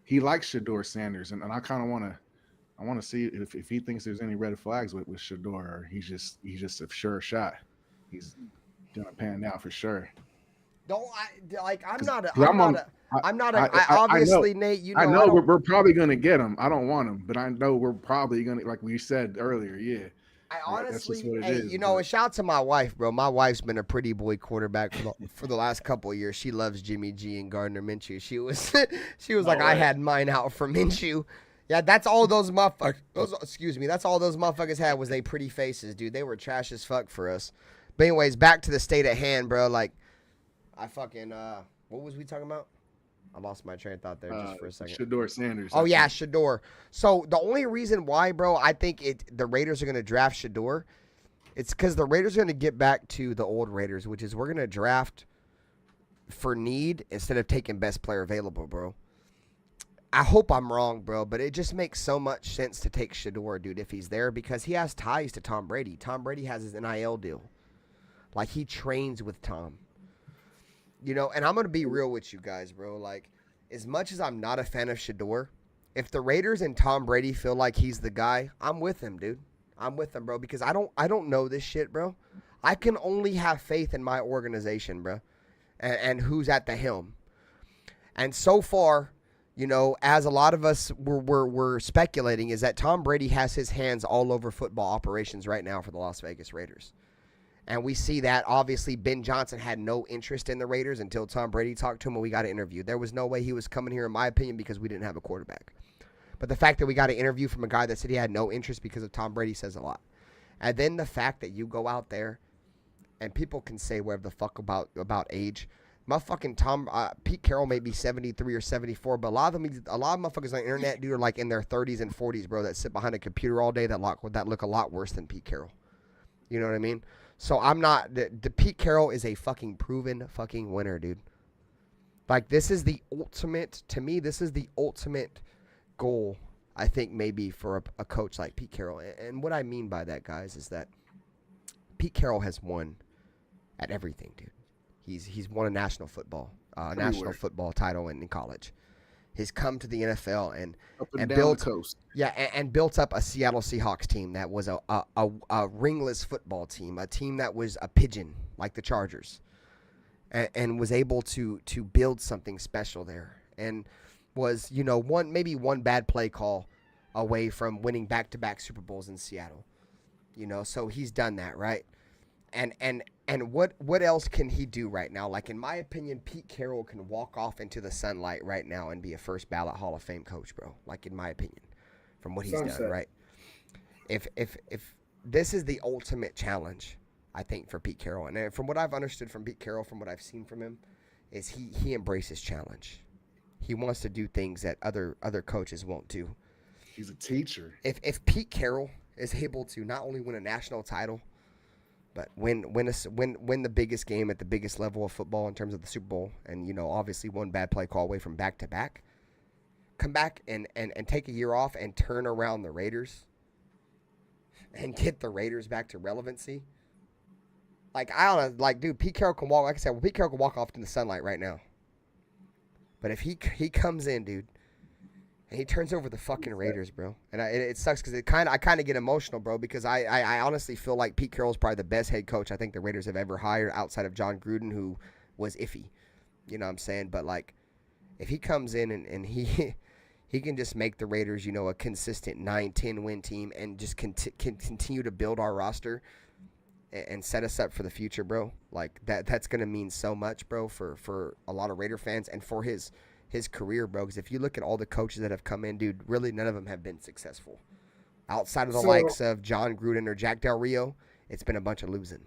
he likes Shador Sanders, and I kind of want to see if he thinks there's any red flags with Shador, or he's just a sure shot. He's gonna pan out for sure. Obviously, Nate, you know. I know we're probably gonna get him. I don't want him, but I know we're probably gonna, like we said earlier. Yeah. I honestly, is, you know, a shout out to my wife, bro. My wife's been a pretty boy quarterback for the last couple of years. She loves Jimmy G and Gardner Minshew. She was like, I had mine out for Minshew. Yeah, that's all those motherfuckers. That's all those motherfuckers had was they pretty faces, dude. They were trash as fuck for us. But anyways, back to the state at hand, bro. Like, I fucking what was we talking about? I lost my train of thought there just for a second. Shador Sanders. Oh, yeah, Shador. So the only reason why, bro, I think the Raiders are going to draft Shador, it's because the Raiders are going to get back to the old Raiders, which is we're going to draft for need instead of taking best player available, bro. I hope I'm wrong, bro, but it just makes so much sense to take Shador, dude, if he's there, because he has ties to Tom Brady. Tom Brady has his NIL deal. Like, he trains with Tom. You know, and I'm going to be real with you guys, bro. Like, as much as I'm not a fan of Shador, if the Raiders and Tom Brady feel like he's the guy, I'm with him, dude. I'm with him, bro, because I don't know this shit, bro. I can only have faith in my organization, bro, and who's at the helm. And so far, you know, as a lot of us we're speculating, is that Tom Brady has his hands all over football operations right now for the Las Vegas Raiders. And we see that, obviously, Ben Johnson had no interest in the Raiders until Tom Brady talked to him and we got an interview. There was no way he was coming here, in my opinion, because we didn't have a quarterback. But the fact that we got an interview from a guy that said he had no interest because of Tom Brady says a lot. And then the fact that you go out there and people can say whatever the fuck about age. Motherfucking Pete Carroll may be 73 or 74, but a lot of motherfuckers on the internet, dude, are like in their 30s and 40s, bro, that sit behind a computer all day that look a lot worse than Pete Carroll. You know what I mean? So I'm not, the Pete Carroll is a fucking proven fucking winner, dude. Like, this is the ultimate, to me, this is the ultimate goal, I think, maybe for a coach like Pete Carroll. And what I mean by that, guys, is that Pete Carroll has won at everything, dude. He's won a national football title in college. He's come to the NFL and built, and built up a Seattle Seahawks team that was a ringless football team, a team that was a pigeon like the Chargers, and was able to build something special there, and was, you know, one bad play call away from winning back-to-back Super Bowls in Seattle, you know. So he's done that, right? And what else can he do right now? Like, in my opinion, Pete Carroll can walk off into the sunlight right now and be a first ballot Hall of Fame coach, bro. Like, in my opinion, from what he's done, right? if this is the ultimate challenge, I think, for Pete Carroll, and from what I've understood from Pete Carroll, from what I've seen from him, is he embraces challenge. He wants to do things that other coaches won't do. He's a teacher. If Pete Carroll is able to not only win a national title, but win the biggest game at the biggest level of football in terms of the Super Bowl, and obviously one bad play call away from back to back, come back and take a year off and turn around the Raiders and get the Raiders back to relevancy. Like, I don't know, like, dude, Pete Carroll can walk. Like I said, Pete Carroll can walk off in the sunlight right now. But if he comes in, dude, and he turns over the fucking Raiders, bro, and it sucks because I kind of get emotional, bro, because I honestly feel like Pete Carroll's probably the best head coach I think the Raiders have ever hired outside of John Gruden, who was iffy. You know what I'm saying? But like, if he comes in and he can just make the Raiders, a consistent 9-10 win team and just continue to build our roster and set us up for the future, bro. Like, that's going to mean so much, bro, for a lot of Raider fans and for his career, bro. Because if you look at all the coaches that have come in, dude, really none of them have been successful. Outside of the likes of John Gruden or Jack Del Rio, it's been a bunch of losing.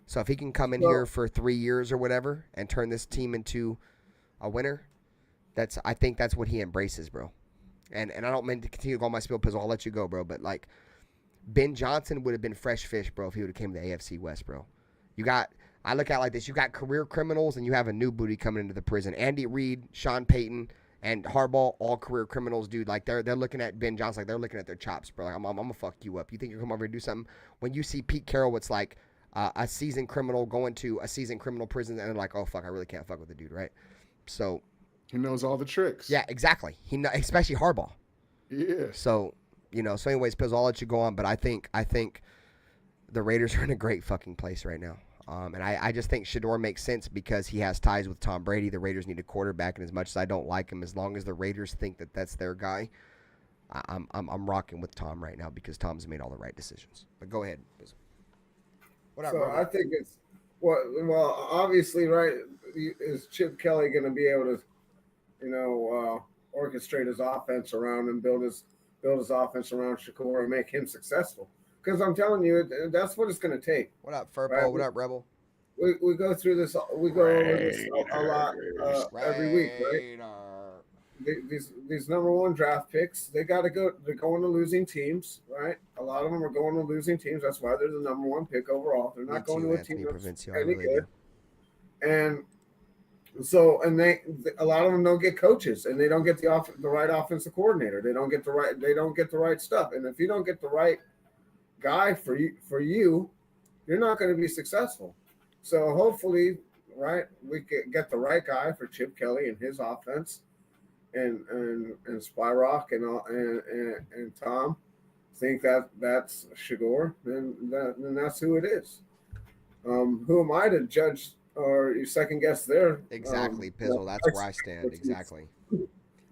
So if he can come in here for 3 years or whatever and turn this team into a winner, I think that's what he embraces, bro. And I don't mean to continue to go on my spiel because I'll let you go, bro. But like, Ben Johnson would have been fresh fish, bro, if he would have came to the AFC West, bro. I look at it like this. You got career criminals and you have a new booty coming into the prison. Andy Reid, Sean Payton, and Harbaugh, all career criminals, dude. Like, they're looking at Ben Johnson like they're looking at their chops, bro. Like, I'm going to fuck you up. You think you're going to come over and do something? When you see Pete Carroll, it's like a seasoned criminal going to a seasoned criminal prison, and they're like, oh, fuck, I really can't fuck with the dude, right? So he knows all the tricks. Yeah, exactly. Especially Harbaugh. Yeah. So, so anyways, Piz, I'll let you go on, but I think the Raiders are in a great fucking place right now. And I just think Shedeur makes sense because he has ties with Tom Brady. The Raiders need a quarterback, and as much as I don't like him, as long as the Raiders think that that's their guy, I'm rocking with Tom right now because Tom's made all the right decisions. But go ahead, Piz. What up, Robert? I think it's well, obviously, right? Is Chip Kelly going to be able to, orchestrate his offense around and build his offense around Shakur and make him successful? Because I'm telling you, that's what it's going to take. What up, Furbo? Right? What up, Rebel? We go through this. We go over this a lot every week, right? These number one draft picks, they got to go. They're going to losing teams, right? A lot of them are going to losing teams. That's why they're the number one pick overall. They're not going to a team that's any good. And so, a lot of them don't get coaches, and they don't get the right offensive coordinator. They don't get the right stuff. And if you don't get the right guy for you, you're not going to be successful. So hopefully, right, we can get the right guy for Chip Kelly and his offense, and Spyrock and Tom think that's Shedeur, then that's who it is. Who am I to judge or you second guess there? Exactly, Pizzle. That's where I stand. Exactly.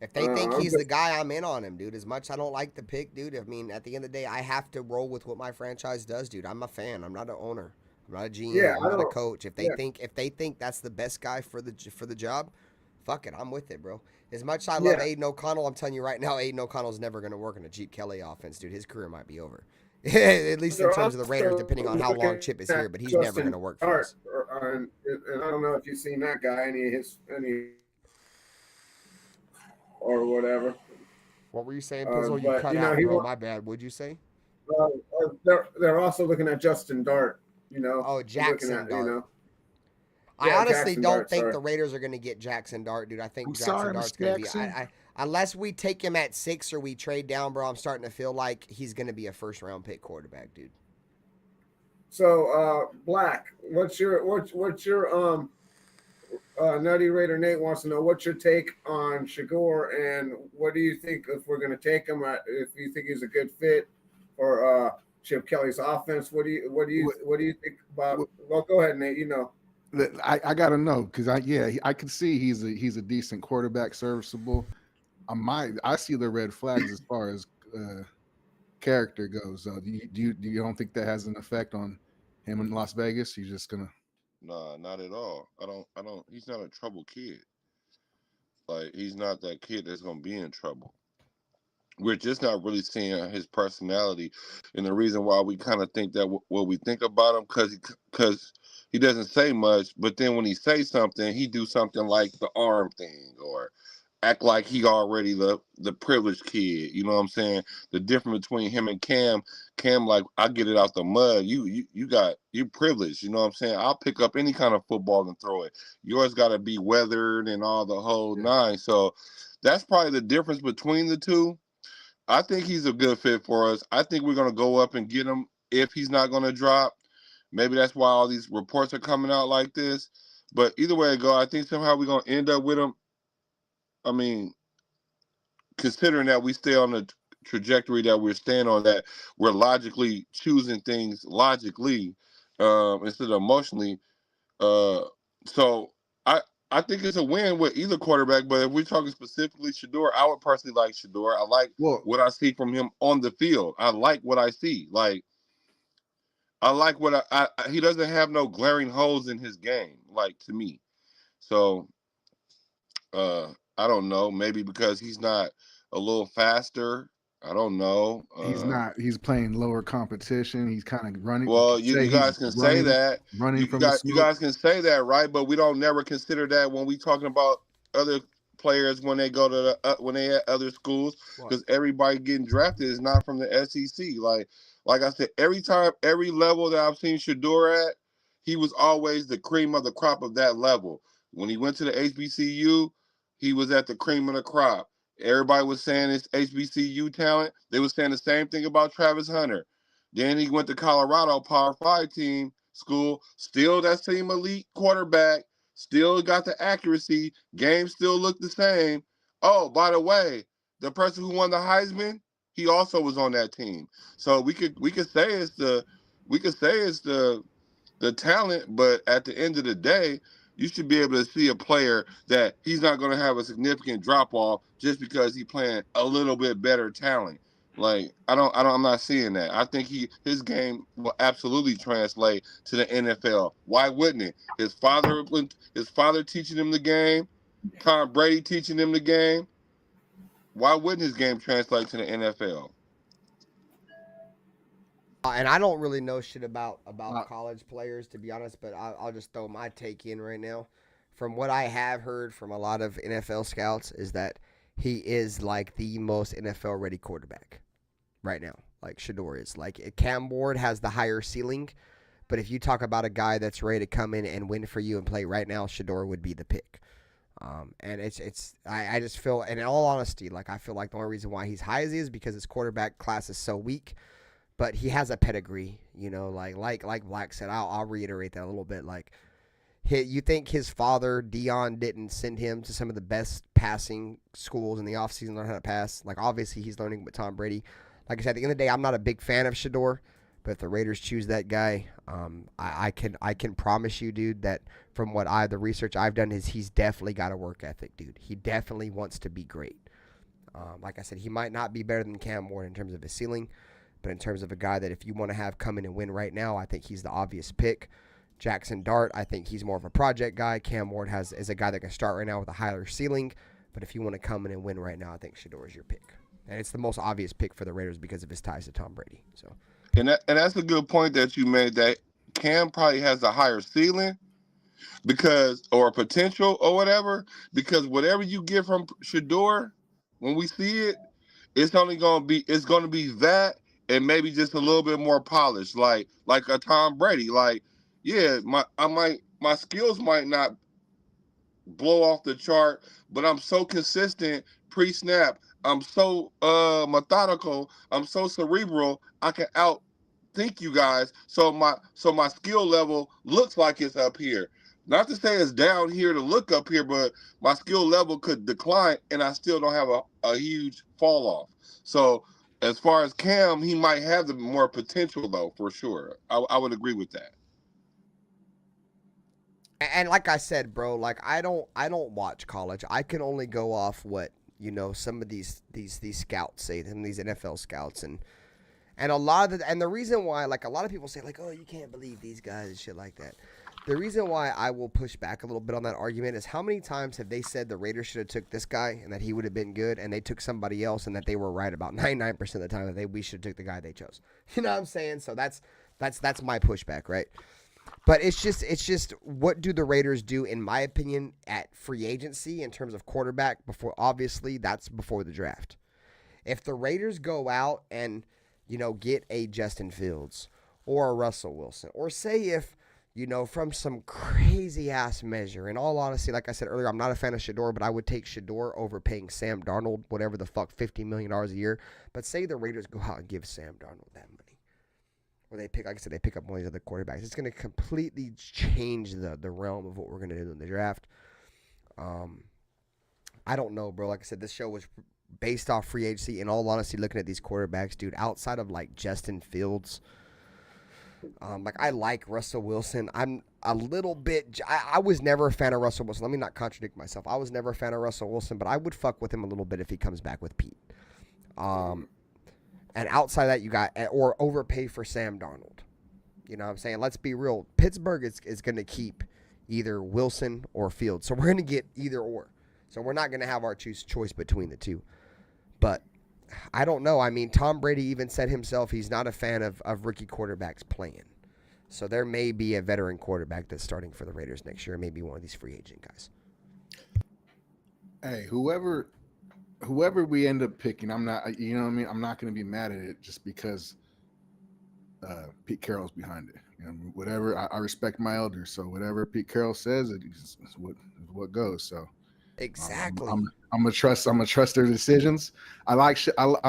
If they think he's the guy, I'm in on him, dude. As much as I don't like the pick, dude. I mean, at the end of the day, I have to roll with what my franchise does, dude. I'm a fan. I'm not an owner. I'm not a GM. Yeah, I'm not a coach. If they think that's the best guy for the job, fuck it. I'm with it, bro. As much as I love Aiden O'Connell, I'm telling you right now, Aiden O'Connell's never going to work in a Jeep Kelly offense, dude. His career might be over. At least in terms of the Raiders, depending on how long Chip is here, but he's never going to work for us. And I don't know if you've seen that guy, any or whatever. What were you saying, Pizzle? You cut out, bro. My bad. What'd you say? They're also looking at Justin Dart. Oh, Jackson Dart. I honestly don't think the Raiders are going to get Jackson Dart, dude. I think Jackson Dart's going to be. Unless we take him at 6 or we trade down, bro, I'm starting to feel like he's going to be a first-round pick quarterback, dude. So, Black, what's your Nutty Raider Nate wants to know what's your take on Shedeur, and what do you think if we're going to take him? If you think he's a good fit for Chip Kelly's offense, what do you think about? Well, go ahead, Nate. I gotta know because I can see he's a decent quarterback, serviceable. I see the red flags as far as character goes. Do you don't think that has an effect on him in Las Vegas? He's just gonna. Nah, not at all. I don't. He's not a trouble kid. Like, he's not that kid that's gonna be in trouble. we're just not really seeing his personality, and the reason why we kind of think that what we think about him because he doesn't say much, but then when he says something, he do something like the arm thing or act like he already the privileged kid. You know what I'm saying? The difference between him and Cam like I get it out the mud. You privileged. You know what I'm saying? I'll pick up any kind of football and throw it. Yours got to be weathered and all the whole nine. So that's probably the difference between the two. I think he's a good fit for us. I think we're going to go up and get him if he's not going to drop. Maybe that's why all these reports are coming out like this. But either way it go, I think somehow we're going to end up with him. I mean, considering that we stay on the trajectory that we're staying on, that we're logically choosing things logically instead of emotionally. So I think it's a win with either quarterback, but if we're talking specifically Shador, I would personally like Shador. I like what I see from him on the field. I like what I see. Like, I like what he doesn't have no glaring holes in his game, like, to me. So, I don't know. Maybe because he's not a little faster. I don't know. He's not. He's playing lower competition. He's kind of running. Well, you guys can say that. Running from the smoke. You guys can say that, right? But we don't never consider that when we talking about other players when they go to when they at other schools, because everybody getting drafted is not from the SEC. Like I said, every level that I've seen Shador at, he was always the cream of the crop of that level. When he went to the HBCU, he was at the cream of the crop. Everybody was saying it's HBCU talent. They were saying the same thing about Travis Hunter. Then he went to Colorado, Power 5 team school, still that same elite quarterback, still got the accuracy, game still looked the same. Oh, by the way, the person who won the Heisman, he also was on that team. So we could say it's the talent, but at the end of the day, you should be able to see a player that he's not going to have a significant drop off just because he's playing a little bit better talent. Like I'm not seeing that. I think his game will absolutely translate to the NFL. Why wouldn't it? His father teaching him the game, Tom Brady teaching him the game. Why wouldn't his game translate to the NFL? And I don't really know shit about college players, to be honest, but I'll just throw my take in right now. From what I have heard from a lot of NFL scouts is that he is like the most NFL ready quarterback right now. Like Shador is. Like Cam Ward has the higher ceiling, but if you talk about a guy that's ready to come in and win for you and play right now, Shador would be the pick. And I just feel, and in all honesty, like I feel like the only reason why he's high as he is because his quarterback class is so weak. But he has a pedigree, you know, like Black said. I'll reiterate that a little bit. Like, you think his father, Dion, didn't send him to some of the best passing schools in the offseason to learn how to pass? Like, obviously, he's learning with Tom Brady. Like I said, at the end of the day, I'm not a big fan of Shador, but if the Raiders choose that guy, I can promise you, dude, that from the research I've done is he's definitely got a work ethic, dude. He definitely wants to be great. Like I said, he might not be better than Cam Ward in terms of his ceiling, but in terms of a guy that if you want to have come in and win right now, I think he's the obvious pick. Jackson Dart, I think he's more of a project guy. Cam Ward is a guy that can start right now with a higher ceiling. But if you want to come in and win right now, I think Shador is your pick. And it's the most obvious pick for the Raiders because of his ties to Tom Brady. So, and that's a good point that you made, that Cam probably has a higher ceiling or potential or whatever, because whatever you get from Shador, when we see it, it's going to be that and maybe just a little bit more polished, like a Tom Brady. Like, yeah, my skills might not blow off the chart, but I'm so consistent pre-snap. I'm so methodical. I'm so cerebral. I can outthink you guys. So my skill level looks like it's up here. Not to say it's down here to look up here, but my skill level could decline, and I still don't have a huge fall off. So as far as Cam, he might have the more potential, though, for sure. I would agree with that. And like I said, bro, like I don't watch college. I can only go off what, you know, some of these scouts say, and these NFL scouts, and a lot of the reason why, like, a lot of people say, like, oh, you can't believe these guys and shit like that. the reason why I will push back a little bit on that argument is how many times have they said the Raiders should have took this guy and that he would have been good, and they took somebody else and that they were right about 99% of the time that we should have took the guy they chose. You know what I'm saying? So that's my pushback, right? But it's just what do the Raiders do, in my opinion, at free agency in terms of quarterback before, obviously that's before the draft. If the Raiders go out and, get a Justin Fields or a Russell Wilson, or say if, from some crazy ass measure, in all honesty, like I said earlier, I'm not a fan of Shador, but I would take Shador over paying Sam Darnold, whatever the fuck, $50 million a year. But say the Raiders go out and give Sam Darnold that money. Or they pick, like I said, they pick up one of these other quarterbacks. It's going to completely change the realm of what we're going to do in the draft. I don't know, bro. Like I said, this show was based off free agency. In all honesty, looking at these quarterbacks, dude, outside of like Justin Fields, I like Russell Wilson. I'm a little bit. I was never a fan of Russell Wilson. Let me not contradict myself. I was never a fan of Russell Wilson, but I would fuck with him a little bit if he comes back with Pete. And outside of that, you got or overpay for Sam Darnold. You know what I'm saying? Let's be real. Pittsburgh is going to keep either Wilson or Fields, so we're going to get either or. So we're not going to have our choice between the two. But I don't know. I mean, Tom Brady even said himself he's not a fan of rookie quarterbacks playing. So there may be a veteran quarterback that's starting for the Raiders next year, maybe one of these free agent guys. Hey, whoever we end up picking, I'm not, you know what I mean? I'm not going to be mad at it just because Pete Carroll's behind it. Whatever, I respect my elders, so whatever Pete Carroll says, it's what goes. So exactly, I'm gonna trust their decisions. I liked Shador.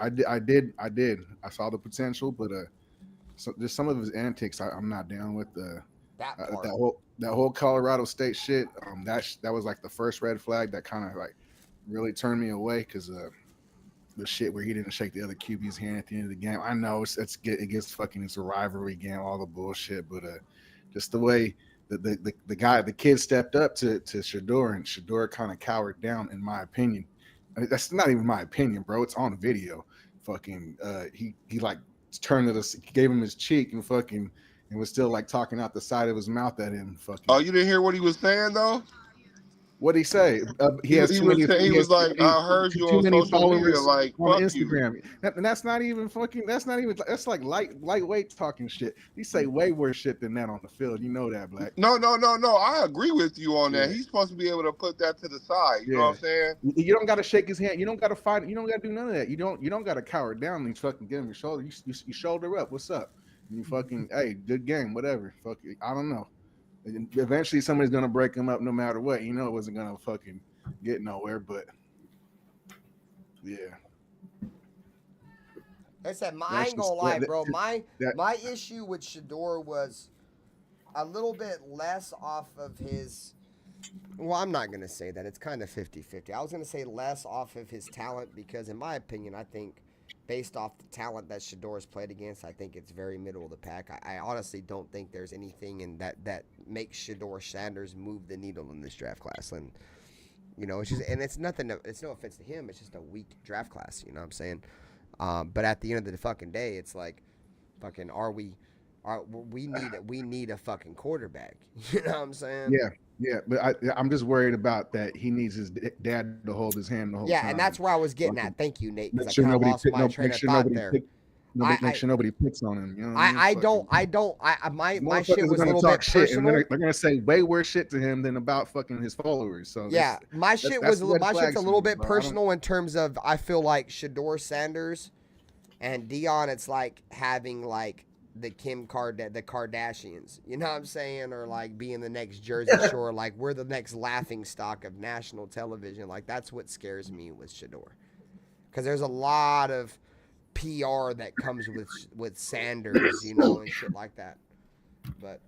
I did. I saw the potential, but just some of his antics, I'm not down with. That whole Colorado State shit. That was like the first red flag that kind of like really turned me away because the shit where he didn't shake the other QB's hand at the end of the game. I know it gets fucking, it's a rivalry game, all the bullshit, but just the way the kid stepped up to Shador, and Shador kind of cowered down, in my opinion. I mean, that's not even my opinion, bro. It's on video. Fucking he like turned to us, gave him his cheek, and fucking, and was still like talking out the side of his mouth at him. Fucking. Oh, you didn't hear what he was saying though? What'd he say? He was like, I heard you on social media, like, on fuck Instagram. You. And that's not even fucking. That's like lightweight talking shit. He say way worse shit than that on the field. You know that, Black. No. I agree with you on that. He's supposed to be able to put that to the side. You know what I'm saying? You don't got to shake his hand. You don't got to fight. You don't got to do none of that. You don't got to cower down and fucking give him your shoulder. You shoulder up. What's up? And you fucking, hey, good game, whatever. Fuck it. I don't know. Eventually, somebody's gonna break him up, no matter what. You know, it wasn't gonna fucking get nowhere. But yeah, I said, I ain't gonna lie, bro. My issue with Shador was a little bit less off of his. Well, I'm not gonna say that. It's kind of 50-50. I was gonna say less off of his talent because, in my opinion, I think, based off the talent that Shador's played against, I think it's very middle of the pack. I honestly don't think there's anything in that makes Shador Sanders move the needle in this draft class. And, it's just, and it's nothing, it's no offense to him. It's just a weak draft class. You know what I'm saying? But at the end of the fucking day, it's like, fucking, we need a fucking quarterback. You know what I'm saying? Yeah, but I'm just worried about that. He needs his dad to hold his hand the whole time. Yeah, and that's where I was getting at. Thank you, Nate. Because I kind of lost my train of thought there. Make sure nobody picks on him. You know my shit was a little bit personal. They're gonna say way worse shit to him than about fucking his followers. So yeah, my shit's a little bit personal in terms of, I feel like Shador Sanders and Dion, it's like having like the Kardashians, you know what I'm saying? Or like being the next Jersey Shore, like we're the next laughing stock of national television. Like that's what scares me with Shador. Because there's a lot of PR that comes with Sanders, and shit like that. But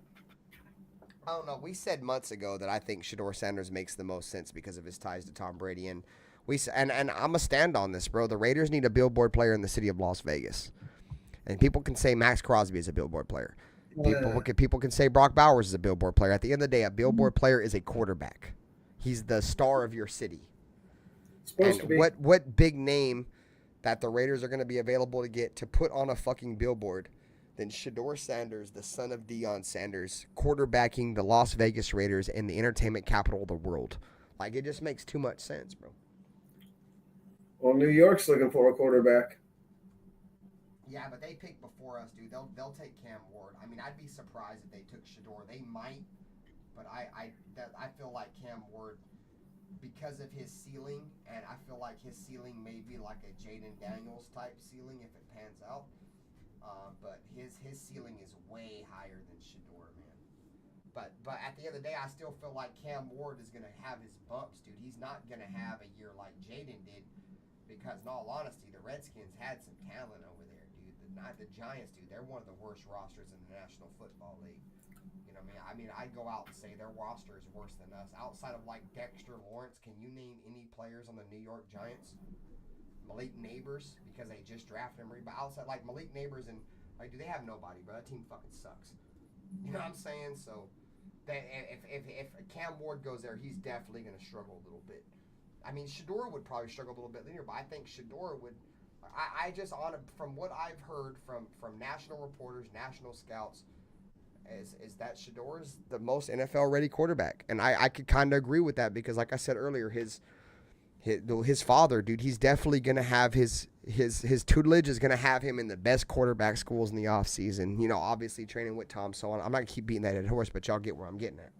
I don't know. We said months ago that I think Shador Sanders makes the most sense because of his ties to Tom Brady. And I'm going to stand on this, bro. The Raiders need a billboard player in the city of Las Vegas. And people can say Max Crosby is a billboard player. People can say Brock Bowers is a billboard player. At the end of the day, a billboard player is a quarterback. He's the star of your city. And what big name that the Raiders are going to be available to get to put on a fucking billboard than Shedeur Sanders, the son of Deion Sanders, quarterbacking the Las Vegas Raiders in the entertainment capital of the world. Like, it just makes too much sense, bro. Well, New York's looking for a quarterback. Yeah, but they picked before us, dude. They'll take Cam Ward. I mean, I'd be surprised if they took Shedeur. They might, but I feel like Cam Ward, because of his ceiling, and I feel like his ceiling may be like a Jaden Daniels type ceiling if it pans out. But his ceiling is way higher than Shedeur, man. But at the end of the day, I still feel like Cam Ward is gonna have his bumps, dude. He's not gonna have a year like Jaden did, because in all honesty, the Redskins had some talent over there, dude. Not the Giants, dude. They're one of the worst rosters in the National Football League. You know what I mean? I'd go out and say their roster is worse than us. Outside of like Dexter Lawrence, can you name any players on the New York Giants? Malik Neighbors, because they just drafted him. But outside, like Malik Neighbors, and like, do they have nobody, bro? That team fucking sucks. You know what I'm saying? So, if Cam Ward goes there, he's definitely going to struggle a little bit. I mean, Shedeur would probably struggle a little bit later, but I think Shedeur would. I just, from what I've heard from national reporters, national scouts, is that Shedeur is the most NFL-ready quarterback. And I could kind of agree with that because, like I said earlier, his father, dude, he's definitely going to have his tutelage is going to have him in the best quarterback schools in the offseason. You know, obviously training with Tom, so on. I'm not going to keep beating that dead horse, but y'all get where I'm getting at.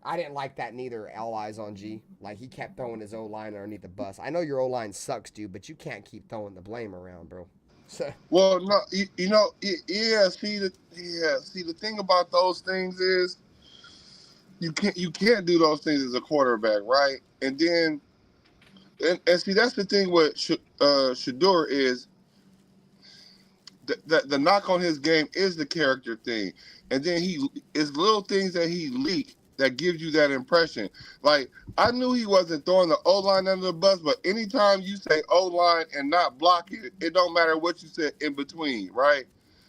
I didn't like that neither, All Eyes on G. Like, he kept throwing his O-line underneath the bus. I know your O-line sucks, dude, but you can't keep throwing the blame around, bro. So. Well, no, you know, yeah. See the thing about those things is you can't do those things as a quarterback, right? And then, and see, that's the thing with Shedeur is the knock on his game is the character thing, and then it's little things that he leak that gives you that impression. Like, I knew he wasn't throwing the O-line under the bus, but anytime you say O-line and not block it, it don't matter what you said in between, right?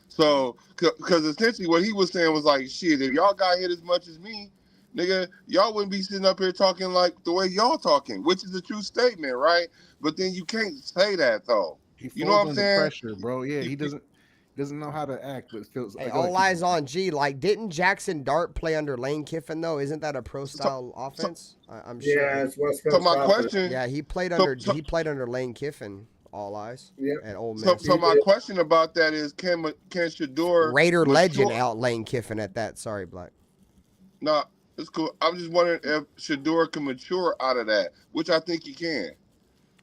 So, because essentially what he was saying was like, shit, if y'all got hit as much as me, nigga, y'all wouldn't be sitting up here talking like the way y'all talking, which is a true statement, right? But then you can't say that, though. You know what I'm saying? Pressure, bro. Yeah, he doesn't know how to act, but it feels like All Eyes on G. Like, didn't Jackson Dart play under Lane Kiffin though? Isn't that a pro style offense? I'm sure. Yeah, it's West Coast. So my question. Yeah, he played under Lane Kiffin. All Eyes. Yeah. At Ole Miss. So my question about that is, can Shedeur Raider legend out Lane Kiffin at that? Sorry, Black. No, it's cool. I'm just wondering if Shedeur can mature out of that, which I think he can.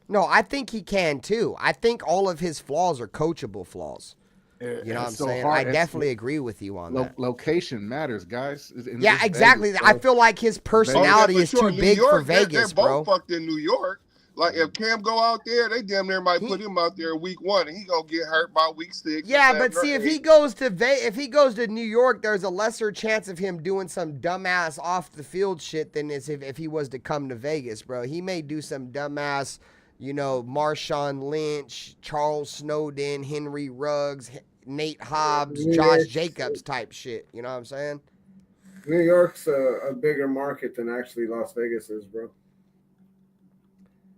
No, I think he can too. I think all of his flaws are coachable flaws. You know what I'm saying? I definitely agree with you on that. Location matters, guys. Yeah, exactly. Vegas, I feel like his personality is too big for Vegas, they're bro. Both fucked in New York. Like, if Cam go out there, they damn near might put him out there week 1, and he gonna get hurt by week 6. Yeah, but see, if he goes to New York, there's a lesser chance of him doing some dumbass off the field shit than if he was to come to Vegas, bro. He may do some dumbass, you know, Marshawn Lynch, Charles Snowden, Henry Ruggs, Nate Hobbs, Josh Jacobs type shit. You know what I'm saying? New York's a bigger market than actually Las Vegas is, bro.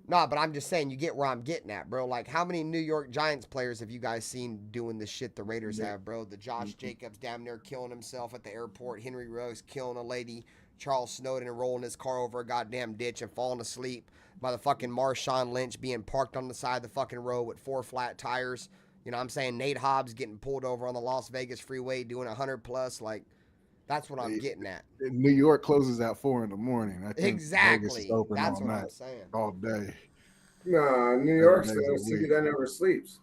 No, but I'm just saying, you get where I'm getting at, bro. Like, how many New York Giants players have you guys seen doing the shit the Raiders have, bro? The Josh Jacobs damn near killing himself at the airport, Henry Ruggs killing a lady, Charles Snowden rolling his car over a goddamn ditch and falling asleep by the fucking Marshawn Lynch being parked on the side of the fucking road with 4 flat tires. You know what I'm saying? Nate Hobbs getting pulled over on the Las Vegas freeway doing 100+. Like, that's what I'm getting at. New York closes at 4 in the morning. I think exactly. Vegas is open that's all what night, I'm saying. all day. Nah, New York's the city that never sleeps.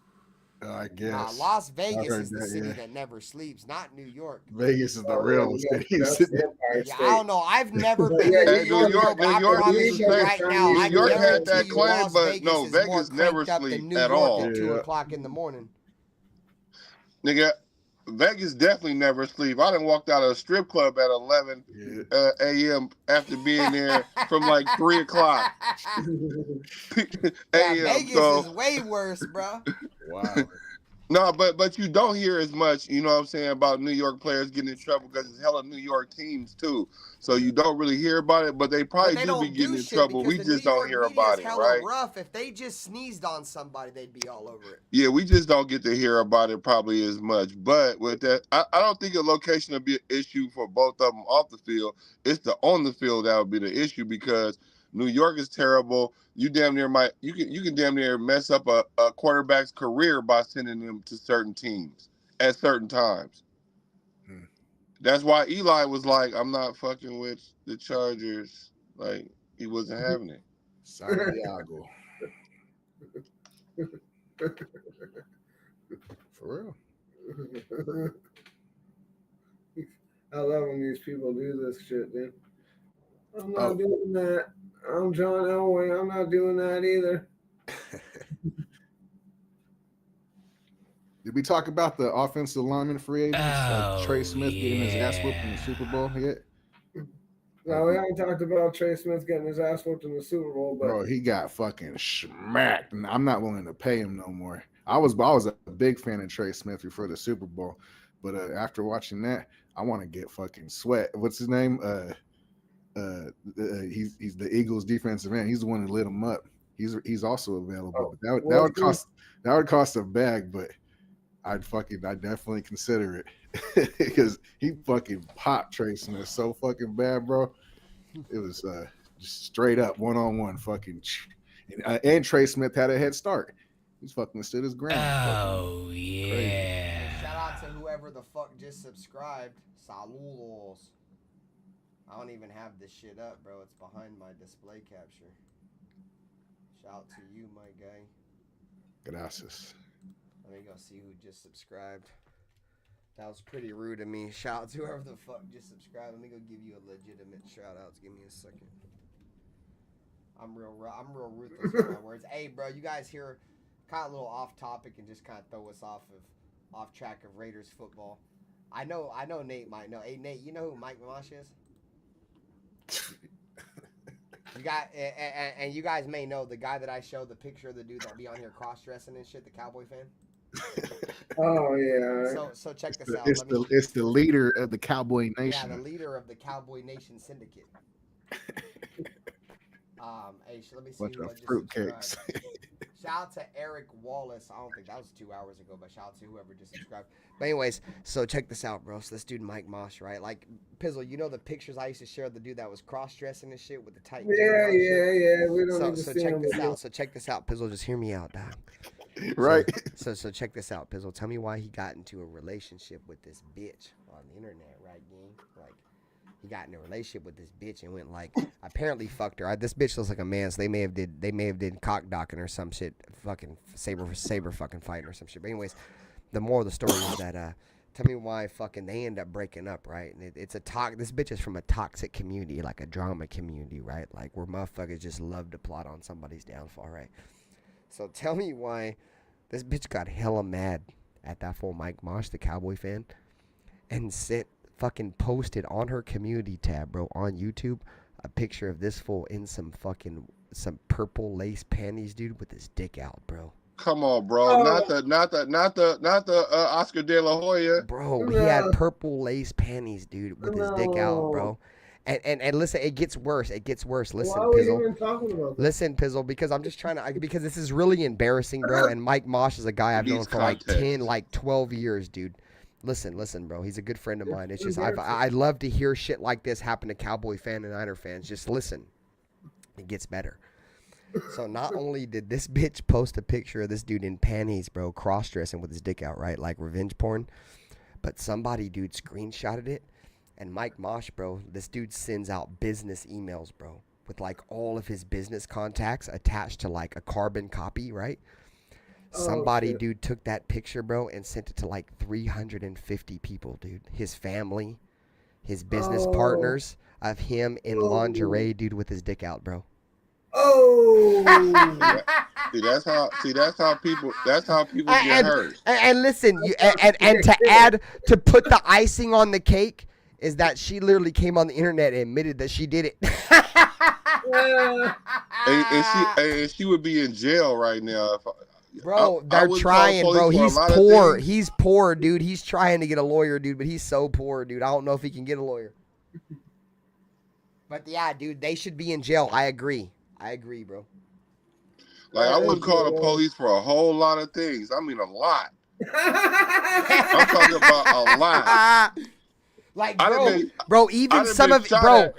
I guess. Las Vegas is the city that never sleeps, not New York. Vegas is the real city. Yeah, I don't know. I've never been to New York, but I promise you right now, New York had that claim, Las but Vegas no, Vegas never sleeps at all. At 2 o'clock in the morning. Nigga, Vegas definitely never sleep. I done walked out of a strip club at 11 a.m. after being there from like 3 o'clock. Vegas is way worse, bro. Wow. No, but you don't hear as much, you know what I'm saying, about New York players getting in trouble because it's hella New York teams too. So you don't really hear about it, but they probably But they do be don't getting do in shit trouble. because We the New just don't York hear media is about it, hella right? rough. If they just sneezed on somebody, they'd be all over it. Yeah, we just don't get to hear about it probably as much. But with that, I don't think a location will be an issue for both of them off the field. It's the on the field that would be the issue because New York is terrible. You can damn near mess up a quarterback's career by sending them to certain teams at certain times. Hmm. That's why Eli was like, I'm not fucking with the Chargers. Like, he wasn't having it. Santiago. For real. I love when these people do this shit, dude. I'm not doing that. I'm John Elway. I'm not doing that either. Did we talk about the offensive lineman free agents? Trey Smith getting his ass whooped in the Super Bowl yet? No, we haven't talked about Trey Smith getting his ass whooped in the Super Bowl, but Bro, he got fucking smacked, and I'm not willing to pay him no more. I was a big fan of Trey Smith before the Super Bowl, but after watching that, I want to get fucking Sweat. What's his name? He's the Eagles defensive end. He's the one who lit him up. He's also available. But that would cost a bag, but I'd definitely consider it because he fucking popped Trey Smith so fucking bad, bro. It was just straight up 1-on-1 fucking. And Trey Smith had a head start. He's fucking stood his ground. Oh yeah. Crazy. Shout out to whoever the fuck just subscribed. Saludos. I don't even have this shit up, bro. It's behind my display capture. Shout out to you, my guy. Gracias. Let me go see who just subscribed. That was pretty rude of me. Shout out to whoever the fuck just subscribed. Let me go give you a legitimate shout out. Give me a second. I'm real ruthless with my words. Hey, bro, you guys here kind of a little off topic and just kind of throw us off track of Raiders football. I know Nate might know. Hey, Nate, you know who Mike Mosh is? You got and you guys may know the guy that I showed the picture of the dude that be on here cross dressing and shit, the Cowboy fan. Oh yeah. So check this out. It's the leader of the Cowboy Nation. Yeah, the leader of the Cowboy Nation syndicate. Hey, let me see Bunch who of I just fruitcakes. subscribed. Shout out to Eric Wallace. I don't think that was 2 hours ago, but shout out to whoever just subscribed. But anyways, so check this out, bro. So this dude Mike Mosh, right? Like Pizzle, you know the pictures I used to share of the dude that was cross dressing and shit with the tight. Yeah. We don't need to see check him. this out. So check this out, Pizzle. Just hear me out, dog. Right. So check this out, Pizzle. Tell me why he got into a relationship with this bitch on the internet, right, gang? Like he got in a relationship with this bitch and went like apparently fucked her. This bitch looks like a man, so they may have did cock docking or some shit, fucking saber fucking fighting or some shit. But anyways, the moral of the story is that tell me why fucking they end up breaking up, right? And it's this bitch is from a toxic community, like a drama community, right? Like where motherfuckers just love to plot on somebody's downfall, right? So tell me why this bitch got hella mad at that fool Mike Mosh, the Cowboy fan, and fucking posted on her community tab, bro, on YouTube, a picture of this fool in some purple lace panties, dude, with his dick out, bro. Come on, bro. Not the Oscar De La Hoya. Bro, he had purple lace panties, dude, with his dick out, bro. And listen, it gets worse. Listen, Why were you Pizzle. even talking about this? Listen, Pizzle, because I'm just trying to, because this is really embarrassing, bro. And Mike Mosh is a guy I've known for like 12 years, dude. Listen, bro. He's a good friend of mine. It's just, I love to hear shit like this happen to Cowboy fan and Niner fans. Just listen. It gets better. So not only did this bitch post a picture of this dude in panties, bro, cross-dressing with his dick out, right? Like revenge porn. But somebody, dude, screenshotted it. And Mike Mosh, bro, this dude sends out business emails, bro, with like all of his business contacts attached to like a carbon copy, right? Somebody, dude, took that picture, bro, and sent it to like 350 people, dude. His family, his business partners, of him in lingerie, dude, with his dick out, bro. See, that's how people get hurt. And listen, and to put the icing on the cake is that she literally came on the internet and admitted that she did it. and she would be in jail right now. Bro, I they're wouldn't call trying, police bro. for a He's lot of poor. things. He's poor, dude. He's trying to get a lawyer, dude, but he's so poor, dude. I don't know if he can get a lawyer. But yeah, dude, they should be in jail. I agree, bro. Like, I wouldn't call the police for a whole lot of things. I mean, a lot. I'm talking about a lot. Like, bro, even some of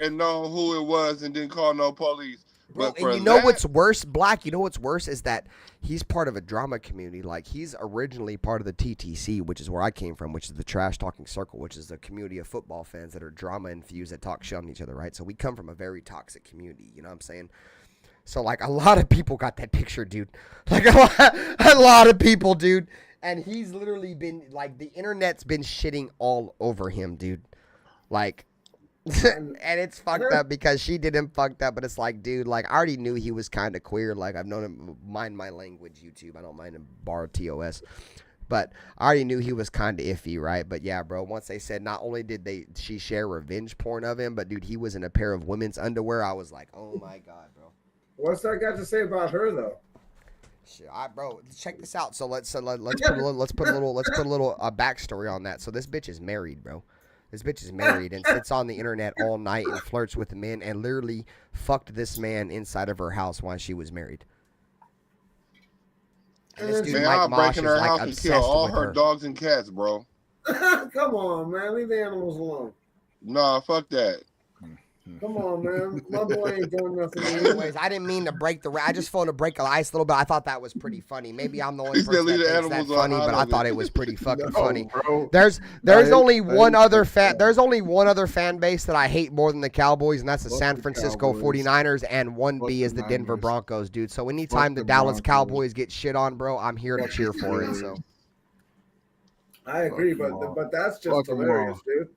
and know who it was and didn't call no police. Bro, But for and you know that, what's worse, Black? You know what's worse is that he's part of a drama community. Like, he's originally part of the TTC, which is where I came from, which is the Trash Talking Circle, which is the community of football fans that are drama infused that talk shit on each other, right? So we come from a very toxic community, you know what I'm saying? So, like, a lot of people got that picture, dude. Like, a lot of people, dude. And he's literally been, like, the internet's been shitting all over him, dude. Like, and it's fucked up because she did him fucked up, but it's like, dude, like, I already knew he was kind of queer. Like, I've known him, mind my language, YouTube. I don't mind him, bar TOS. But I already knew he was kind of iffy, right? But yeah, bro, once they said not only did she share revenge porn of him, but dude, he was in a pair of women's underwear. I was like, oh my God, bro. What's that got to say about her though? Shit, bro, check this out. So let's put a little backstory on that. So this bitch is married, bro. This bitch is married and sits on the internet all night and flirts with men and literally fucked this man inside of her house while she was married. And this dude, man, Mike I'll Mosh, break in her is house like and kill all obsessed her with her. dogs and cats, bro. Come on, man. Leave the animals alone. Nah, fuck that. Come on, man. My boy ain't doing nothing to you. Anyways, I didn't mean to break the. I just wanted to break the ice a little bit. I thought that was pretty funny. Maybe I'm the only person that thinks that's funny, but I thought it was pretty fucking funny. Bro. There's only one other fan base that I hate more than the Cowboys, and that's the San Francisco 49ers, and 1B is the Denver Broncos, dude. So anytime the Dallas Cowboys get shit on, bro, I'm here to cheer for it. So I agree, but that's just hilarious, dude.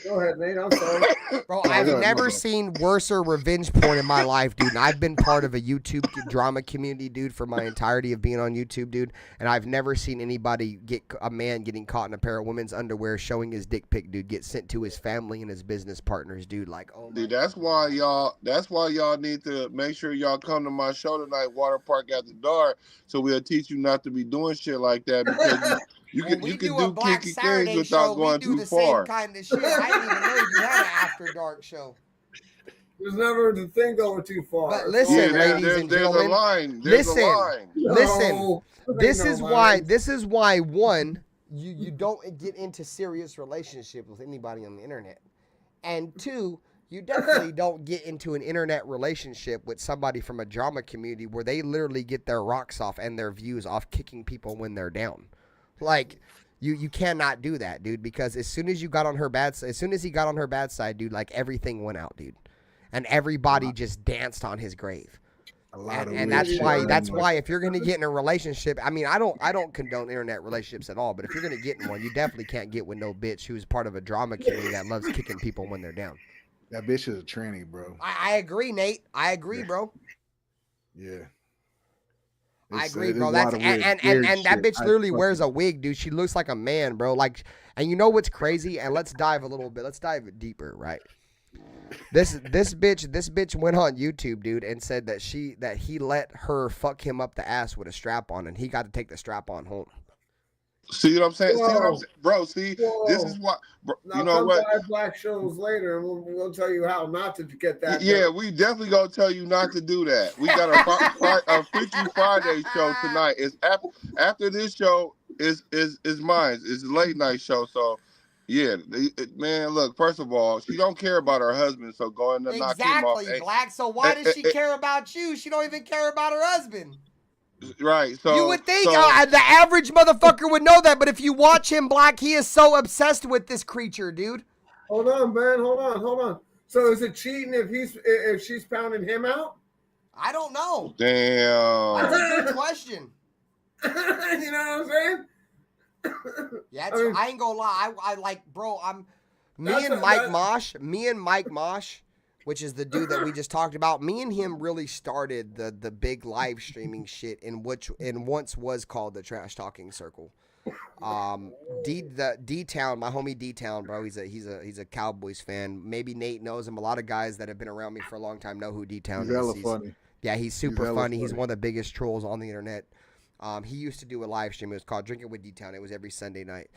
Go ahead, Nate. I'm sorry. Bro, I've never seen worser revenge porn in my life, dude. And I've been part of a YouTube drama community, dude, for my entirety of being on YouTube, dude. And I've never seen anybody a man getting caught in a pair of women's underwear showing his dick pic, dude, get sent to his family and his business partners, dude. Like, oh my Dude, that's why y'all need to make sure y'all come to my show tonight, Water Park After Dark, so we'll teach you not to be doing shit like that because you can do kinky things without going too far. Same kind of shit. I didn't even know you had an After Dark show. There's never the thing going too far. But listen, ladies and gentlemen, a line. Listen. No, This ain't is no why. line. This is why. One, you don't get into serious relationship with anybody on the internet, and two, you definitely don't get into an internet relationship with somebody from a drama community where they literally get their rocks off and their views off kicking people when they're down. Like, you cannot do that, dude, because as soon as he got on her bad side, dude, like, everything went out, dude. And everybody just danced on his grave. And that's why if you're gonna get in a relationship, I mean, I don't condone internet relationships at all, but if you're gonna get in one, you definitely can't get with no bitch who's part of a drama community that loves kicking people when they're down. That bitch is a tranny, bro. I agree, Nate. I agree, bro. Yeah. I agree, bro. That's and that bitch literally wears a wig, dude. She looks like a man, bro. Like, and you know what's crazy? And let's dive a little bit. Let's dive deeper, right? This bitch went on YouTube, dude, and said that he let her fuck him up the ass with a strap on, and he got to take the strap on home. See what I'm saying? Bro, this is why. Now you know what? Black shows later, and we'll tell you how not to get that. Yeah, we definitely gonna tell you not to do that. We got a Freaky Friday show tonight. It's after this show is mine. It's a late night show. So yeah, man. Look, first of all, she don't care about her husband, so going to knock him off. Exactly, Black. So why does she care about you? She don't even care about her husband. Right, so you would think the average motherfucker would know that, but if you watch him, Black, he is so obsessed with this creature, dude. Hold on, man. Hold on. So is it cheating if she's pounding him out? I don't know. Damn. That's a good question. You know what I'm saying? Yeah, I ain't gonna lie. I like, bro. Me and Mike Mosh, which is the dude that we just talked about. Me and him really started the big live streaming shit in once was called the Trash Talking Circle. D-Town, my homie D-Town, bro. He's a Cowboys fan. Maybe Nate knows him. A lot of guys that have been around me for a long time know who D-Town is. Hella funny. Yeah, he's super hella funny. He's funny. one of the biggest trolls on the internet. He used to do a live stream. It was called Drinking with D-Town. It was every Sunday night.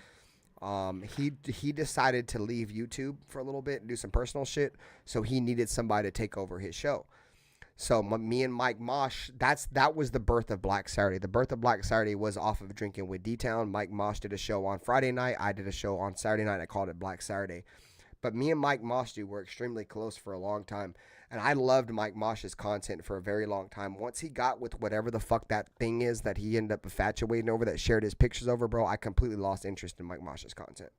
He decided to leave YouTube for a little bit and do some personal shit. So he needed somebody to take over his show. So me and Mike Mosh, that was the birth of Black Saturday. The birth of Black Saturday was off of Drinking with D-Town. Mike Mosh did a show on Friday night. I did a show on Saturday night. I called it Black Saturday. But me and Mike Mosh were extremely close for a long time. And I loved Mike Mosh's content for a very long time. Once he got with whatever the fuck that thing is that he ended up infatuating over, that shared his pictures over, bro, I completely lost interest in Mike Mosh's content.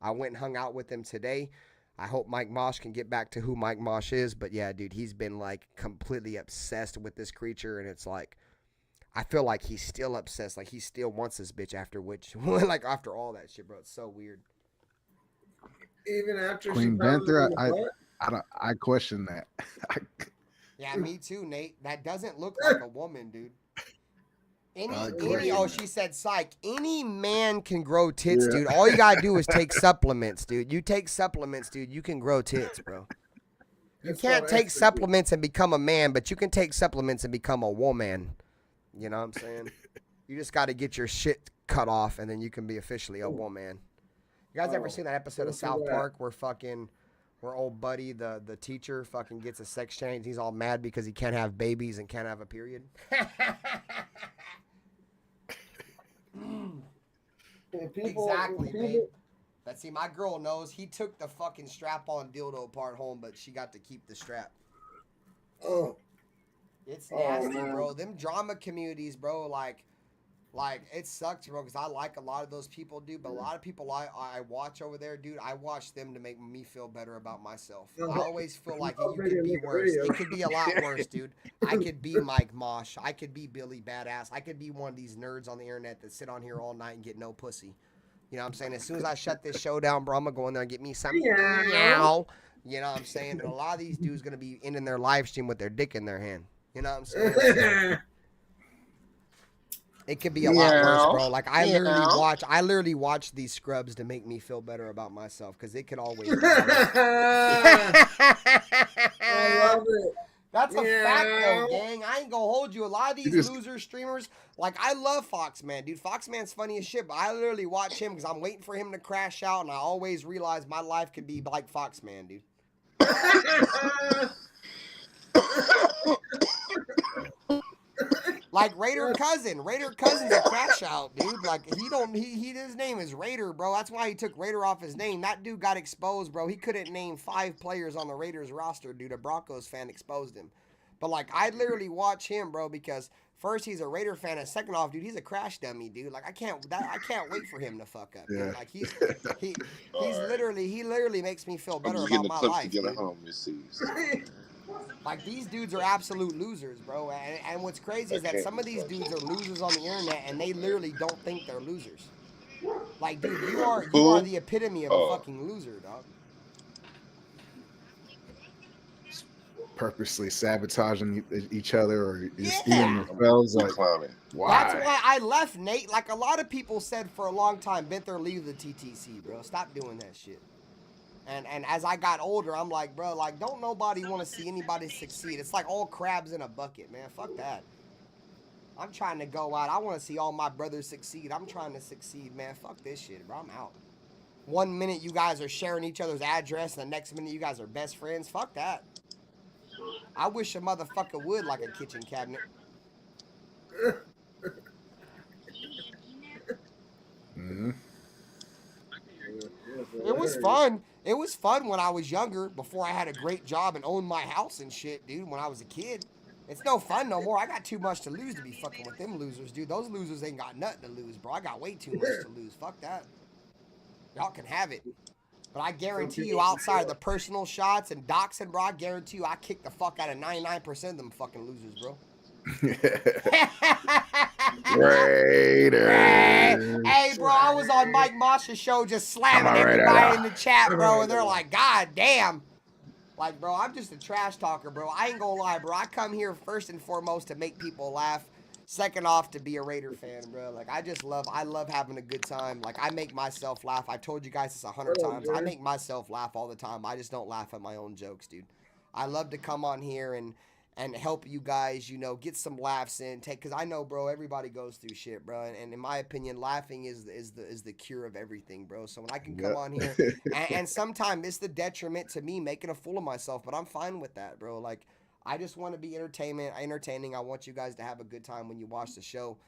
I went and hung out with him today. I hope Mike Mosh can get back to who Mike Mosh is. But yeah, dude, he's been like completely obsessed with this creature. And it's like, I feel like he's still obsessed. Like he still wants this bitch after like after all that shit, bro. It's so weird. Even after Queen she found Panther, him in the butt? I question that. Yeah, me too, Nate. That doesn't look like a woman, dude. She said psych. Any man can grow tits, dude. All you gotta do is take supplements, dude. You take supplements, dude, you can grow tits, bro. You can't take supplements and become a man, but you can take supplements and become a woman. You know what I'm saying? You just gotta get your shit cut off, and then you can be officially a woman. You guys ever seen that episode of South Park where old Buddy, the teacher, fucking gets a sex change? He's all mad because he can't have babies and can't have a period. Exactly, babe. But see, my girl knows. He took the fucking strap-on dildo part home, but she got to keep the strap. Oh. It's nasty, bro. Them drama communities, bro, like it sucks, bro, because I like a lot of those people, dude. But a lot of people I watch over there, dude, I watch them to make me feel better about myself. I always feel like it could be worse. It could be a lot worse, dude. I could be Mike Mosh. I could be Billy Badass. I could be one of these nerds on the internet that sit on here all night and get no pussy. You know what I'm saying? As soon as I shut this show down, bro, I'm going to go in there and get me some meow. You know what I'm saying? And a lot of these dudes going to be ending their live stream with their dick in their hand. You know what I'm saying? It could be a lot worse, bro. Like I literally watch these scrubs to make me feel better about myself, because it could always be worse. I love it. That's a fact, though, gang. I ain't gonna hold you. A lot of these loser streamers, like, I love Foxman, dude. Foxman's funny as shit, but I literally watch him because I'm waiting for him to crash out, and I always realize my life could be like Foxman, dude. Like Raider Cousin. Raider Cousin's a crash out, dude. Like, his name is Raider, bro. That's why he took Raider off his name. That dude got exposed, bro. He couldn't name 5 players on the Raiders roster, dude. A Broncos fan exposed him. But, like, I literally watch him, bro, because first, he's a Raider fan, and second off, dude, he's a crash dummy, dude. Like, I can't wait for him to fuck up, dude. Like, he literally makes me feel better about my life, dude. Like, these dudes are absolute losers, bro. And what's crazy is that some of these dudes are losers on the internet, and they literally don't think they're losers. Like, dude, you are the epitome of a fucking loser, dog. Purposely sabotaging each other or stealing themselves. Like, why? That's why I left, Nate. Like, a lot of people said for a long time, Benther, leave the TTC, bro. Stop doing that shit. And as I got older, I'm like, bro, like, don't nobody want to see anybody succeed. It's like all crabs in a bucket, man. Fuck that. I'm trying to go out. I want to see all my brothers succeed. I'm trying to succeed, man. Fuck this shit, bro. I'm out. 1 minute you guys are sharing each other's address, and the next minute you guys are best friends. Fuck that. I wish a motherfucker would like a kitchen cabinet. Mm-hmm. It was fun. It was fun when I was younger, before I had a great job and owned my house and shit, dude, when I was a kid. It's no fun no more. I got too much to lose to be fucking with them losers, dude. Those losers ain't got nothing to lose, bro. I got way too much to lose. Fuck that. Y'all can have it. But I guarantee you, outside of the personal shots and doxing, bro, I guarantee you I kick the fuck out of 99% of them fucking losers, bro. Raider. Hey, bro, I was on Mike Mosh's show just slamming everybody in the chat, bro, and they're like, God damn. Like, bro, I'm just a trash talker, bro. I ain't gonna lie, bro. I come here first and foremost to make people laugh. Second off, to be a Raider fan, bro. Like, I love having a good time. Like, I make myself laugh. I've told you guys this 100 times. I make myself laugh all the time. I just don't laugh at my own jokes, dude. I love to come on here and and help you guys, you know, get some laughs in. Because I know, bro, everybody goes through shit, bro. And in my opinion, laughing is the cure of everything, bro. So when I can come on here, and sometimes it's the detriment to me making a fool of myself, but I'm fine with that, bro. Like, I just want to be entertaining. I want you guys to have a good time when you watch the show.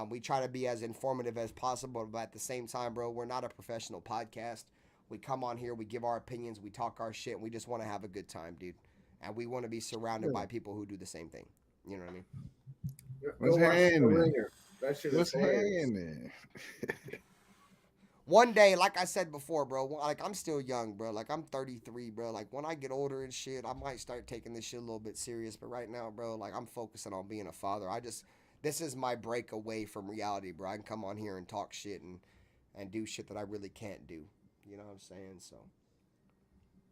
We try to be as informative as possible, but at the same time, bro, we're not a professional podcast. We come on here, we give our opinions, we talk our shit, and we just want to have a good time, dude. And we want to be surrounded by people who do the same thing. You know what I mean? What's happening? That shit is What's hilarious. happening? One day, like I said before, bro, like I'm still young, bro. Like I'm 33, bro. Like when I get older and shit, I might start taking this shit a little bit serious. But right now, bro, like I'm focusing on being a father. This is my break away from reality, bro. I can come on here and talk shit and do shit that I really can't do. You know what I'm saying? So,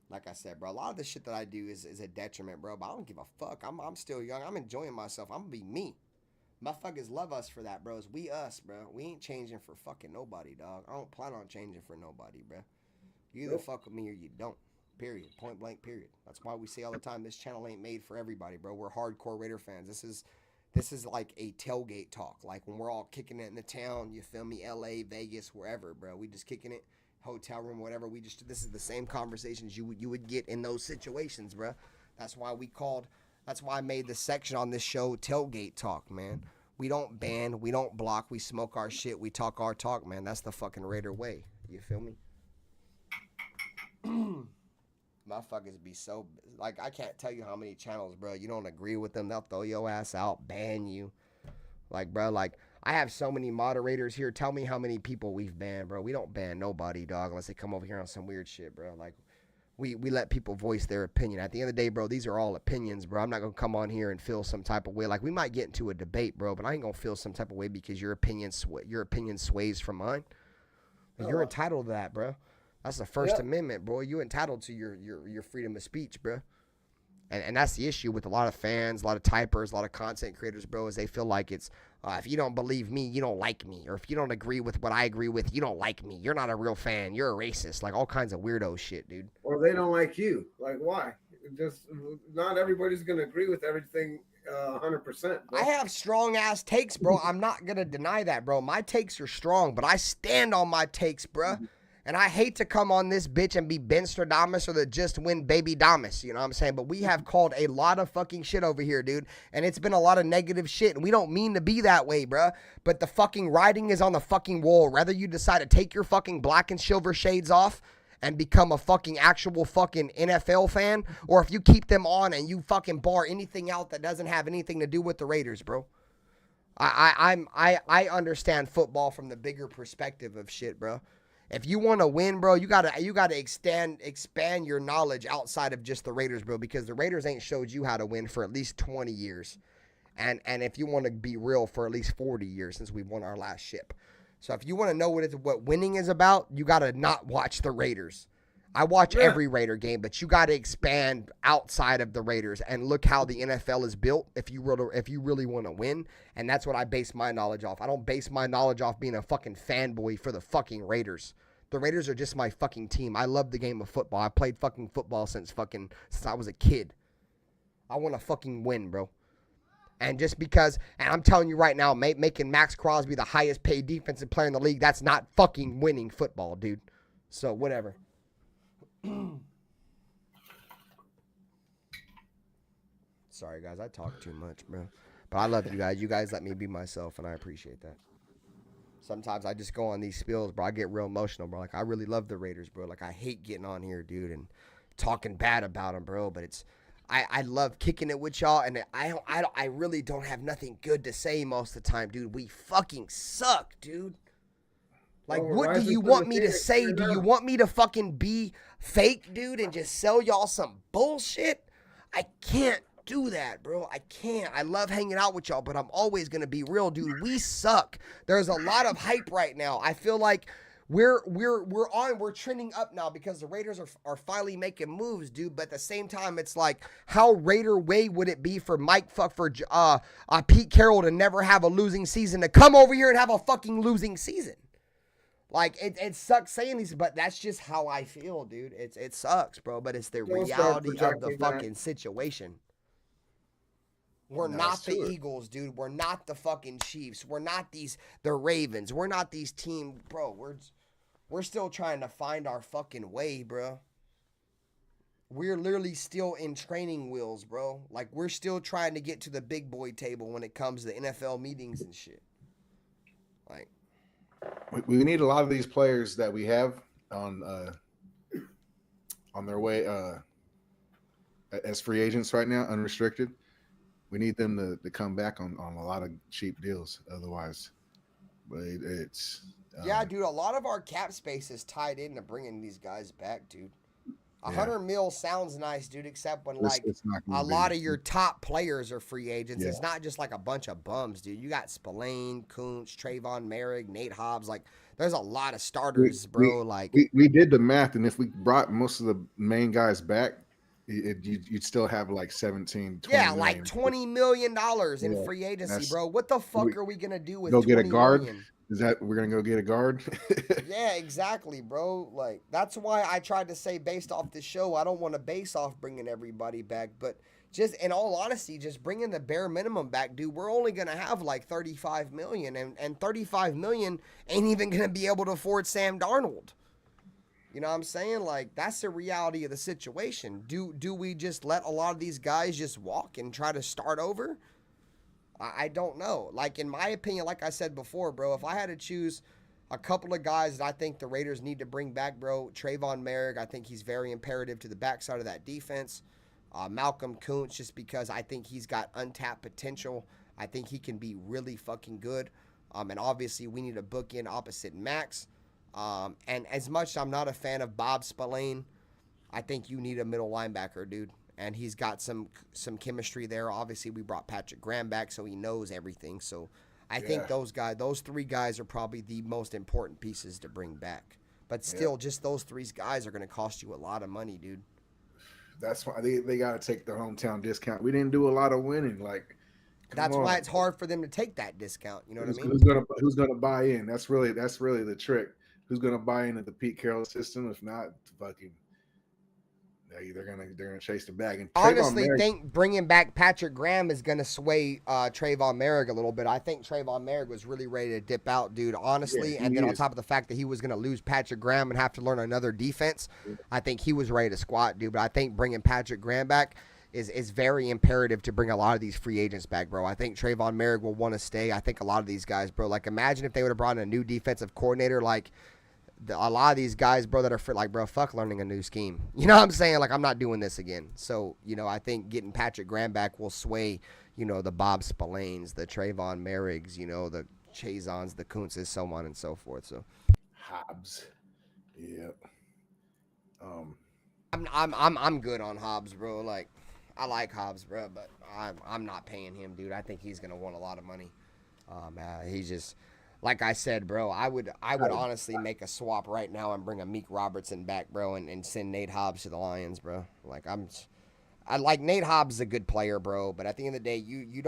like I said, bro, a lot of the shit that I do is a detriment, bro. But I don't give a fuck. I'm still young. I'm enjoying myself. I'm gonna be me. Motherfuckers love us for that, bro. It's we us, bro. We ain't changing for fucking nobody, dog. I don't plan on changing for nobody, bro. You either fuck with me or you don't. Period. Point blank, period. That's why we say all the time, this channel ain't made for everybody, bro. We're hardcore Raider fans. This is like a tailgate talk. Like when we're all kicking it in the town, you feel me? LA, Vegas, wherever, bro. We just kicking it. Hotel room, whatever. This is the same conversations you would get in those situations, bro. That's why I made the section on this show Tailgate Talk, man. We don't ban, we don't block, we smoke our shit, we talk our talk, man. That's the fucking Raider way. You feel me? Motherfuckers be so, like, I can't tell you how many channels, bro. You don't agree with them, they'll throw your ass out, ban you. Like, bro, like, I have so many moderators here. Tell me how many people we've banned, bro. We don't ban nobody, dog, unless they come over here on some weird shit, bro. Like, we let people voice their opinion. At the end of the day, bro, these are all opinions, bro. I'm not going to come on here and feel some type of way. Like, we might get into a debate, bro, but I ain't going to feel some type of way because your opinion sways from mine. You're entitled to that, bro. That's the First Amendment, bro. You're entitled to your freedom of speech, bro. And that's the issue with a lot of fans, a lot of typers, a lot of content creators, bro, is they feel like it's, if you don't believe me, you don't like me. Or if you don't agree with what I agree with, you don't like me. You're not a real fan. You're a racist. Like all kinds of weirdo shit, dude. Or they don't like you. Like, why? Just not everybody's going to agree with everything 100%. Bro. I have strong-ass takes, bro. I'm not going to deny that, bro. My takes are strong, but I stand on my takes, bro. And I hate to come on this bitch and be Ben Stradamus or the Just Win Baby Damas, you know what I'm saying? But we have called a lot of fucking shit over here, dude. And it's been a lot of negative shit. And we don't mean to be that way, bruh. But the fucking writing is on the fucking wall. Whether you decide to take your fucking black and silver shades off and become a fucking actual fucking NFL fan, or if you keep them on and you fucking bar anything out that doesn't have anything to do with the Raiders, bro. I understand football from the bigger perspective of shit, bro. If you want to win, bro, you gotta expand your knowledge outside of just the Raiders, bro, because the Raiders ain't showed you how to win for at least 20 years. And if you want to be real, for at least 40 years since we won our last ship. So if you want to know what winning is about, you gotta not watch the Raiders. I watch every Raider game, but you gotta expand outside of the Raiders and look how the NFL is built if you really want to win. And that's what I base my knowledge off. I don't base my knowledge off being a fucking fanboy for the fucking Raiders. The Raiders are just my fucking team. I love the game of football. I played fucking football since I was a kid. I want to fucking win, bro. And just because, and I'm telling you right now, making Max Crosby the highest paid defensive player in the league, that's not fucking winning football, dude. So whatever. Sorry, guys. I talk too much, bro. But I love you guys. You guys let me be myself, and I appreciate that. Sometimes I just go on these spills, bro. I get real emotional, bro. Like, I really love the Raiders, bro. Like, I hate getting on here, dude, and talking bad about them, bro. But it's, I love kicking it with y'all, and I really don't have nothing good to say most of the time, dude. We fucking suck, dude. Like, what do you want me to say? Do you want me to fucking be fake, dude, and just sell y'all some bullshit? I can't do that, bro. I can't. I love hanging out with y'all, but I'm always going to be real, dude. We suck. There's a lot of hype right now. I feel like we're trending up now because the Raiders are finally making moves, dude. But at the same time, it's like, how Raider way would it be for Pete Carroll to never have a losing season, to come over here and have a fucking losing season? Like, it sucks saying these, but that's just how I feel, dude. It sucks, bro, but it's the reality of the fucking situation. We're No, not it's the true. Eagles, dude. We're not the fucking Chiefs. We're not the Ravens. We're not these team, bro. We're still trying to find our fucking way, bro. We're literally still in training wheels, bro. Like, we're still trying to get to the big boy table when it comes to NFL meetings and shit. Like, We need a lot of these players that we have on their way as free agents right now, unrestricted. We need them to come back on a lot of cheap deals. Otherwise, but it's yeah, dude, a lot of our cap space is tied into bringing these guys back, dude. Yeah. 100 mil sounds nice, dude, except when, it's not a gonna lot be- of your top players are free agents. Yeah. It's not just like a bunch of bums, dude. You got Spillane, Kuntz, Trayvon Merrick, Nate Hobbs. Like, there's a lot of starters, bro. We did the math, and if we brought most of the main guys back, you'd still have like 17, 20 yeah, million. like $20 million in Yeah, free agency, that's- bro. What the fuck are we going to do with Go get a $20 guard. million? Is that we're gonna go get a guard? Yeah, exactly, bro. Like, that's why I tried to say, based off the show, I don't want to base off bringing everybody back, but just in all honesty, just bringing the bare minimum back, dude. We're only gonna have like 35 million, and 35 million ain't even gonna be able to afford Sam Darnold. You know what I'm saying? Like, that's the reality of the situation. Do we just let a lot of these guys just walk and try to start over? I don't know. Like, in my opinion, like I said before, bro, if I had to choose a couple of guys that I think the Raiders need to bring back, bro, Trayvon Merrick, I think he's very imperative to the backside of that defense. Malcolm Kuntz, just because I think he's got untapped potential. I think he can be really fucking good. And obviously, we need a bookend opposite Max. And as much as I'm not a fan of Bob Spillane, I think you need a middle linebacker, dude. And he's got some chemistry there. Obviously, we brought Patrick Graham back, so he knows everything. So I think those three guys are probably the most important pieces to bring back. But still, just those three guys are going to cost you a lot of money, dude. That's why they got to take their hometown discount. We didn't do a lot of winning. Like, that's why it's hard for them to take that discount. You know what I mean? Who's gonna buy in? That's really the trick. Who's gonna buy into the Pete Carroll system? If not, fucking. They're gonna chase the bag. And honestly, think bringing back Patrick Graham is gonna sway Trayvon Merrick a little bit. I think Trayvon Merrick was really ready to dip out, dude. Honestly, and then on top of the fact that he was gonna lose Patrick Graham and have to learn another defense, I think he was ready to squat, dude. But I think bringing Patrick Graham back is very imperative to bring a lot of these free agents back, bro. I think Trayvon Merrick will want to stay. I think a lot of these guys, bro. Like, imagine if they would have brought in a new defensive coordinator, like. A lot of these guys, bro, that are like, bro, fuck learning a new scheme. You know what I'm saying? Like, I'm not doing this again. So, I think getting Patrick Graham back will sway, the Bob Spillanes, the Trayvon Merricks, the Chazons, the Kuntzes, so on and so forth. So, Hobbs, yeah. I'm good on Hobbs, bro. Like, I like Hobbs, bro, but I'm not paying him, dude. I think he's gonna want a lot of money. He's just. Like I said, bro, I would honestly make a swap right now and bring a Meek Robertson back, bro, and send Nate Hobbs to the Lions, bro. Like, I like Nate Hobbs is a good player, bro, but at the end of the day, you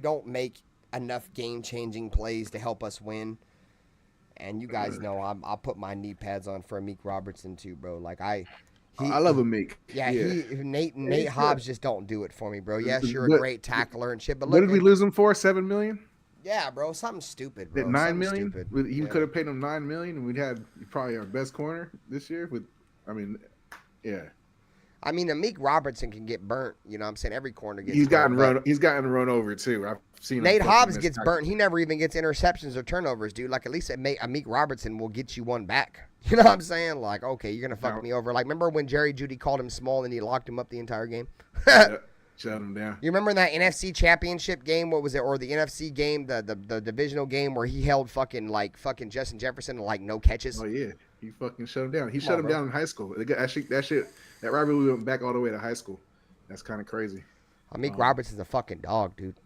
don't make enough game-changing plays to help us win. And you guys know I'll put my knee pads on for a Meek Robertson too, bro. Like, I love a Meek. Yeah, Nate Hobbs just don't do it for me, bro. Yes, you're a great tackler and shit, but what look, did we lose him for? $7 million? Yeah, bro, something stupid, bro. $9 million? You could have paid him $9 million, and we'd had probably our best corner this year. Yeah. I mean, Meek Robertson can get burnt. You know what I'm saying? Every corner gets He's burnt. gotten run over, too. I've seen Nate Hobbs gets burnt. He never even gets interceptions or turnovers, dude. Like, at least a Meek Robertson will get you one back. You know what I'm saying? Like, okay, you're going to fuck me over. Like, remember when Jerry Jeudy called him small and he locked him up the entire game? Shut him down. You remember that NFC championship game? What was it? Or the NFC game, the divisional game where he held fucking Justin Jefferson to, like, no catches? Oh, yeah. He fucking shut him down. He shut him down in high school. That rivalry went back all the way to high school. That's kind of crazy. Meek Robertson's a fucking dog, dude.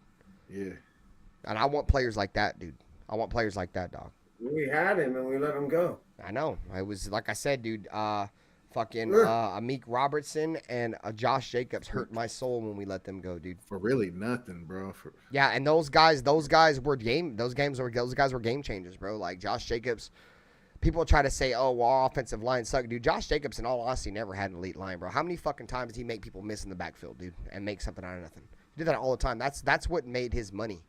Yeah. And I want players like that, dude. I want players like that, dog. We had him and we let him go. I know. I was, like I said, dude, Meek Robertson and Josh Jacobs hurt my soul when we let them go, dude. For really nothing, bro. Yeah, and those guys were game changers, bro. Like Josh Jacobs, people try to say, oh, well, our offensive line suck, dude. Josh Jacobs, in all honesty, never had an elite line, bro. How many fucking times did he make people miss in the backfield, dude, and make something out of nothing? He did that all the time. That's what made his money.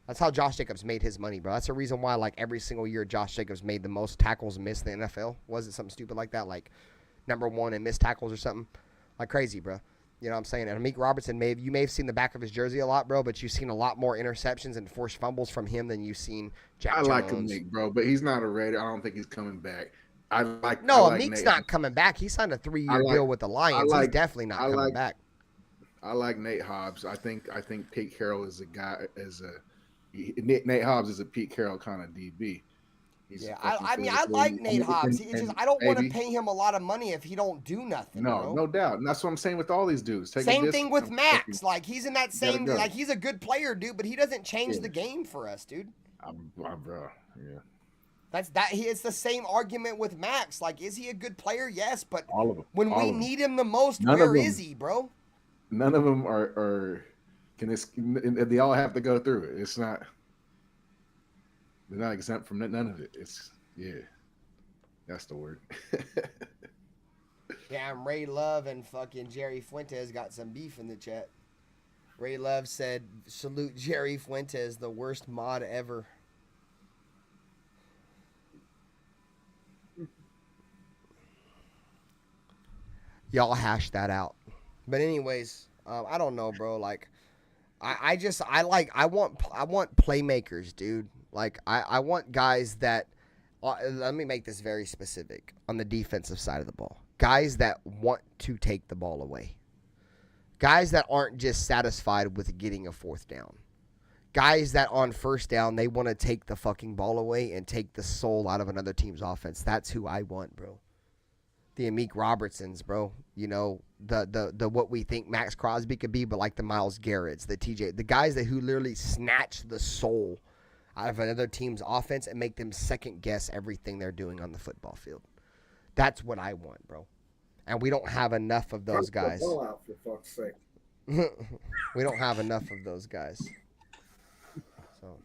That's how Josh Jacobs made his money, bro. That's the reason why, like, every single year Josh Jacobs made the most tackles missed in the NFL. Was it something stupid like that? Like, #1 in missed tackles or something? Like, crazy, bro. You know what I'm saying? And Amik Robertson, you may have seen the back of his jersey a lot, bro, but you've seen a lot more interceptions and forced fumbles from him than you've seen Jack Jones. I like Amik, bro, but he's not a Raider. I don't think he's coming back. Amik's not coming back. He signed a 3-year deal with the Lions. He's definitely not coming back. I like Nate Hobbs. I think Pete Carroll is a guy Nate Hobbs is a Pete Carroll kind of DB. I like Nate Hobbs. I don't want to pay him a lot of money if he don't do nothing. No doubt. And that's what I'm saying with all these dudes. Same thing with Max. Like, he's in that same. Like, he's a good player, dude, but he doesn't change the game for us, dude. Bro, yeah. It's the same argument with Max. Like, is he a good player? Yes, but all of them. When we need him the most, where is he, bro? None of them are. They all have to go through it. It's not. They're not exempt from none of it. That's the word. Yeah, and Ray Love and fucking Jerry Fuentes got some beef in the chat. Ray Love said, "Salute Jerry Fuentes, the worst mod ever." Y'all hash that out. But anyways, I don't know, bro. Like, I want playmakers, dude. Like, I want guys that, let me make this very specific on the defensive side of the ball. Guys that want to take the ball away. Guys that aren't just satisfied with getting a 4th down. Guys that on 1st down, they want to take the fucking ball away and take the soul out of another team's offense. That's who I want, bro. The Amik Robertsons, bro. You know, the what we think Max Crosby could be, but like the Myles Garretts, the TJ, the guys who literally snatch the soul out of another team's offense and make them second guess everything they're doing on the football field. That's what I want, bro. And we don't have enough of those guys. Out, for fuck's sake. We don't have enough of those guys. So.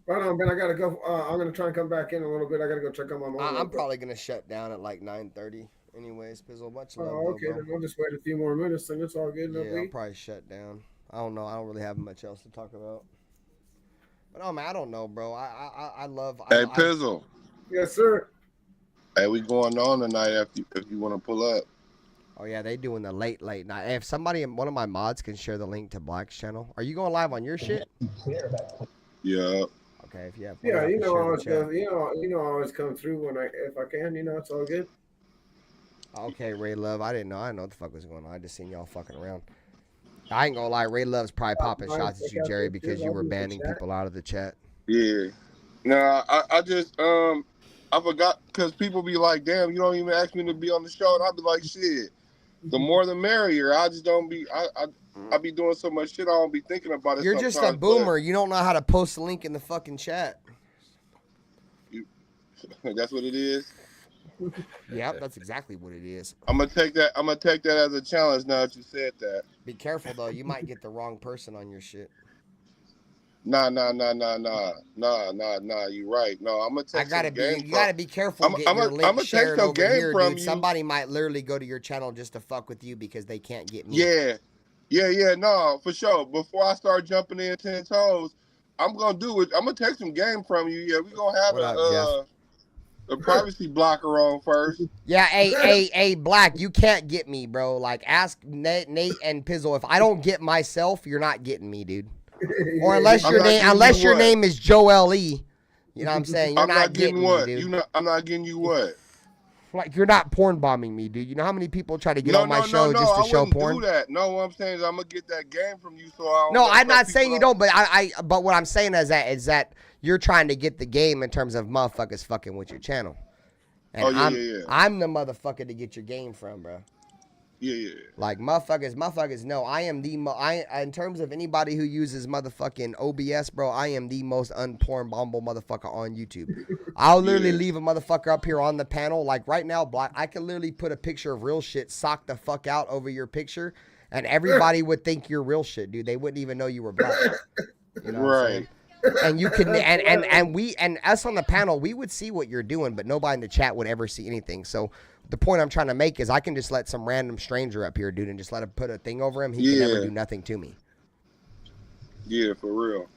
Right on, Ben. I gotta go. I'm gonna try and come back in a little bit. I gotta go check on my mom. I'm probably gonna shut down at like 9:30. Anyways, Pizzle, much love. Okay, then we'll just wait a few more minutes, and it's all good. I'll probably shut down. I don't know. I don't really have much else to talk about. But man, I don't know, bro. I love. Hey, Pizzle. Yes, sir. Hey, we going on tonight if you want to pull up. Oh yeah, they doing the late night. Hey, if somebody, one of my mods, can share the link to Black's channel. Are you going live on your shit? Yeah. Okay, if you have. Yeah, I always come through if I can. It's all good. Okay, Ray Love. I didn't know what the fuck was going on. I just seen y'all fucking around. I ain't gonna lie, Ray Love's probably popping shots at you, Jerry, because you were banning people out of the chat. Yeah. No, I just I forgot because people be like, damn, you don't even ask me to be on the show, and I'll be like, shit. The more the merrier. I just don't be. I be doing so much shit. I don't be thinking about it. You're just a boomer. You don't know how to post a link in the fucking chat. That's what it is. Yep, that's exactly what it is. I'm gonna take that as a challenge now that you said that. Be careful though. You might get the wrong person on your shit. Nah. You right. No, I'm gonna take. You gotta be careful. Getting your link shared over here, dude. Somebody might literally go to your channel just to fuck with you because they can't get me. Yeah. No, for sure. Before I start jumping in 10 toes, I'm gonna do it. I'm gonna take some game from you. Yeah, we gonna have a privacy blocker on first. Yeah, hey, Black, you can't get me, bro. Like, ask Nate and Pizzle. If I don't get myself, you're not getting me, dude. Or unless your name is Joel E. You know what I'm saying? You're not getting what? me, dude. I'm not getting you what? Like, you're not porn bombing me, dude. You know how many people try to get on my show just to show porn? Do that. No, what I'm saying is I'm gonna get that game from you, so I don't. No, I'm not saying you don't, but but what I'm saying is that you're trying to get the game in terms of motherfuckers fucking with your channel. And I'm the motherfucker to get your game from, bro. Yeah. Like, motherfuckers know I am in terms of anybody who uses motherfucking OBS, bro, I am the most unporn bomble motherfucker on YouTube. I'll literally leave a motherfucker up here on the panel. Like, right now, Black, I can literally put a picture of real shit, sock the fuck out over your picture, and everybody would think you're real shit, dude. They wouldn't even know you were Black. You know what I'm saying? And you can and us on the panel, we would see what you're doing, but nobody in the chat would ever see anything. So the point I'm trying to make is I can just let some random stranger up here, dude, and just let him put a thing over him. He can never do nothing to me. Yeah, for real.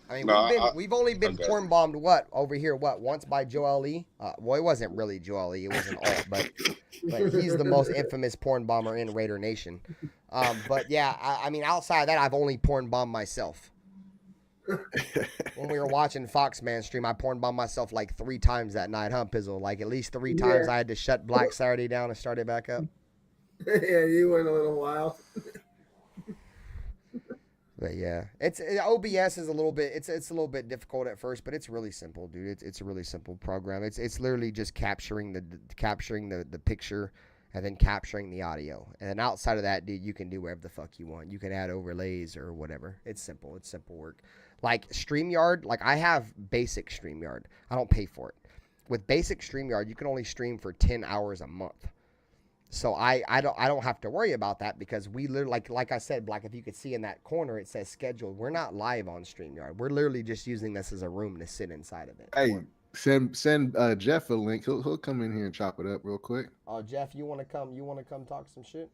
I mean, we've only been porn bombed once by Joel E. Well, it wasn't really Joel E. It was an alt, but he's the most infamous porn bomber in Raider Nation. But yeah, I mean, outside of that, I've only porn bombed myself. When we were watching Foxman stream, I porn bombed myself like 3 times that night, huh, Pizzle? Like at least 3 times I had to shut Black Saturday down and start it back up. Yeah, you went a little wild. But yeah, OBS is a little bit it's a little bit difficult at first, but it's really simple, dude. It's a really simple program. It's literally just capturing the picture and then capturing the audio. And then outside of that, dude, you can do whatever the fuck you want. You can add overlays or whatever. It's simple. It's simple work. Like StreamYard, like I have basic StreamYard. I don't pay for it. With basic StreamYard, you can only stream for 10 hours a month. So I don't have to worry about that because we literally, like I said, Black, if you could see in that corner, it says scheduled. We're not live on StreamYard. We're literally just using this as a room to sit inside of it. Hey, send Jeff a link. He'll come in here and chop it up real quick. Oh, Jeff, you want to come talk some shit?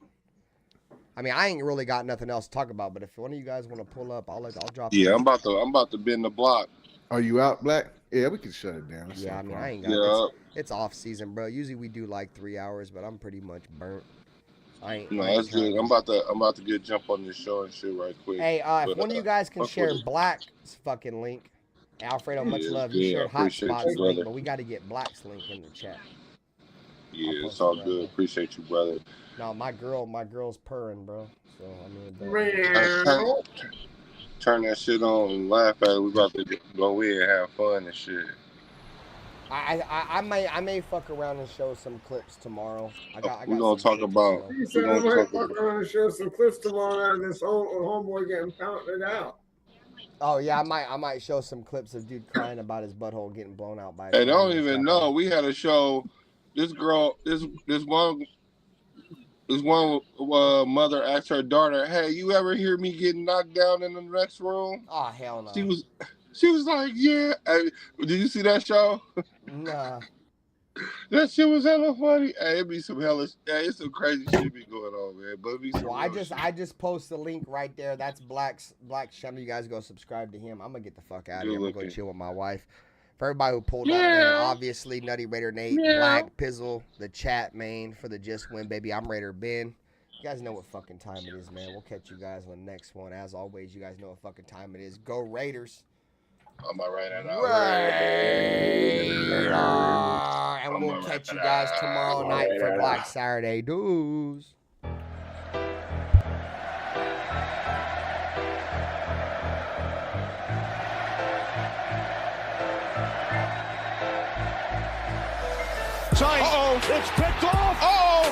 I mean, I ain't really got nothing else to talk about, but if one of you guys want to pull up, I'll drop. Yeah, I'm about to bend the block. Are you out, Black? Yeah, we can shut it down. That's yeah, I mean, I ain't got. Yeah. It's off season, bro. Usually we do like 3 hours, but I'm pretty much burnt. That's good. I'm about to get jump on this show and shit right quick. Hey, if one of you guys can share Black's fucking link, Alfredo, much love. You shared Hotspot's link, but we got to get Black's link in the chat. Yeah, it's all good. Appreciate you, brother. No, my girl's purring, bro. So I mean, turn that shit on and laugh at it. We about to go in and have fun and shit. I may fuck around and show some clips tomorrow. We're gonna talk about. You said I might fuck around and show some clips tomorrow and this homeboy getting pounded out. Oh yeah, I might show some clips of dude crying about his butthole getting blown out by. Hey, don't even know. We had a show. This girl, this one mother asked her daughter, "Hey, you ever hear me getting knocked down in the next room?" Oh hell no. She was like, "Yeah." Hey, did you see that show? Nah. That shit was hella funny. Hey, it be some it's some crazy shit be going on, man. But it be some I just post the link right there. That's Black Channel. You guys go subscribe to him. I'm gonna get the fuck out of here. I'm gonna go chill with my wife. For everybody who pulled up, man, obviously Nutty Raider Nate, Black Pizzle, the chat main for the Just Win, baby. I'm RaiderBen. You guys know what fucking time it is, man. We'll catch you guys on the next one. As always, you guys know what fucking time it is. Go Raiders. I'm all right now. Raider. And we'll catch you guys tomorrow night for Black Saturday dues. It's picked off.